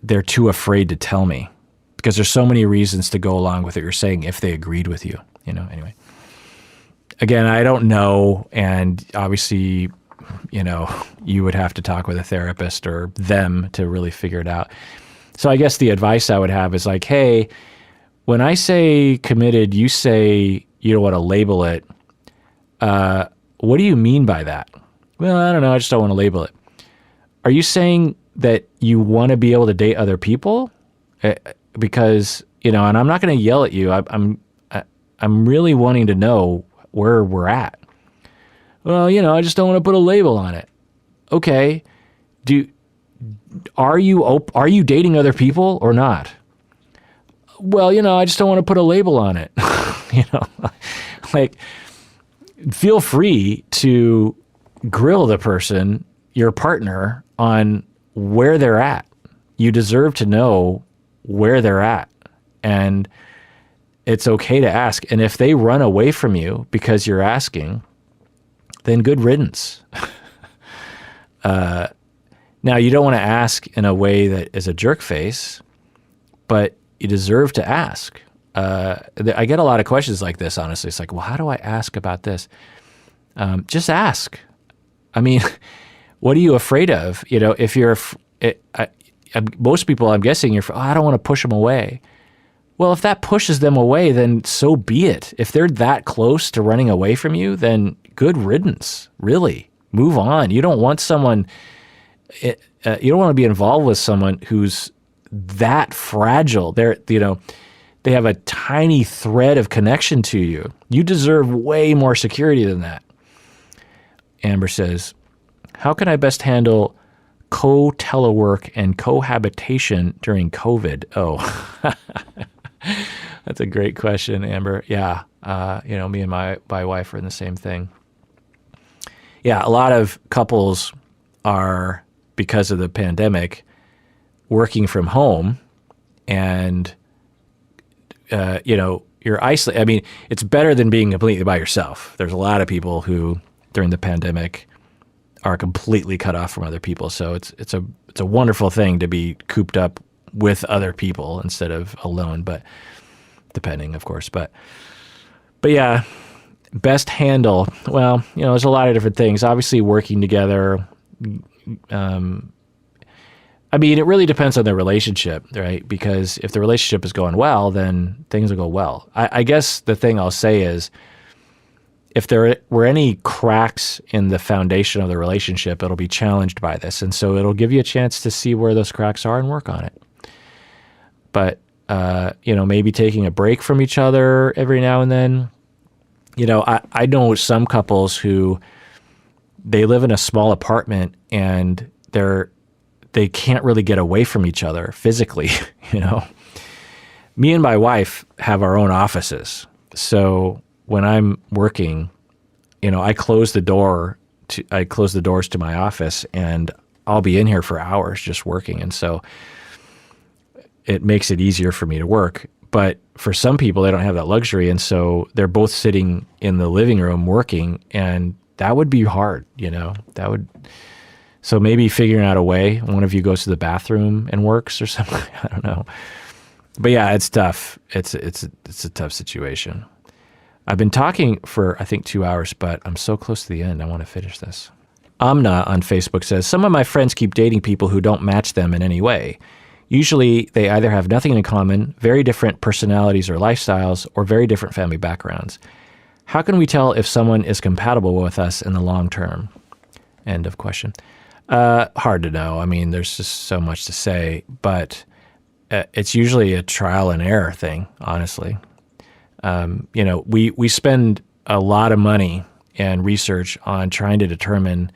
they're too afraid to tell me? Because there's so many reasons to go along with what you're saying if they agreed with you, anyway. Again, I don't know, and obviously, you would have to talk with a therapist or them to really figure it out. So I guess the advice I would have is like, hey, when I say committed, you say you don't want to label it. What do you mean by that? Well, I don't know. I just don't want to label it. Are you saying that you want to be able to date other people? Because, and I'm not going to yell at you. I'm really wanting to know where we're at. Well, I just don't want to put a label on it. Okay. Are you dating other people or not? Well, I just don't want to put a label on it. Like, feel free to grill the person, your partner, on where they're at. You deserve to know where they're at. And it's okay to ask. And if they run away from you because you're asking, then good riddance. Now, you don't want to ask in a way that is a jerk face, but you deserve to ask. I get a lot of questions like this, honestly. It's like, well, how do I ask about this? Just ask. I mean, what are you afraid of? If you're, most people, I'm guessing, I don't want to push them away. Well, if that pushes them away, then so be it. If they're that close to running away from you, then good riddance, really. Move on. You don't want someone, you don't want to be involved with someone who's that fragile. They have a tiny thread of connection to you. You deserve way more security than that. Amber says, how can I best handle co-telework and cohabitation during COVID? Oh, that's a great question, Amber. Yeah. Me and my wife are in the same thing. Yeah. A lot of couples are, because of the pandemic, working from home, and, you're isolated. I mean, it's better than being completely by yourself. There's a lot of people who during the pandemic are completely cut off from other people. So it's a wonderful thing to be cooped up with other people instead of alone, but depending, of course. But yeah, best handle. Well, there's a lot of different things. Obviously, working together. I mean, it really depends on the relationship, right? Because if the relationship is going well, then things will go well. I guess the thing I'll say is, if there were any cracks in the foundation of the relationship, it'll be challenged by this. And so it'll give you a chance to see where those cracks are and work on it. But, maybe taking a break from each other every now and then. I know some couples who, they live in a small apartment and they can't really get away from each other physically, Me and my wife have our own offices. So when I'm working, I close the doors to my office, and I'll be in here for hours just working. And so it makes it easier for me to work. But for some people, they don't have that luxury. And so they're both sitting in the living room working, and that would be hard, so maybe figuring out a way, one of you goes to the bathroom and works or something. I don't know. But yeah, it's tough. It's a tough situation. I've been talking for, I think, 2 hours, but I'm so close to the end. I want to finish this. Amna on Facebook says, some of my friends keep dating people who don't match them in any way. Usually they either have nothing in common, very different personalities or lifestyles, or very different family backgrounds. How can we tell if someone is compatible with us in the long term? End of question. Hard to know. I mean, there's just so much to say, but it's usually a trial and error thing, honestly. We spend a lot of money and research on trying to determine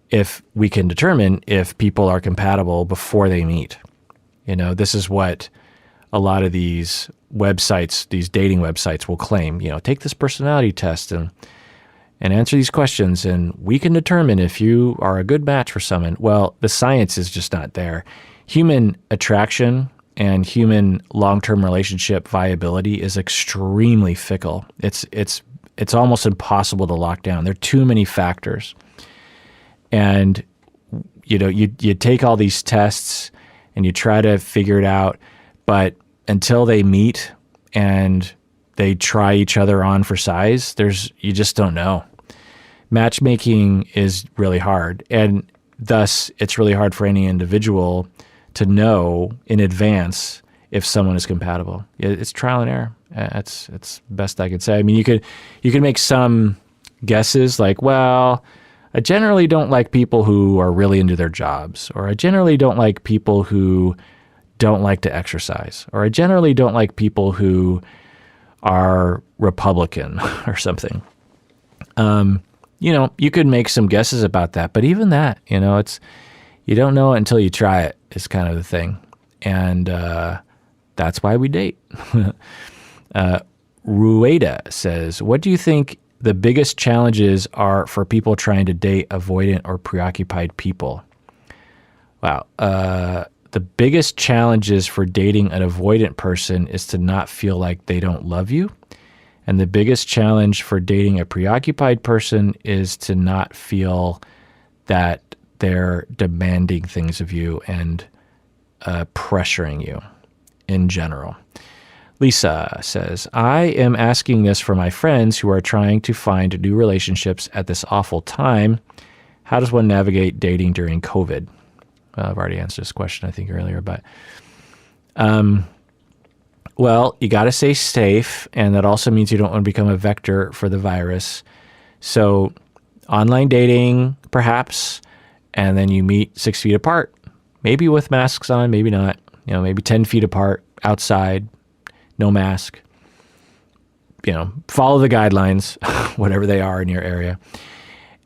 if we can determine if people are compatible before they meet. This is what a lot of these websites, these dating websites will claim, take this personality test and answer these questions, and we can determine if you are a good match for someone. Well, the science is just not there. Human attraction and human long-term relationship viability is extremely fickle. It's almost impossible to lock down. There are too many factors. And you take all these tests and you try to figure it out, but until they meet and they try each other on for size, you just don't know. Matchmaking is really hard, and thus it's really hard for any individual to know in advance if someone is compatible. It's trial and error. It's best I could say. I mean, you could make some guesses like, well, I generally don't like people who are really into their jobs, or I generally don't like people who don't like to exercise, or I generally don't like people who are Republican or something. You could make some guesses about that, but even that, you don't know it until you try it is kind of the thing. And that's why we date. Rueda says, what do you think the biggest challenges are for people trying to date avoidant or preoccupied people? Wow. The biggest challenges for dating an avoidant person is to not feel like they don't love you. And the biggest challenge for dating a preoccupied person is to not feel that they're demanding things of you and pressuring you in general. Lisa says, I am asking this for my friends who are trying to find new relationships at this awful time. How does one navigate dating during COVID? I've already answered this question, I think, earlier, but well, you got to stay safe, and that also means you don't want to become a vector for the virus. So online dating, perhaps, and then you meet 6 feet apart, maybe with masks on, maybe not, maybe 10 feet apart, outside, no mask. Follow the guidelines, whatever they are in your area,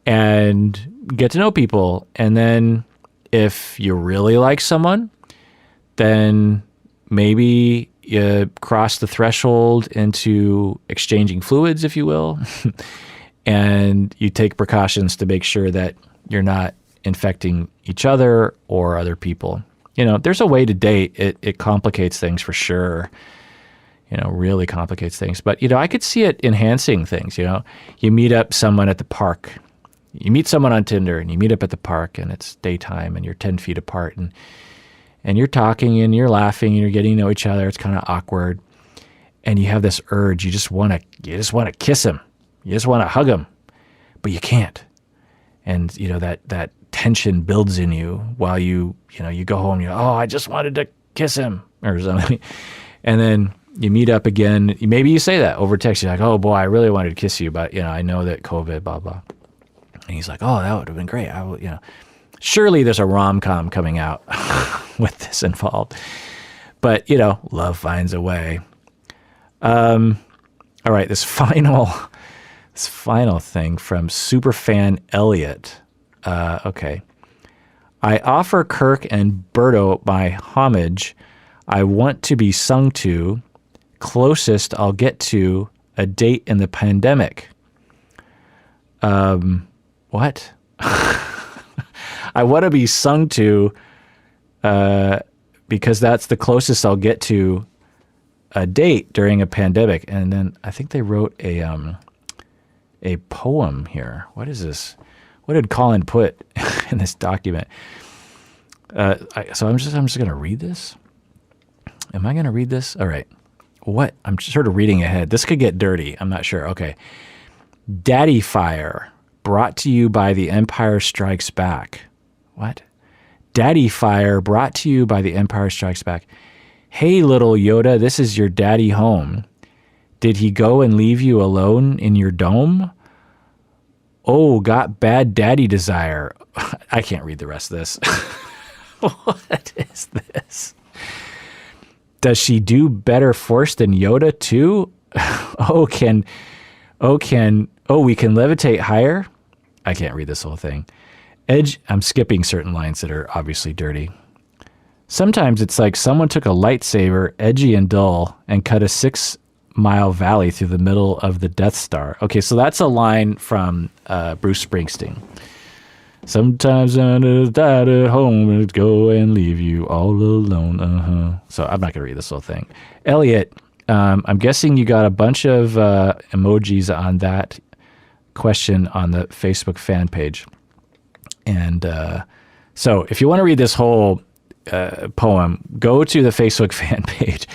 and get to know people. And then if you really like someone, then maybe you cross the threshold into exchanging fluids, if you will, and you take precautions to make sure that you're not infecting each other or other people. There's a way to date. It complicates things for sure. Really complicates things. But, I could see it enhancing things. You meet up someone at the park. You meet someone on Tinder and you meet up at the park and it's daytime and you're 10 feet apart and you're talking and you're laughing and you're getting to know each other. It's kind of awkward. And you have this urge. You just want to kiss him. You just want to hug him, but you can't. And, that tension builds in you while you go home. I just wanted to kiss him or something. And then you meet up again. Maybe you say that over text. You're like, oh boy, I really wanted to kiss you, but I know that COVID, blah, blah. And he's like, oh, that would have been great. Surely there's a rom-com coming out with this involved. But, love finds a way. All right, this final thing from superfan Elliot. Okay. I offer Kirk and Berto my homage. I want to be sung to. Closest I'll get to a date in the pandemic. What? I want to be sung to because that's the closest I'll get to a date during a pandemic. And then I think they wrote a poem here. What is this? What did Colin put in this document? So I'm just going to read this. Am I going to read this? All right. What? I'm sort of reading ahead. This could get dirty. I'm not sure. Okay. Daddy Fire, brought to you by The Empire Strikes Back. What? Daddy Fire, brought to you by The Empire Strikes Back. Hey, little Yoda, this is your daddy home. Did he go and leave you alone in your dome? Oh, got bad daddy desire. I can't read the rest of this. What is this? Does she do better force than Yoda too? We can levitate higher? I can't read this whole thing. I'm skipping certain lines that are obviously dirty. Sometimes it's like someone took a lightsaber, edgy and dull, and cut a 6-mile valley through the middle of the Death Star. Okay, so that's a line from Bruce Springsteen. Sometimes I die at home and go and leave you all alone. So I'm not going to read this whole thing. Elliot, I'm guessing you got a bunch of emojis on that question on the Facebook fan page. And so if you want to read this whole poem, go to the Facebook fan page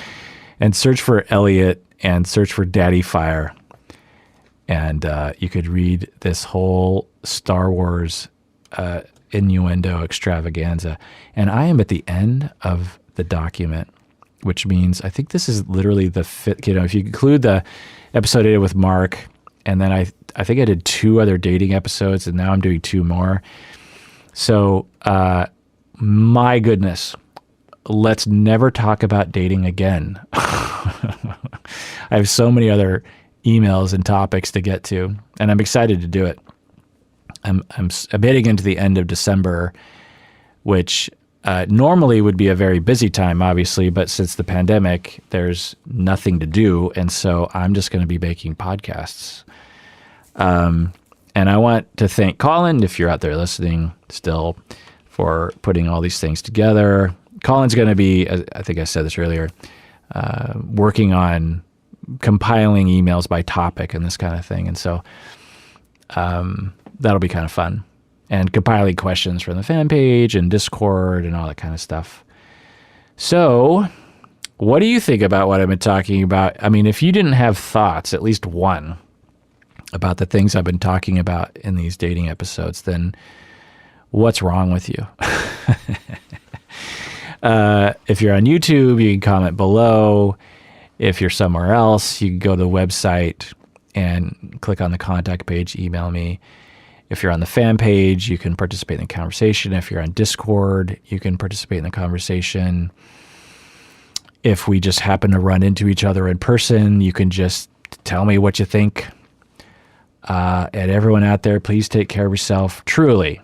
and search for Elliot and search for Daddy Fire. And you could read this whole Star Wars innuendo extravaganza. And I am at the end of the document, which means I think this is literally the fifth, if you include the episode I did with Mark, and then I think I did 2 other dating episodes, and now I'm doing 2 more. So, my goodness, let's never talk about dating again. I have so many other emails and topics to get to, and I'm excited to do it. I'm heading into the end of December, which normally would be a very busy time, obviously, but since the pandemic, there's nothing to do, and so I'm just going to be making podcasts. And I want to thank Colin, if you're out there listening still, for putting all these things together. Colin's going to be, I think I said this earlier, working on compiling emails by topic and this kind of thing. And so that'll be kind of fun. And compiling questions from the fan page and Discord and all that kind of stuff. So what do you think about what I've been talking about? I mean, if you didn't have thoughts, at least one, about the things I've been talking about in these dating episodes, then what's wrong with you? If you're on YouTube, you can comment below. If you're somewhere else, you can go to the website and click on the contact page, email me. If you're on the fan page, you can participate in the conversation. If you're on Discord, you can participate in the conversation. If we just happen to run into each other in person, you can just tell me what you think. And everyone out there, please take care of yourself, truly.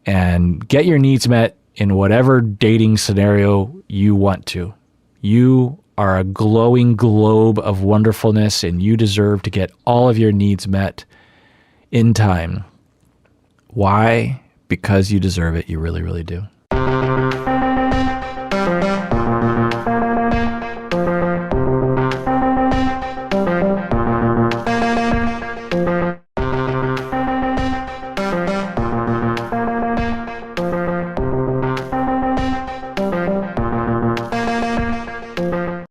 And get your needs met in whatever dating scenario you want to. You are a glowing globe of wonderfulness, and you deserve to get all of your needs met in time. Why? Because you deserve it. You really, really do.